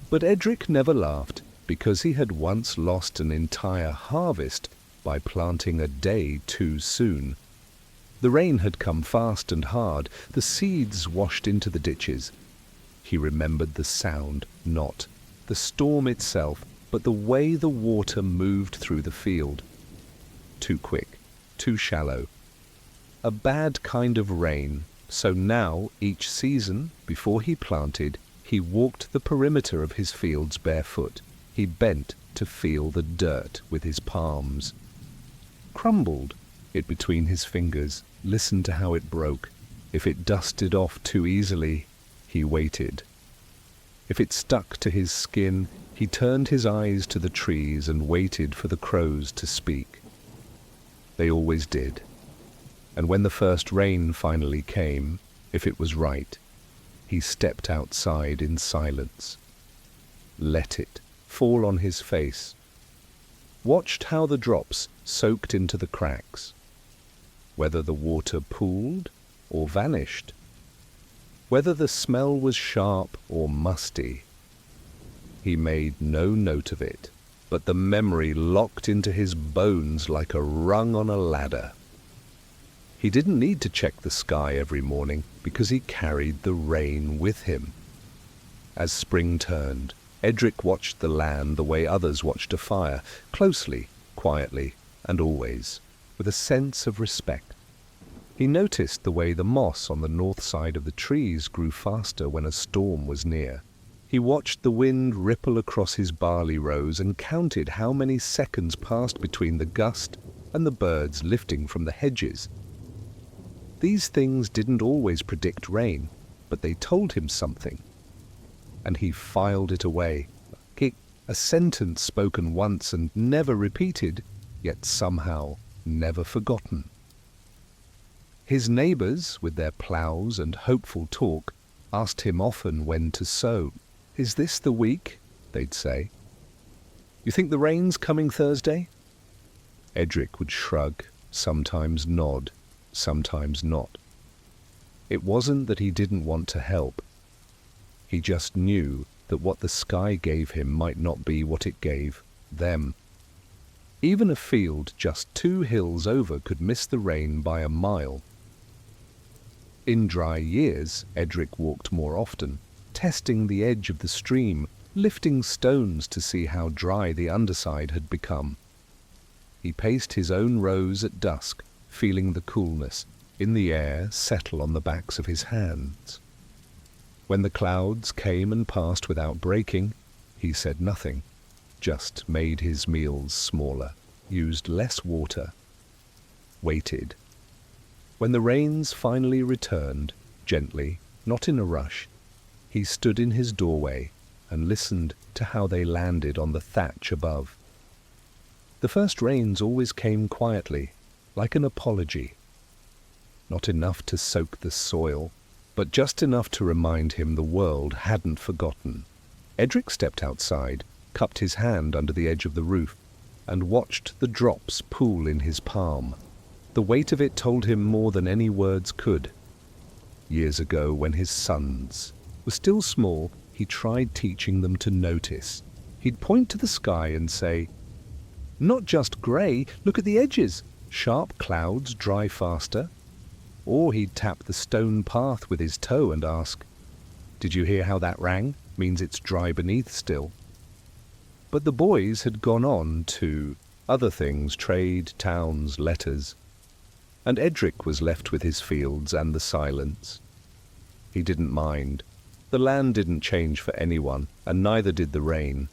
But Edric never laughed, because he had once lost an entire harvest by planting a day too soon. The rain had come fast and hard, the seeds washed into the ditches. He remembered the sound, not the storm itself, but the way the water moved through the field. Too quick, too shallow. A bad kind of rain, so now, each season, before he planted, he walked the perimeter of his fields barefoot. He bent to feel the dirt with his palms. Crumbled it between his fingers, listened to how it broke. If it dusted off too easily, he waited. If it stuck to his skin, he turned his eyes to the trees and waited for the crows to speak. They always did. And when the first rain finally came, if it was right, he stepped outside in silence. Let it fall on his face. Watched how the drops soaked into the cracks. Whether the water pooled or vanished. Whether the smell was sharp or musty. He made no note of it, but the memory locked into his bones like a rung on a ladder. He didn't need to check the sky every morning because he carried the rain with him. As spring turned, Edric watched the land the way others watched a fire, closely, quietly, and always, with a sense of respect. He noticed the way the moss on the north side of the trees grew faster when a storm was near. He watched the wind ripple across his barley rows and counted how many seconds passed between the gust and the birds lifting from the hedges. These things didn't always predict rain, but they told him something. And he filed it away. A sentence spoken once and never repeated, yet somehow never forgotten. His neighbours, with their ploughs and hopeful talk, asked him often when to sow. "Is this the week?" they'd say. "You think the rain's coming Thursday?" Edric would shrug, sometimes nod, sometimes not. It wasn't that he didn't want to help. He just knew that what the sky gave him might not be what it gave them. Even a field just 2 hills over could miss the rain by a mile. In dry years, Edric walked more often, testing the edge of the stream, lifting stones to see how dry the underside had become. He paced his own rows at dusk, feeling the coolness in the air settle on the backs of his hands. When the clouds came and passed without breaking, he said nothing, just made his meals smaller, used less water, waited. When the rains finally returned, gently, not in a rush, he stood in his doorway and listened to how they landed on the thatch above. The first rains always came quietly, like an apology. Not enough to soak the soil, but just enough to remind him the world hadn't forgotten. Edric stepped outside, cupped his hand under the edge of the roof, and watched the drops pool in his palm. The weight of it told him more than any words could. Years ago, when his sons were still small, he tried teaching them to notice. He'd point to the sky and say, "Not just grey, look at the edges. Sharp clouds dry faster." Or he'd tap the stone path with his toe and ask, "Did you hear how that rang? Means it's dry beneath still." But the boys had gone on to other things, trade, towns, letters. And Edric was left with his fields and the silence. He didn't mind. The land didn't change for anyone, and neither did the rain.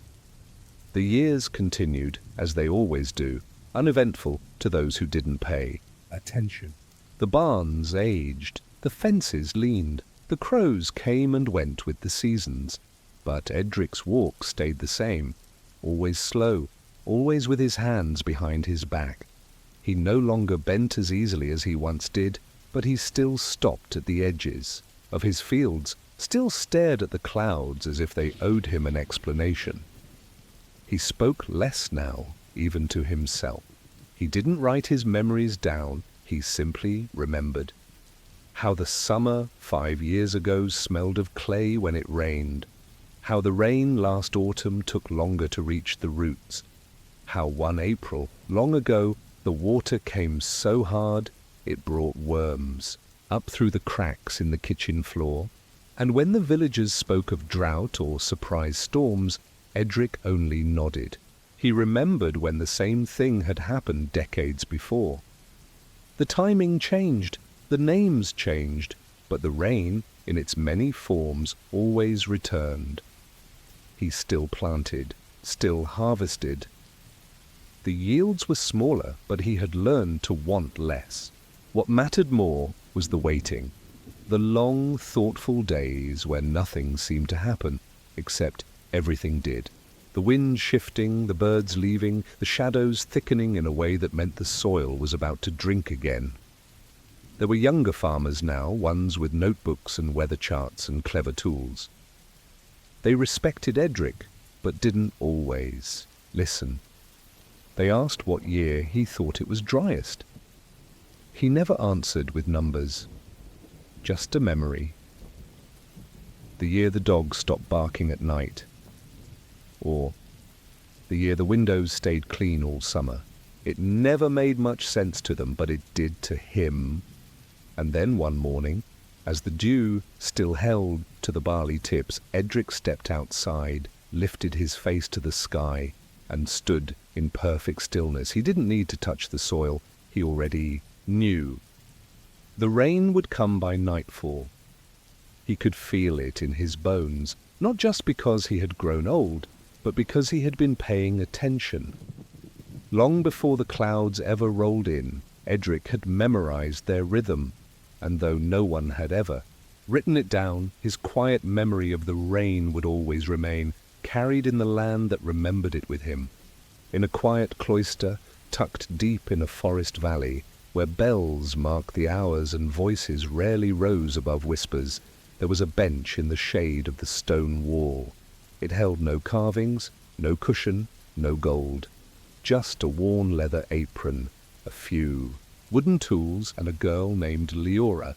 The years continued, as they always do, uneventful to those who didn't pay attention. The barns aged, the fences leaned, the crows came and went with the seasons, but Edric's walk stayed the same, always slow, always with his hands behind his back. He no longer bent as easily as he once did, but he still stopped at the edges of his fields, still stared at the clouds as if they owed him an explanation. He spoke less now, even to himself. He didn't write his memories down, he simply remembered. How the summer 5 years ago smelled of clay when it rained. How the rain last autumn took longer to reach the roots. How one April, long ago, the water came so hard it brought worms up through the cracks in the kitchen floor. And when the villagers spoke of drought or surprise storms, Edric only nodded. He remembered when the same thing had happened decades before. The timing changed, the names changed, but the rain, in its many forms, always returned. He still planted, still harvested. The yields were smaller, but he had learned to want less. What mattered more was the waiting, the long, thoughtful days when nothing seemed to happen, except everything did. The wind shifting, the birds leaving, the shadows thickening in a way that meant the soil was about to drink again. There were younger farmers now, ones with notebooks and weather charts and clever tools. They respected Edric, but didn't always listen. They asked what year he thought it was driest. He never answered with numbers, just a memory. The year the dog stopped barking at night. Or the year the windows stayed clean all summer. It never made much sense to them, but it did to him. And then one morning, as the dew still held to the barley tips, Edric stepped outside, lifted his face to the sky, and stood in perfect stillness. He didn't need to touch the soil. He already knew. The rain would come by nightfall. He could feel it in his bones, not just because he had grown old, but because he had been paying attention. Long before the clouds ever rolled in, Edric had memorized their rhythm, and though no one had ever written it down, his quiet memory of the rain would always remain, carried in the land that remembered it with him. In a quiet cloister, tucked deep in a forest valley, where bells marked the hours and voices rarely rose above whispers, there was a bench in the shade of the stone wall. It held no carvings, no cushion, no gold. Just a worn leather apron, a few wooden tools, and a girl named Leora.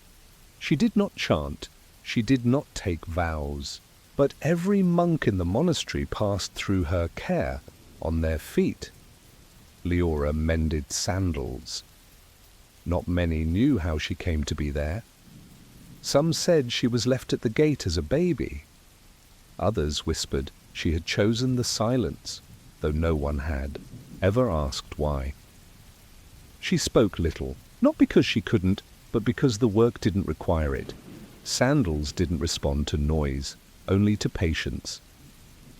She did not chant, she did not take vows, but every monk in the monastery passed through her care on their feet. Leora mended sandals. Not many knew how she came to be there. Some said she was left at the gate as a baby. Others whispered she had chosen the silence, though no one had ever asked why. She spoke little, not because she couldn't, but because the work didn't require it. Sandals didn't respond to noise, only to patience.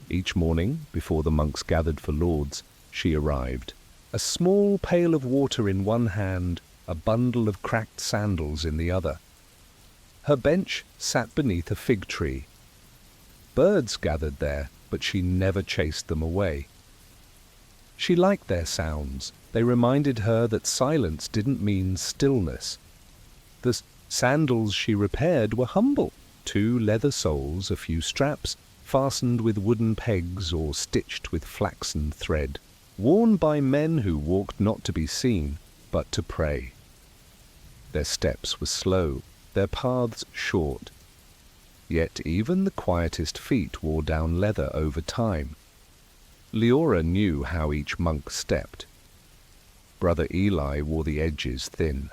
Each morning, before the monks gathered for lauds, she arrived. A small pail of water in one hand, a bundle of cracked sandals in the other. Her bench sat beneath a fig tree. Birds gathered there, but she never chased them away. She liked their sounds. They reminded her that silence didn't mean stillness. The sandals she repaired were humble. 2 leather soles, a few straps, fastened with wooden pegs or stitched with flaxen thread, worn by men who walked not to be seen, but to pray. Their steps were slow, their paths short. Yet even the quietest feet wore down leather over time. Leora knew how each monk stepped. Brother Eli wore the edges thin.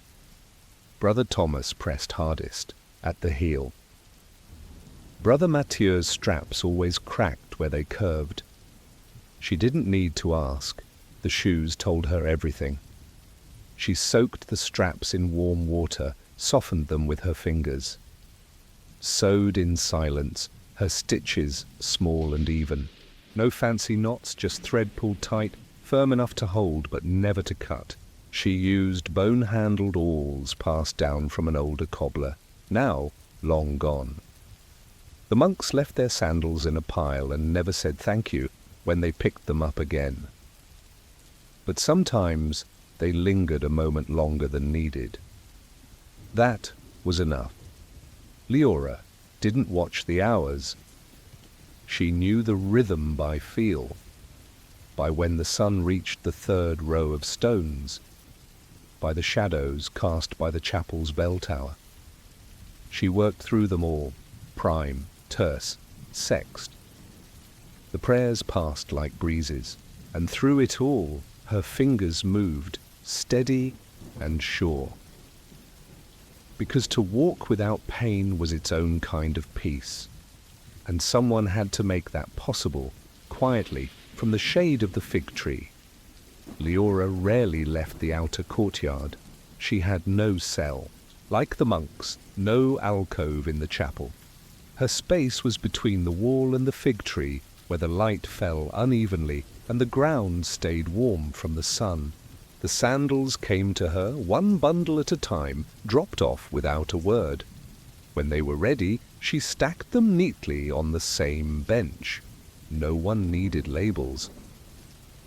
Brother Thomas pressed hardest, at the heel. Brother Mathieu's straps always cracked where they curved. She didn't need to ask. The shoes told her everything. She soaked the straps in warm water, softened them with her fingers. Sewed in silence, her stitches small and even. No fancy knots, just thread pulled tight, firm enough to hold but never to cut. She used bone-handled awls passed down from an older cobbler, now long gone. The monks left their sandals in a pile and never said thank you when they picked them up again. But sometimes they lingered a moment longer than needed. That was enough. Leora didn't watch the hours. She knew the rhythm by feel, by when the sun reached the 3rd row of stones, by the shadows cast by the chapel's bell tower. She worked through them all, prime, terce, sext. The prayers passed like breezes, and through it all her fingers moved, steady and sure. Because to walk without pain was its own kind of peace, and someone had to make that possible, quietly, from the shade of the fig tree. Leora rarely left the outer courtyard. She had no cell. Like the monks, no alcove in the chapel. Her space was between the wall and the fig tree, where the light fell unevenly and the ground stayed warm from the sun. The sandals came to her, one bundle at a time, dropped off without a word. When they were ready, she stacked them neatly on the same bench. No one needed labels.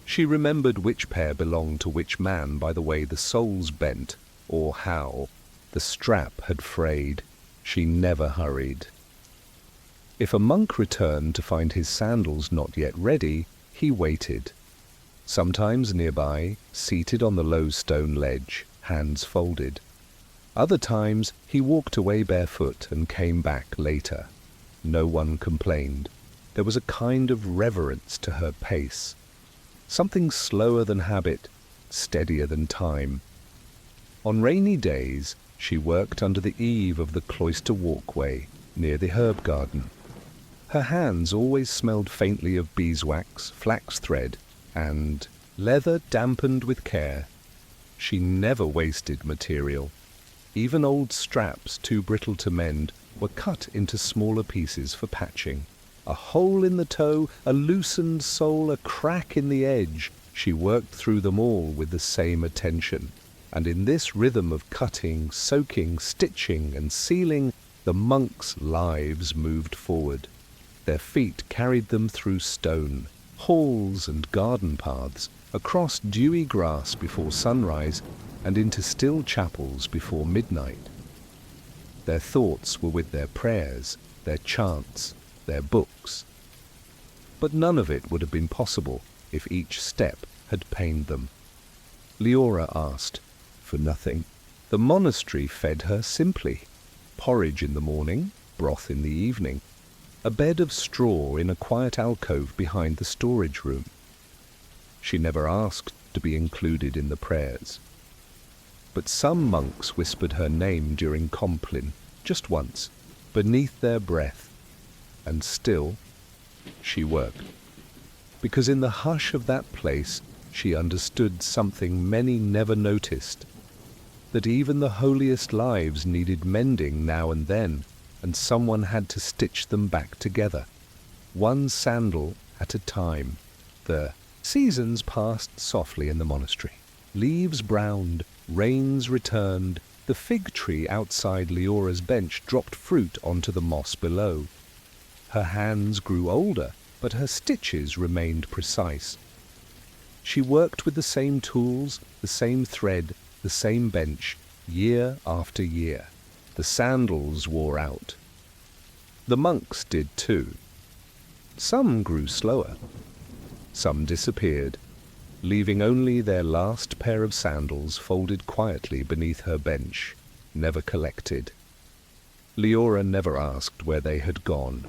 She remembered which pair belonged to which man by the way the soles bent, or how the strap had frayed. She never hurried. If a monk returned to find his sandals not yet ready, he waited. Sometimes nearby, seated on the low stone ledge, hands folded. Other times he walked away barefoot and came back later. No one complained. There was a kind of reverence to her pace. Something slower than habit, steadier than time. On rainy days, she worked under the eave of the cloister walkway near the herb garden. Her hands always smelled faintly of beeswax, flax thread, and leather dampened with care. She never wasted material. Even old straps, too brittle to mend, were cut into smaller pieces for patching. A hole in the toe, a loosened sole, a crack in the edge, she worked through them all with the same attention. And in this rhythm of cutting, soaking, stitching, and sealing, the monks' lives moved forward. Their feet carried them through stone, halls and garden paths, across dewy grass before sunrise, and into still chapels before midnight. Their thoughts were with their prayers, their chants, their books. But none of it would have been possible if each step had pained them. Leora asked for nothing. The monastery fed her simply. Porridge in the morning, broth in the evening, a bed of straw in a quiet alcove behind the storage room. She never asked to be included in the prayers. But some monks whispered her name during Compline, just once, beneath their breath, and still she worked. Because in the hush of that place she understood something many never noticed, that even the holiest lives needed mending now and then, and someone had to stitch them back together, one sandal at a time. The seasons passed softly in the monastery. Leaves browned, rains returned, the fig tree outside Leora's bench dropped fruit onto the moss below. Her hands grew older, but her stitches remained precise. She worked with the same tools, the same thread, the same bench, year after year. The sandals wore out. The monks did too. Some grew slower. Some disappeared, leaving only their last pair of sandals folded quietly beneath her bench, never collected. Leora never asked where they had gone.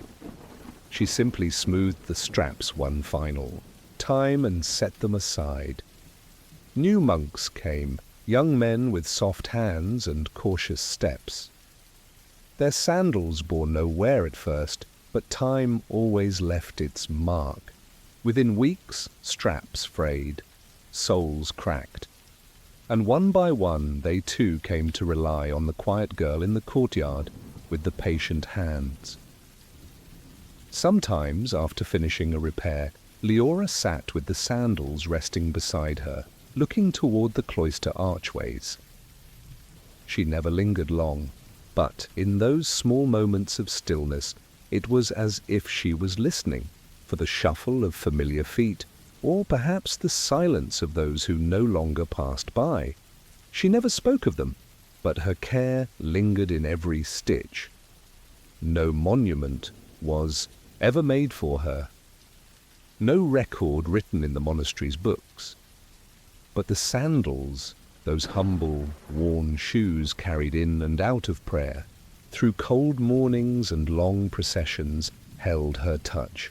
She simply smoothed the straps one final time and set them aside. New monks came, young men with soft hands and cautious steps. Their sandals bore no wear at first, but time always left its mark. Within weeks, straps frayed, soles cracked, and one by one they too came to rely on the quiet girl in the courtyard with the patient hands. Sometimes, after finishing a repair, Leora sat with the sandals resting beside her, looking toward the cloister archways. She never lingered long, but in those small moments of stillness it was as if she was listening for the shuffle of familiar feet, or perhaps the silence of those who no longer passed by. She never spoke of them, but her care lingered in every stitch. No monument was ever made for her, no record written in the monastery's books. But the sandals, those humble, worn shoes carried in and out of prayer, through cold mornings and long processions, held her touch.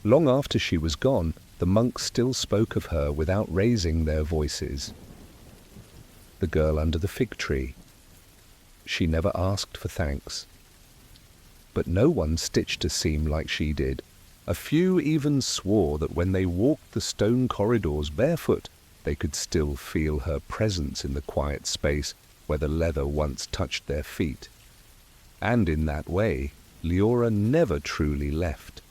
Long after she was gone, the monks still spoke of her without raising their voices. The girl under the fig tree. She never asked for thanks. But no one stitched a seam like she did. A few even swore that when they walked the stone corridors barefoot, they could still feel her presence in the quiet space where the leather once touched their feet. And in that way, Leora never truly left.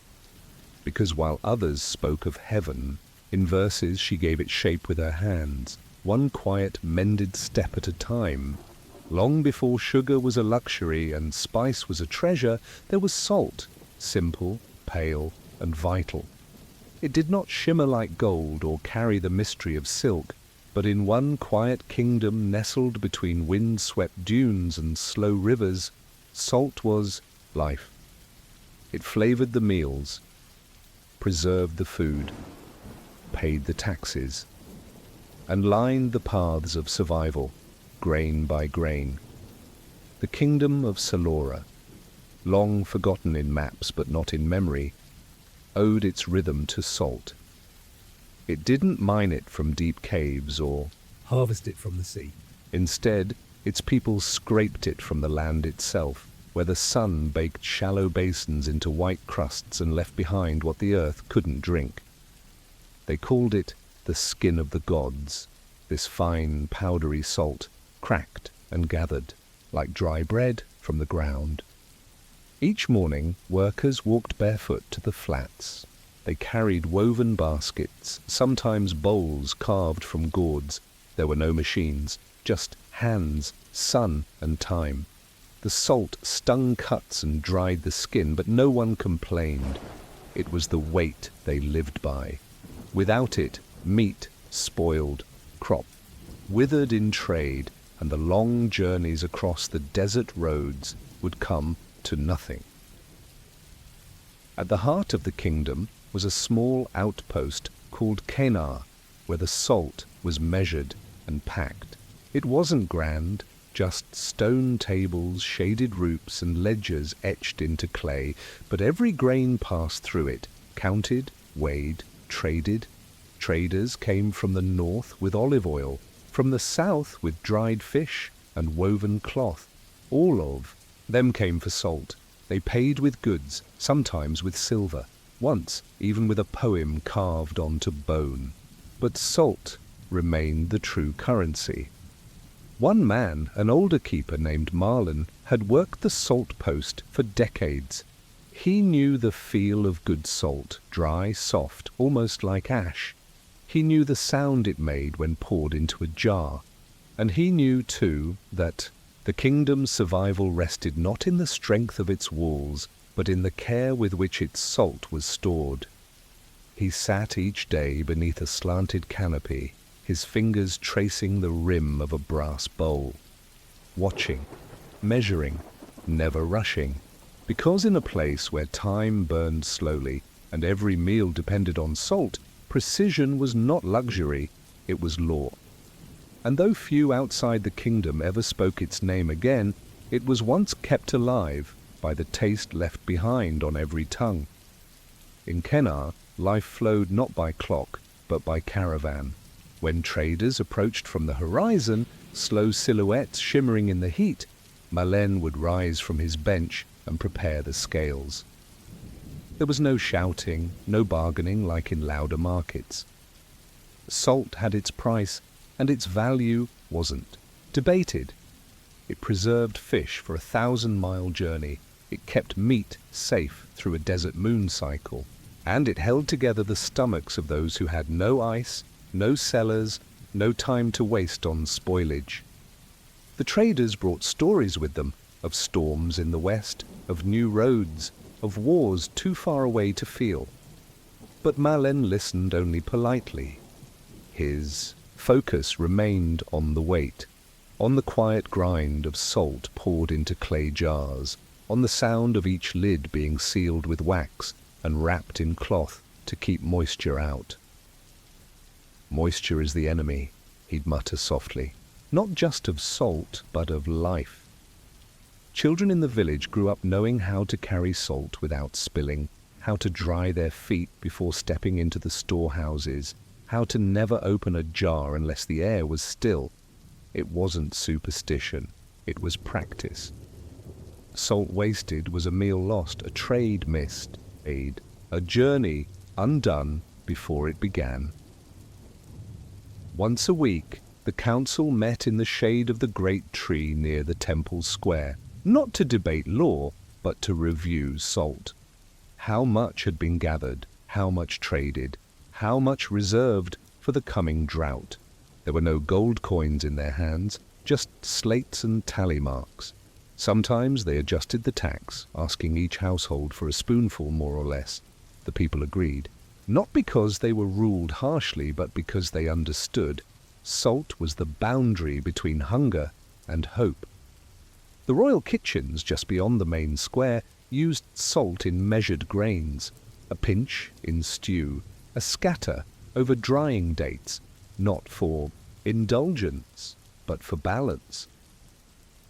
Because while others spoke of heaven, in verses she gave it shape with her hands, one quiet mended step at a time. Long before sugar was a luxury and spice was a treasure, there was salt, simple, pale, and vital. It did not shimmer like gold or carry the mystery of silk, but in one quiet kingdom nestled between wind-swept dunes and slow rivers, salt was life. It flavored the meals, preserved the food, paid the taxes, and lined the paths of survival, grain by grain. The kingdom of Salora, long forgotten in maps but not in memory, owed its rhythm to salt. It didn't mine it from deep caves or harvest it from the sea. Instead, its people scraped it from the land itself, where the sun baked shallow basins into white crusts and left behind what the earth couldn't drink. They called it the skin of the gods, this fine, powdery salt, cracked and gathered, like dry bread from the ground. Each morning, workers walked barefoot to the flats. They carried woven baskets, sometimes bowls carved from gourds. There were no machines, just hands, sun, and time. The salt stung cuts and dried the skin, but no one complained. It was the weight they lived by. Without it, meat spoiled, crop withered in trade, and the long journeys across the desert roads would come to nothing. At the heart of the kingdom was a small outpost called Kenar, where the salt was measured and packed. It wasn't grand, just stone tables, shaded roofs, and ledgers etched into clay, but every grain passed through it, counted, weighed, traded. Traders came from the north with olive oil, from the south with dried fish and woven cloth. All of them came for salt. They paid with goods, sometimes with silver, once even with a poem carved onto bone. But salt remained the true currency. One man, an older keeper named Marlin, had worked the salt post for decades. He knew the feel of good salt, dry, soft, almost like ash. He knew the sound it made when poured into a jar. And he knew, too, that the kingdom's survival rested not in the strength of its walls, but in the care with which its salt was stored. He sat each day beneath a slanted canopy, his fingers tracing the rim of a brass bowl, watching, measuring, never rushing, because in a place where time burned slowly and every meal depended on salt, precision was not luxury, it was law. And though few outside the kingdom ever spoke its name again, it was once kept alive by the taste left behind on every tongue. In Kenar, life flowed not by clock, but by caravan. When traders approached from the horizon, slow silhouettes shimmering in the heat, Malen would rise from his bench and prepare the scales. There was no shouting, no bargaining like in louder markets. Salt had its price, and its value wasn't debated. It preserved fish for a 1,000-mile journey. It kept meat safe through a desert moon cycle. And it held together the stomachs of those who had no ice, no cellars, no time to waste on spoilage. The traders brought stories with them of storms in the west, of new roads, of wars too far away to feel. But Malen listened only politely. His focus remained on the weight, on the quiet grind of salt poured into clay jars, on the sound of each lid being sealed with wax and wrapped in cloth to keep moisture out. Moisture is the enemy, he'd mutter softly, not just of salt, but of life. Children in the village grew up knowing how to carry salt without spilling, how to dry their feet before stepping into the storehouses, how to never open a jar unless the air was still. It wasn't superstition, it was practice. Salt wasted was a meal lost, a trade missed, a journey undone before it began. Once a week, the council met in the shade of the great tree near the temple square, not to debate law, but to review salt. How much had been gathered, how much traded, how much reserved for the coming drought. There were no gold coins in their hands, just slates and tally marks. Sometimes they adjusted the tax, asking each household for a spoonful more or less. The people agreed, not because they were ruled harshly, but because they understood salt was the boundary between hunger and hope. The royal kitchens just beyond the main square used salt in measured grains, a pinch in stew, a scatter over drying dates, not for indulgence, but for balance.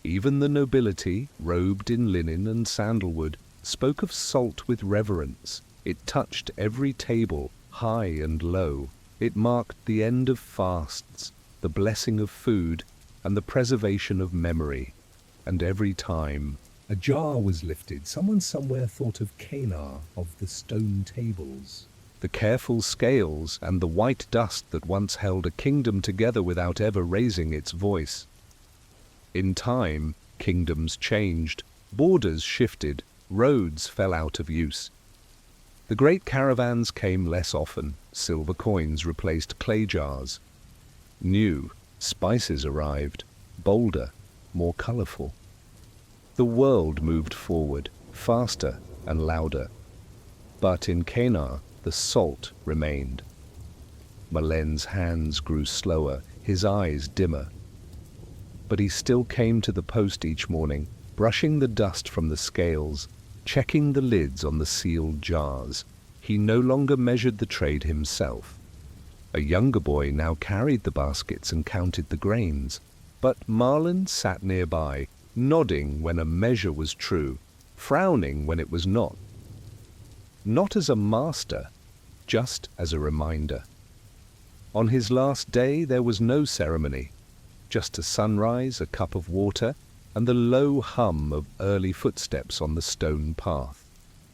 Even the nobility, robed in linen and sandalwood, spoke of salt with reverence. It touched every table, high and low. It marked the end of fasts, the blessing of food, and the preservation of memory. And every time, A jar was lifted. Someone somewhere thought of Canar, of the stone tables. The careful scales and the white dust that once held a kingdom together without ever raising its voice. In time, kingdoms changed, borders shifted, roads fell out of use. The great caravans came less often. Silver coins replaced clay jars. New spices arrived, bolder, more colorful. The world moved forward, faster and louder. But in Canar, the salt remained. Malen's hands grew slower, his eyes dimmer. But he still came to the post each morning, brushing the dust from the scales, checking the lids on the sealed jars. He no longer measured the trade himself. A younger boy now carried the baskets and counted the grains. But Marlin sat nearby, nodding when a measure was true, frowning when it was not. Not as a master, just as a reminder. On his last day there was no ceremony, just a sunrise, a cup of water, and the low hum of early footsteps on the stone path.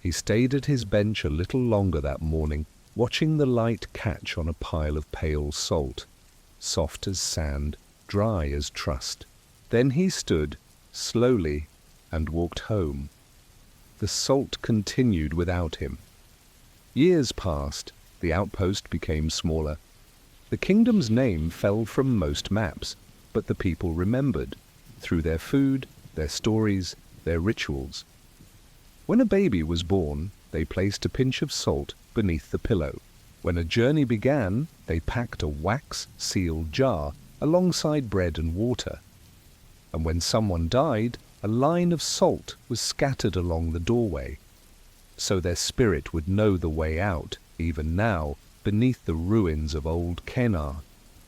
He stayed at his bench a little longer that morning, watching the light catch on a pile of pale salt, soft as sand, dry as trust. Then he stood, slowly, and walked home. The salt continued without him. Years passed, the outpost became smaller. The kingdom's name fell from most maps, but the people remembered, through their food, their stories, their rituals. When a baby was born, they placed a pinch of salt beneath the pillow. When a journey began, they packed a wax-sealed jar alongside bread and water. And when someone died, a line of salt was scattered along the doorway, so their spirit would know the way out, even now, beneath the ruins of old Canar.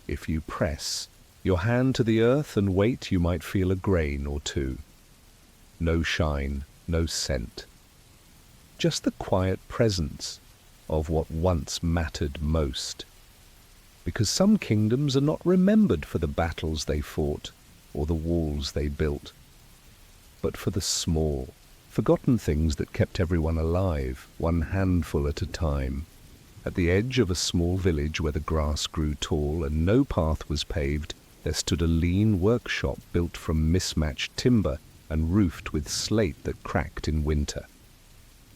If you press your hand to the earth and wait, you might feel a grain or two. No shine, no scent. Just the quiet presence of what once mattered most. Because some kingdoms are not remembered for the battles they fought or the walls they built, but for the small, forgotten things that kept everyone alive, one handful at a time. At the edge of a small village where the grass grew tall and no path was paved, there stood a lean workshop built from mismatched timber and roofed with slate that cracked in winter.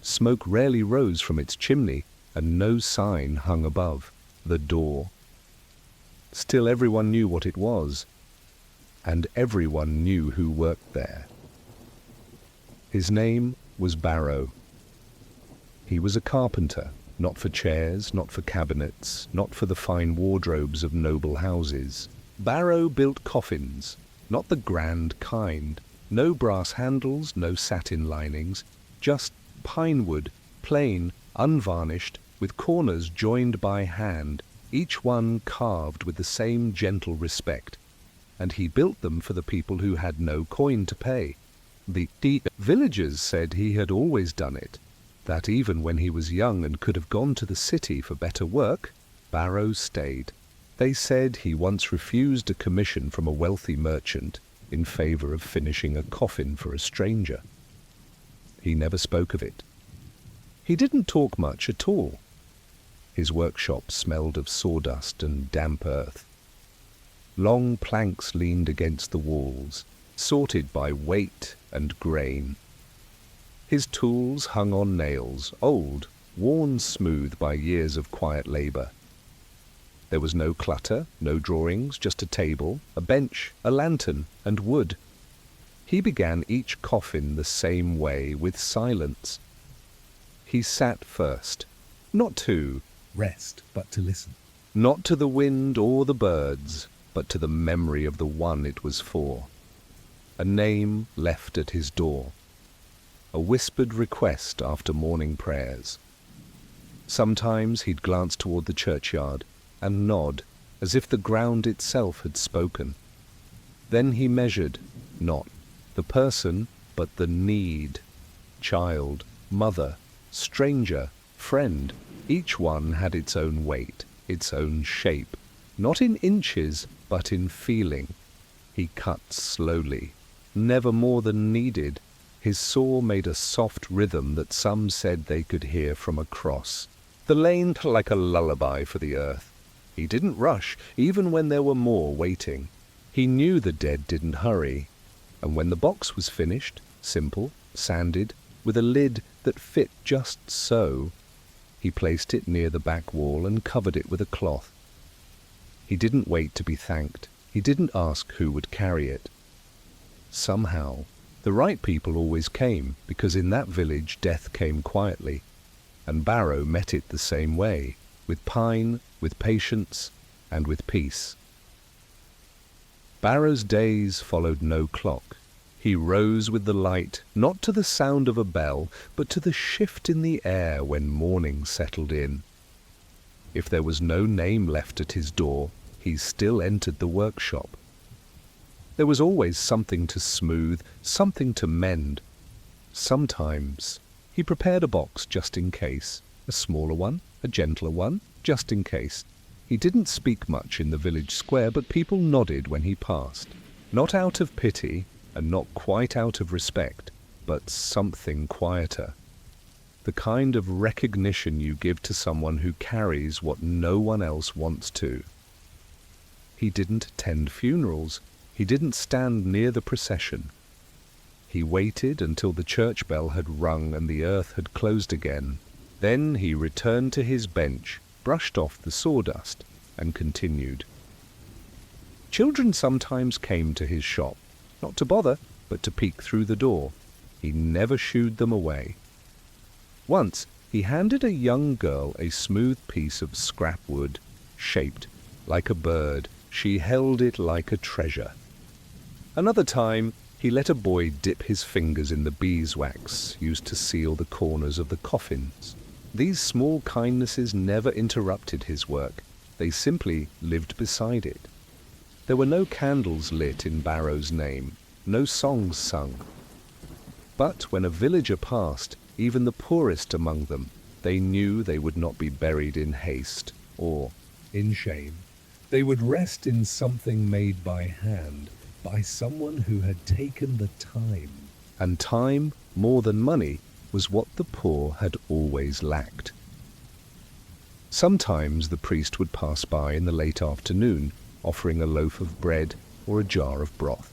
Smoke rarely rose from its chimney, and no sign hung above the door. Still, everyone knew what it was, and everyone knew who worked there. His name was Barrow. He was a carpenter, not for chairs, not for cabinets, not for the fine wardrobes of noble houses. Barrow built coffins, not the grand kind, no brass handles, no satin linings, just pine wood, plain, unvarnished, with corners joined by hand, each one carved with the same gentle respect. And he built them for the people who had no coin to pay. The villagers said he had always done it, that even when he was young and could have gone to the city for better work, Barrow stayed. They said he once refused a commission from a wealthy merchant in favor of finishing a coffin for a stranger. He never spoke of it. He didn't talk much at all. His workshop smelled of sawdust and damp earth. Long planks leaned against the walls, sorted by weight and grain. His tools hung on nails, old, worn smooth by years of quiet labor. There was no clutter, no drawings, just a table, a bench, a lantern, and wood. He began each coffin the same way, with silence. He sat first, not to rest, but to listen. Not to the wind or the birds, but to the memory of the one it was for. A name left at his door. A whispered request after morning prayers. Sometimes he'd glance toward the churchyard and nod, as if the ground itself had spoken. Then he measured, not the person, but the need. Child, mother, stranger, friend, each one had its own weight, its own shape, not in inches, but in feeling. He cut slowly, never more than needed, His saw made a soft rhythm that some said they could hear from across the lane, like a lullaby for the earth. He didn't rush, even when there were more waiting. He knew the dead didn't hurry, and when the box was finished, simple, sanded, with a lid that fit just so, he placed it near the back wall and covered it with a cloth. He didn't wait to be thanked. He didn't ask who would carry it. Somehow, the right people always came, because in that village death came quietly, and Barrow met it the same way, with pine, with patience, and with peace. Barrow's days followed no clock. He rose with the light, not to the sound of a bell, but to the shift in the air when morning settled in. If there was no name left at his door, he still entered the workshop. There was always something to smooth, something to mend. Sometimes he prepared a box just in case, a smaller one, a gentler one, just in case. He didn't speak much in the village square, but people nodded when he passed. Not out of pity, and not quite out of respect, but something quieter. The kind of recognition you give to someone who carries what no one else wants to. He didn't attend funerals. He didn't stand near the procession. He waited until the church bell had rung and the earth had closed again. Then he returned to his bench, brushed off the sawdust, and continued. Children sometimes came to his shop, not to bother, but to peek through the door. He never shooed them away. Once he handed a young girl a smooth piece of scrap wood, shaped like a bird. She held it like a treasure. Another time he let a boy dip his fingers in the beeswax used to seal the corners of the coffins. These small kindnesses never interrupted his work. They simply lived beside it. There were no candles lit in Barrow's name, no songs sung. But when a villager passed, even the poorest among them, they knew they would not be buried in haste or in shame. They would rest in something made by hand, by someone who had taken the time. And time, more than money, was what the poor had always lacked. Sometimes the priest would pass by in the late afternoon, offering a loaf of bread or a jar of broth.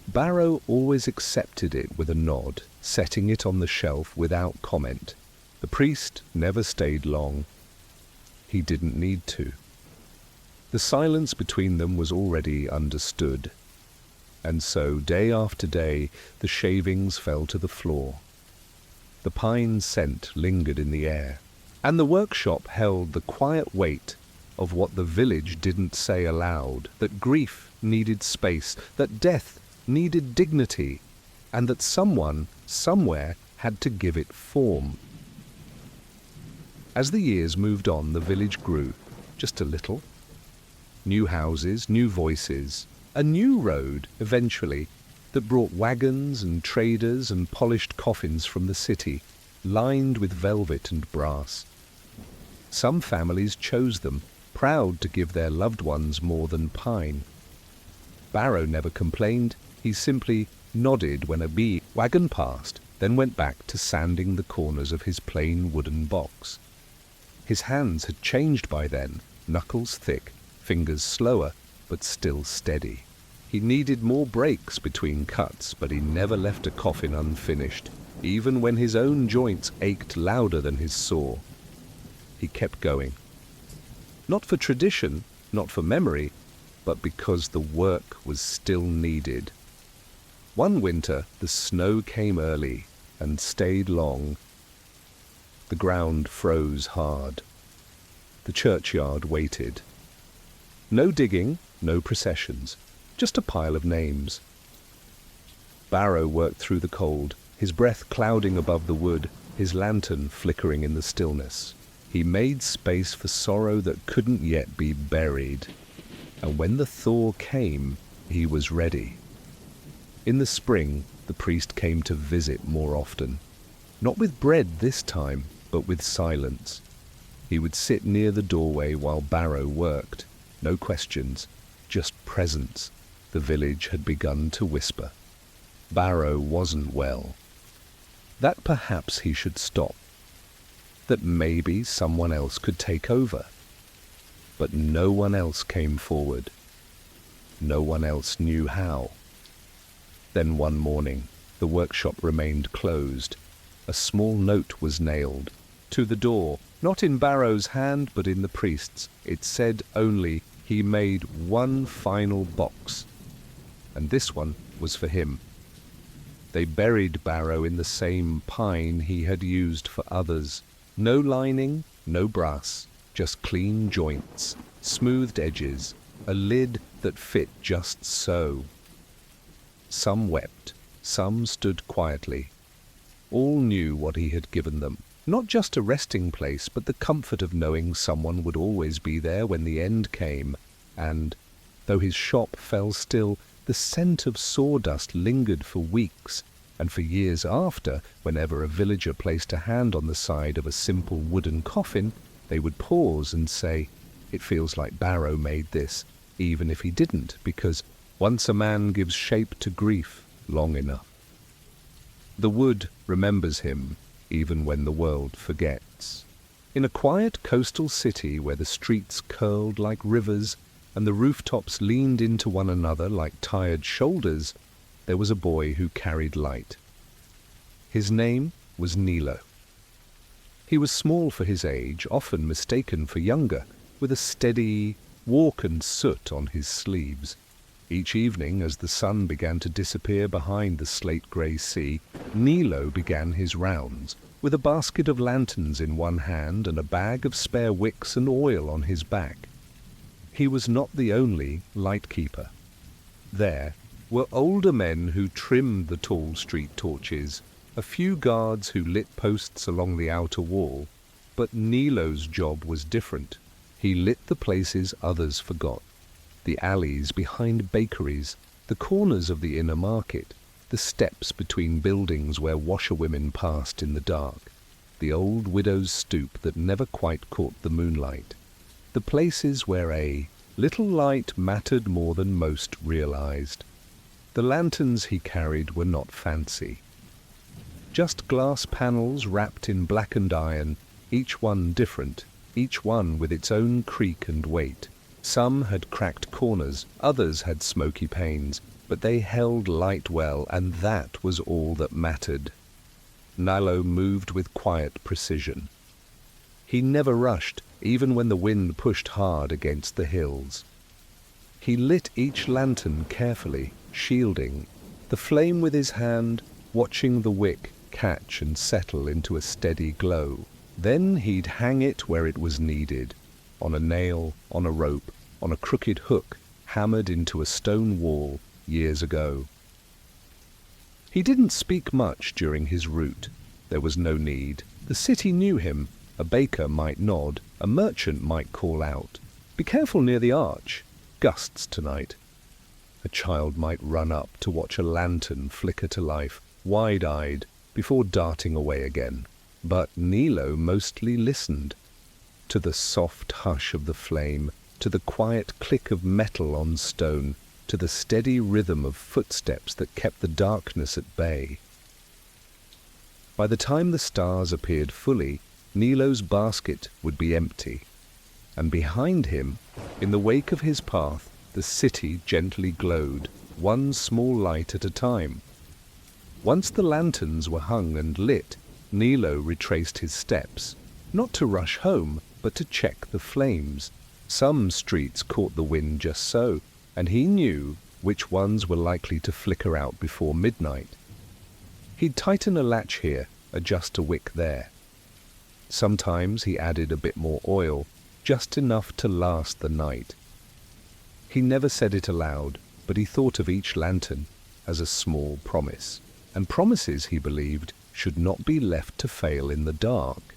Barrow always accepted it with a nod, setting it on the shelf without comment. The priest never stayed long. He didn't need to. The silence between them was already understood. And so, day after day, the shavings fell to the floor. The pine scent lingered in the air, and the workshop held the quiet weight of what the village didn't say aloud, that grief needed space, that death needed dignity, and that someone, somewhere, had to give it form. As the years moved on, the village grew, just a little. New houses, new voices, a new road, eventually, that brought wagons and traders and polished coffins from the city, lined with velvet and brass. Some families chose them, proud to give their loved ones more than pine. Barrow never complained. He simply nodded when a bee wagon passed, then went back to sanding the corners of his plain wooden box. His hands had changed by then, knuckles thick, fingers slower, but still steady. He needed more breaks between cuts, but he never left a coffin unfinished, even when his own joints ached louder than his saw. He kept going. Not for tradition, not for memory, but because the work was still needed. One winter, the snow came early and stayed long. The ground froze hard. The churchyard waited. No digging, no processions, just a pile of names. Barrow worked through the cold, his breath clouding above the wood, his lantern flickering in the stillness. He made space for sorrow that couldn't yet be buried. And when the thaw came, he was ready. In the spring, the priest came to visit more often. Not with bread this time, but with silence. He would sit near the doorway while Barrow worked. No questions, just presence. The village had begun to whisper. Barrow wasn't well. That perhaps he should stop. That maybe someone else could take over. But no one else came forward. No one else knew how. Then one morning, the workshop remained closed. A small note was nailed to the door, not in Barrow's hand, but in the priest's. It said only, he made one final box. And this one was for him. They buried Barrow in the same pine he had used for others. No lining, no brass, just clean joints, smoothed edges, a lid that fit just so. Some wept, some stood quietly. All knew what he had given them. Not just a resting place, but the comfort of knowing someone would always be there when the end came. And, though his shop fell still, the scent of sawdust lingered for weeks, and for years after, whenever a villager placed a hand on the side of a simple wooden coffin, they would pause and say, "It feels like Barrow made this," even if he didn't, because once a man gives shape to grief long enough. The wood remembers him, even when the world forgets. In a quiet coastal city where the streets curled like rivers and the rooftops leaned into one another like tired shoulders, there was a boy who carried light. His name was Nilo. He was small for his age, often mistaken for younger, with a steady walk and soot on his sleeves. Each evening, as the sun began to disappear behind the slate-grey sea, Nilo began his rounds, with a basket of lanterns in one hand and a bag of spare wicks and oil on his back. He was not the only light-keeper. There were older men who trimmed the tall street torches, a few guards who lit posts along the outer wall, but Nilo's job was different. He lit the places others forgot. The alleys behind bakeries, the corners of the inner market, the steps between buildings where washerwomen passed in the dark, the old widow's stoop that never quite caught the moonlight, the places where a little light mattered more than most realized. The lanterns he carried were not fancy. Just glass panels wrapped in blackened iron, each one different, each one with its own creak and weight. Some had cracked corners, others had smoky panes, but they held light well, and that was all that mattered. Nilo moved with quiet precision. He never rushed, even when the wind pushed hard against the hills. He lit each lantern carefully, shielding the flame with his hand, watching the wick catch and settle into a steady glow. Then he'd hang it where it was needed, on a nail, on a rope, on a crooked hook hammered into a stone wall years ago. He didn't speak much during his route. There was no need. The city knew him. A baker might nod, a merchant might call out, "Be careful near the arch. Gusts tonight." A child might run up to watch a lantern flicker to life, wide-eyed, before darting away again. But Nilo mostly listened to the soft hush of the flame, to the quiet click of metal on stone, to the steady rhythm of footsteps that kept the darkness at bay. By the time the stars appeared fully, Nilo's basket would be empty, and behind him, in the wake of his path, the city gently glowed, one small light at a time. Once the lanterns were hung and lit, Nilo retraced his steps, not to rush home, but to check the flames. Some streets caught the wind just so, and he knew which ones were likely to flicker out before midnight. He'd tighten a latch here, adjust a wick there. Sometimes he added a bit more oil, just enough to last the night. He never said it aloud, but he thought of each lantern as a small promise, and promises, he believed, should not be left to fail in the dark.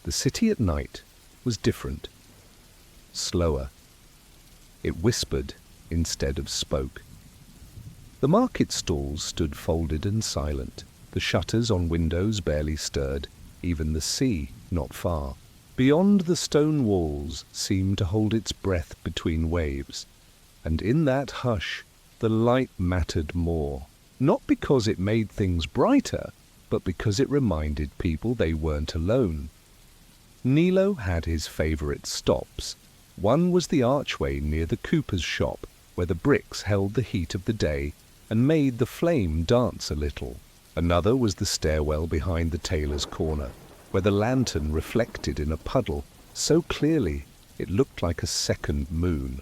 The city at night was different, slower. It whispered instead of spoke. The market stalls stood folded and silent. The shutters on windows barely stirred, even the sea not far. Beyond the stone walls seemed to hold its breath between waves, and in that hush the light mattered more. Not because it made things brighter, but because it reminded people they weren't alone. Nilo had his favourite stops. One was the archway near the cooper's shop, where the bricks held the heat of the day and made the flame dance a little. Another was the stairwell behind the tailor's corner, where the lantern reflected in a puddle so clearly it looked like a second moon.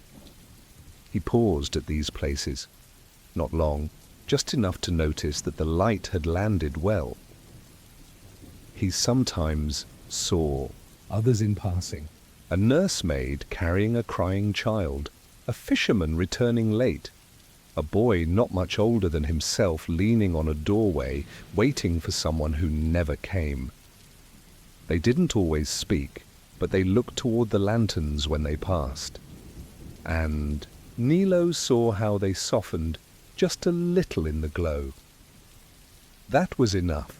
He paused at these places. Not long, just enough to notice that the light had landed well. He sometimes saw Others in passing. a nursemaid carrying a crying child, a fisherman returning late, a boy not much older than himself leaning on a doorway, waiting for someone who never came. They didn't always speak, but they looked toward the lanterns when they passed. And Nilo saw how they softened just a little in the glow. That was enough.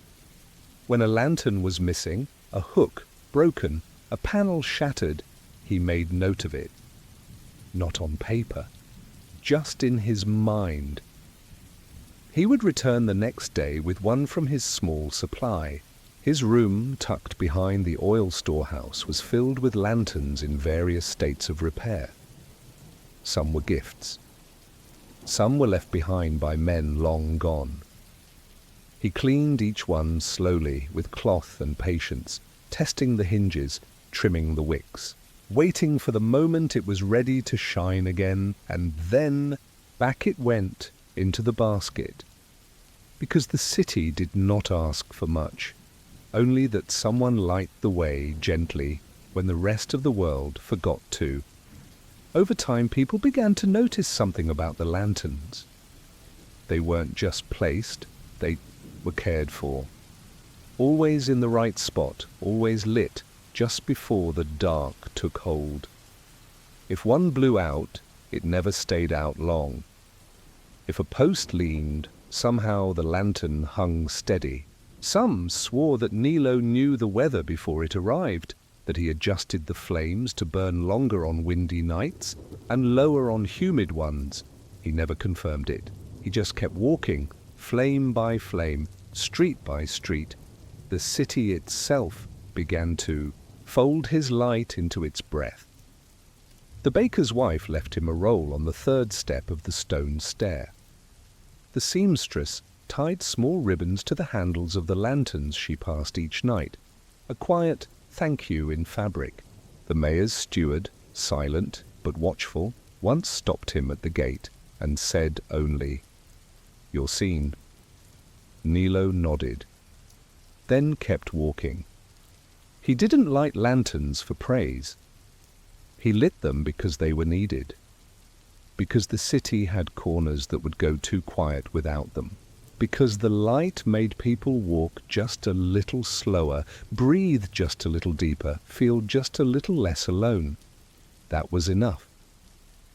When a lantern was missing, a hook broken, a panel shattered, he made note of it. Not on paper, just in his mind. He would return the next day with one from his small supply. His room, tucked behind the oil storehouse, was filled with lanterns in various states of repair. Some were gifts. Some were left behind by men long gone. He cleaned each one slowly with cloth and patience, testing the hinges, trimming the wicks, waiting for the moment it was ready to shine again, and then back it went into the basket. Because the city did not ask for much, only that someone light the way gently when the rest of the world forgot to. Over time, people began to notice something about the lanterns. They weren't just placed, they were cared for. Always in the right spot, always lit just before the dark took hold. If one blew out, it never stayed out long. If a post leaned, somehow the lantern hung steady. Some swore that Nilo knew the weather before it arrived, that he adjusted the flames to burn longer on windy nights and lower on humid ones. He never confirmed it. He just kept walking, flame by flame, street by street. The city itself began to fold his light into its breath. The baker's wife left him a roll on the third step of the stone stair. The seamstress tied small ribbons to the handles of the lanterns she passed each night, a quiet thank you in fabric. The mayor's steward, silent but watchful, once stopped him at the gate and said only, "You're seen." Nilo nodded, then kept walking. He didn't light lanterns for praise. He lit them because they were needed, because the city had corners that would go too quiet without them, because the light made people walk just a little slower, breathe just a little deeper, feel just a little less alone. That was enough.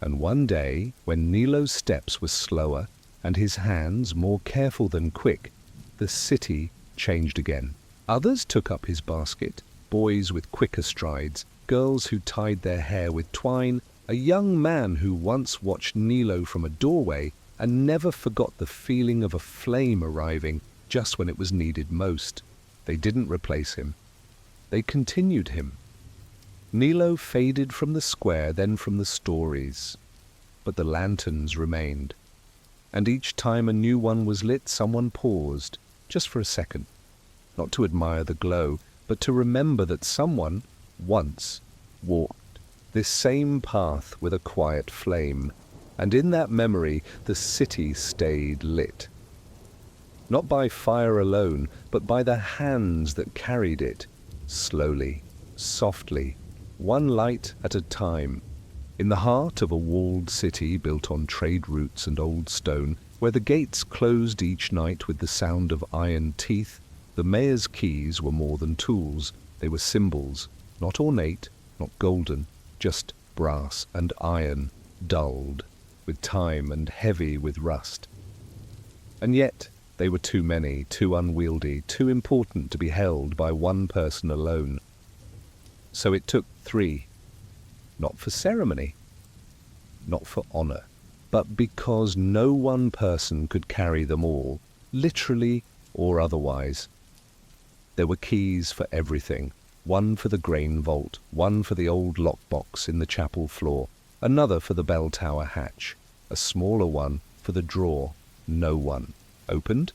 And one day, when Nilo's steps were slower and his hands more careful than quick, the city changed again. Others took up his basket, boys with quicker strides, girls who tied their hair with twine, a young man who once watched Nilo from a doorway and never forgot the feeling of a flame arriving just when it was needed most. They didn't replace him. They continued him. Nilo faded from the square, then from the stories, but the lanterns remained. And each time a new one was lit, someone paused, just for a second, not to admire the glow, but to remember that someone once walked this same path with a quiet flame, and in that memory the city stayed lit. Not by fire alone, but by the hands that carried it, slowly, softly, one light at a time. In the heart of a walled city built on trade routes and old stone, where the gates closed each night with the sound of iron teeth, the mayor's keys were more than tools. They were symbols, not ornate, not golden, just brass and iron, dulled with time and heavy with rust. And yet they were too many, too unwieldy, too important to be held by one person alone. So it took 3, not for ceremony, not for honor, but because no one person could carry them all, literally or otherwise. There were keys for everything, one for the grain vault, one for the old lockbox in the chapel floor, another for the bell tower hatch, a smaller one for the drawer no one opened,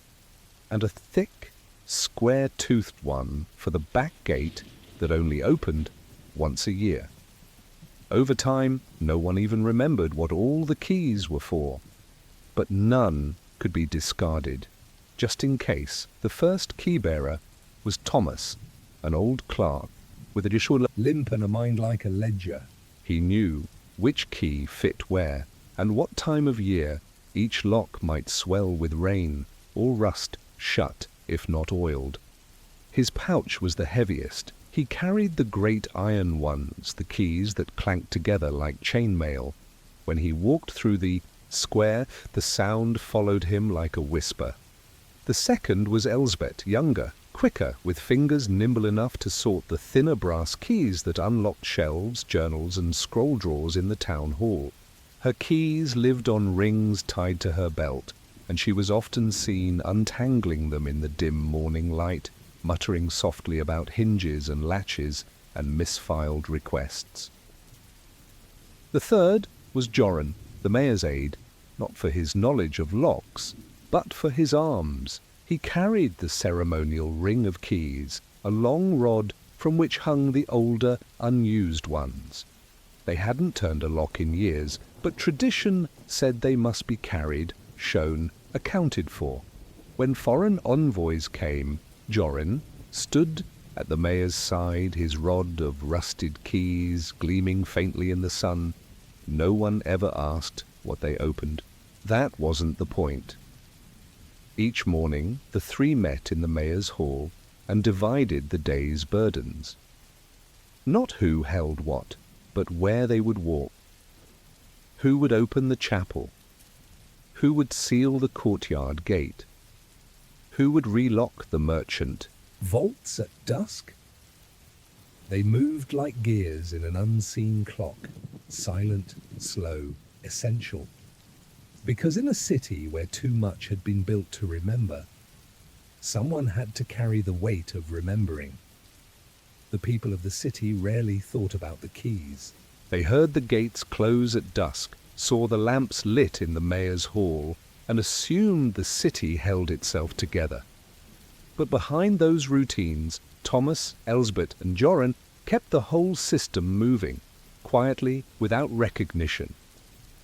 and a thick, square-toothed one for the back gate that only opened once a year. Over time, no one even remembered what all the keys were for, but none could be discarded. Just in case, the first key-bearer was Thomas, an old clerk with a usual limp and a mind like a ledger. He knew which key fit where, and what time of year each lock might swell with rain or rust shut if not oiled. His pouch was the heaviest. He carried the great iron ones, the keys that clanked together like chainmail. When he walked through the square, the sound followed him like a whisper. The second was Elsbeth, younger, quicker, with fingers nimble enough to sort the thinner brass keys that unlocked shelves, journals, and scroll drawers in the town hall. Her keys lived on rings tied to her belt, and she was often seen untangling them in the dim morning light, muttering softly about hinges and latches and misfiled requests. The third was Joran, the mayor's aide, not for his knowledge of locks, but for his arms. He carried the ceremonial ring of keys, a long rod from which hung the older, unused ones. They hadn't turned a lock in years, but tradition said they must be carried, shown, accounted for. When foreign envoys came, Joran stood at the mayor's side, his rod of rusted keys gleaming faintly in the sun. No one ever asked what they opened. That wasn't the point. Each morning the three met in the mayor's hall and divided the day's burdens. Not who held what, but where they would walk. Who would open the chapel? Who would seal the courtyard gate? Who would relock the merchant? Vaults at dusk? They moved like gears in an unseen clock, silent, slow, essential. Because in a city where too much had been built to remember, someone had to carry the weight of remembering. The people of the city rarely thought about the keys. They heard the gates close at dusk, saw the lamps lit in the mayor's hall, and assumed the city held itself together. But behind those routines, Thomas, Elsbeth, and Joran kept the whole system moving, quietly, without recognition.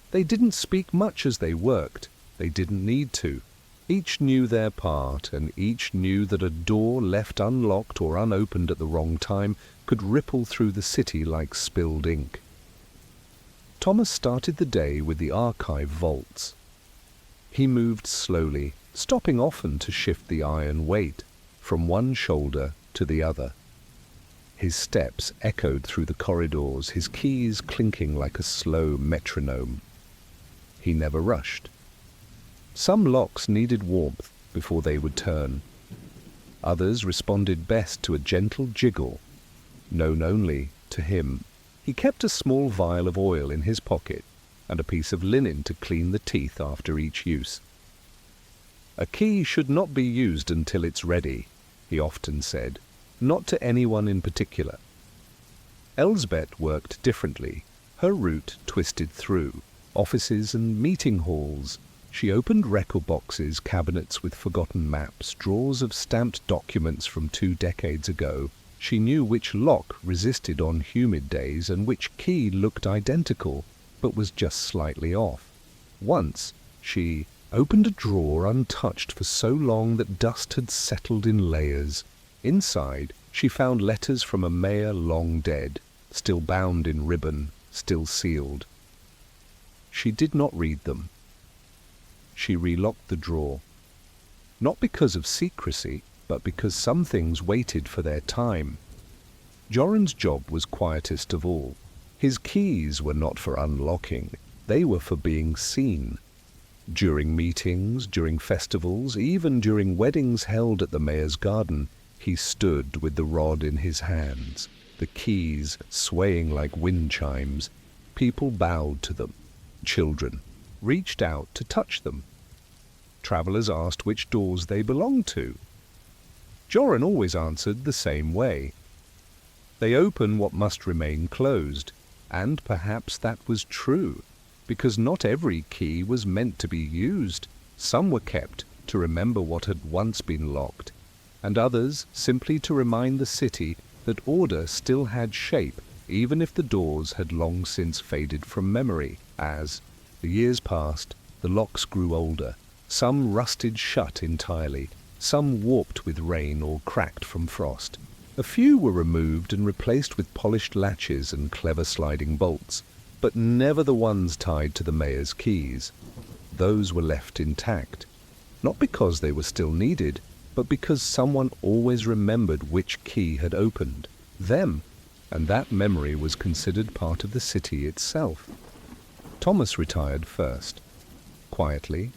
They didn't speak much as they worked. They didn't need to. Each knew their part, and each knew that a door left unlocked or unopened at the wrong time could ripple through the city like spilled ink. Thomas started the day with the archive vaults. He moved slowly, stopping often to shift the iron weight from one shoulder to the other. His steps echoed through the corridors, his keys clinking like a slow metronome. He never rushed. Some locks needed warmth before they would turn. Others responded best to a gentle jiggle, known only to him. He kept a small vial of oil in his pocket and a piece of linen to clean the teeth after each use. A key should not be used until it's ready, he often said, not to anyone in particular. Elsbeth worked differently. Her route twisted through offices and meeting halls. She opened record boxes, cabinets with forgotten maps, drawers of stamped documents from 2 decades ago. She knew which lock resisted on humid days and which key looked identical but was just slightly off. Once she opened a drawer untouched for so long that dust had settled in layers. Inside she found letters from a mayor long dead, still bound in ribbon, still sealed. She did not read them. She relocked the drawer, not because of secrecy, but because some things waited for their time. Joran's job was quietest of all. His keys were not for unlocking, they were for being seen. During meetings, during festivals, even during weddings held at the mayor's garden, he stood with the rod in his hands, the keys swaying like wind chimes. People bowed to them. Children, reached out to touch them. Travellers asked which doors they belonged to. Joran always answered the same way. They open what must remain closed, and perhaps that was true, because not every key was meant to be used. Some were kept to remember what had once been locked, and others simply to remind the city that order still had shape, even if the doors had long since faded from memory. As the years passed, the locks grew older. Some rusted shut entirely, some warped with rain or cracked from frost. A few were removed and replaced with polished latches and clever sliding bolts, but never the ones tied to the mayor's keys. Those were left intact, not because they were still needed, but because someone always remembered which key had opened them, and that memory was considered part of the city itself. Thomas retired first. Quietly,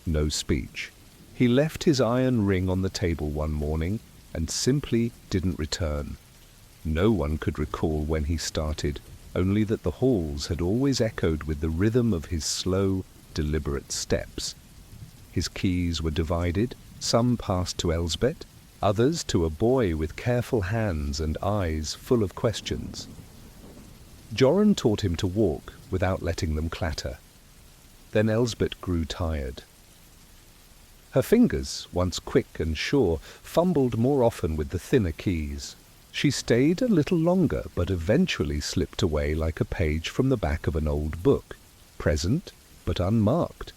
no speech. He left his iron ring on the table one morning and simply didn't return. No one could recall when he started, only that the halls had always echoed with the rhythm of his slow, deliberate steps. His keys were divided, some passed to Elsbeth, others to a boy with careful hands and eyes full of questions. Joran taught him to walk without letting them clatter. Then Elsbeth grew tired. Her fingers, once quick and sure, fumbled more often with the thinner keys. She stayed a little longer, but eventually slipped away like a page from the back of an old book, present but unmarked.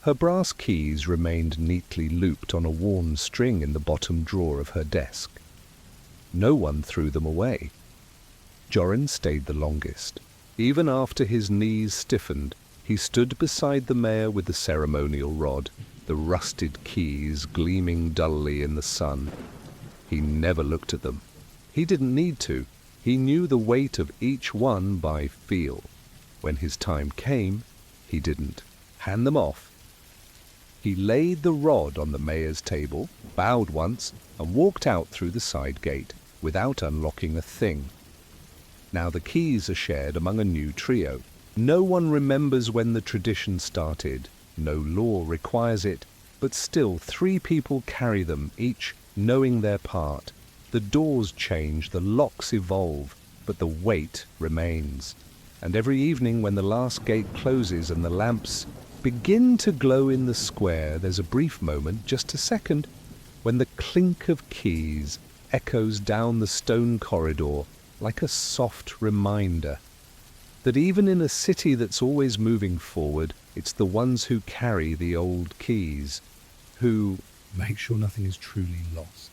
Her brass keys remained neatly looped on a worn string in the bottom drawer of her desk. No one threw them away. Joran stayed the longest. Even after his knees stiffened, he stood beside the mayor with the ceremonial rod, the rusted keys gleaming dully in the sun. He never looked at them. He didn't need to. He knew the weight of each one by feel. When his time came, he didn't hand them off. He laid the rod on the mayor's table, bowed once, and walked out through the side gate, without unlocking a thing. Now the keys are shared among a new trio. No one remembers when the tradition started. No law requires it, but still 3 people carry them, each knowing their part. The doors change, the locks evolve, but the weight remains. And every evening when the last gate closes and the lamps begin to glow in the square, there's a brief moment, just a second, when the clink of keys echoes down the stone corridor like a soft reminder that even in a city that's always moving forward, it's the ones who carry the old keys who make sure nothing is truly lost.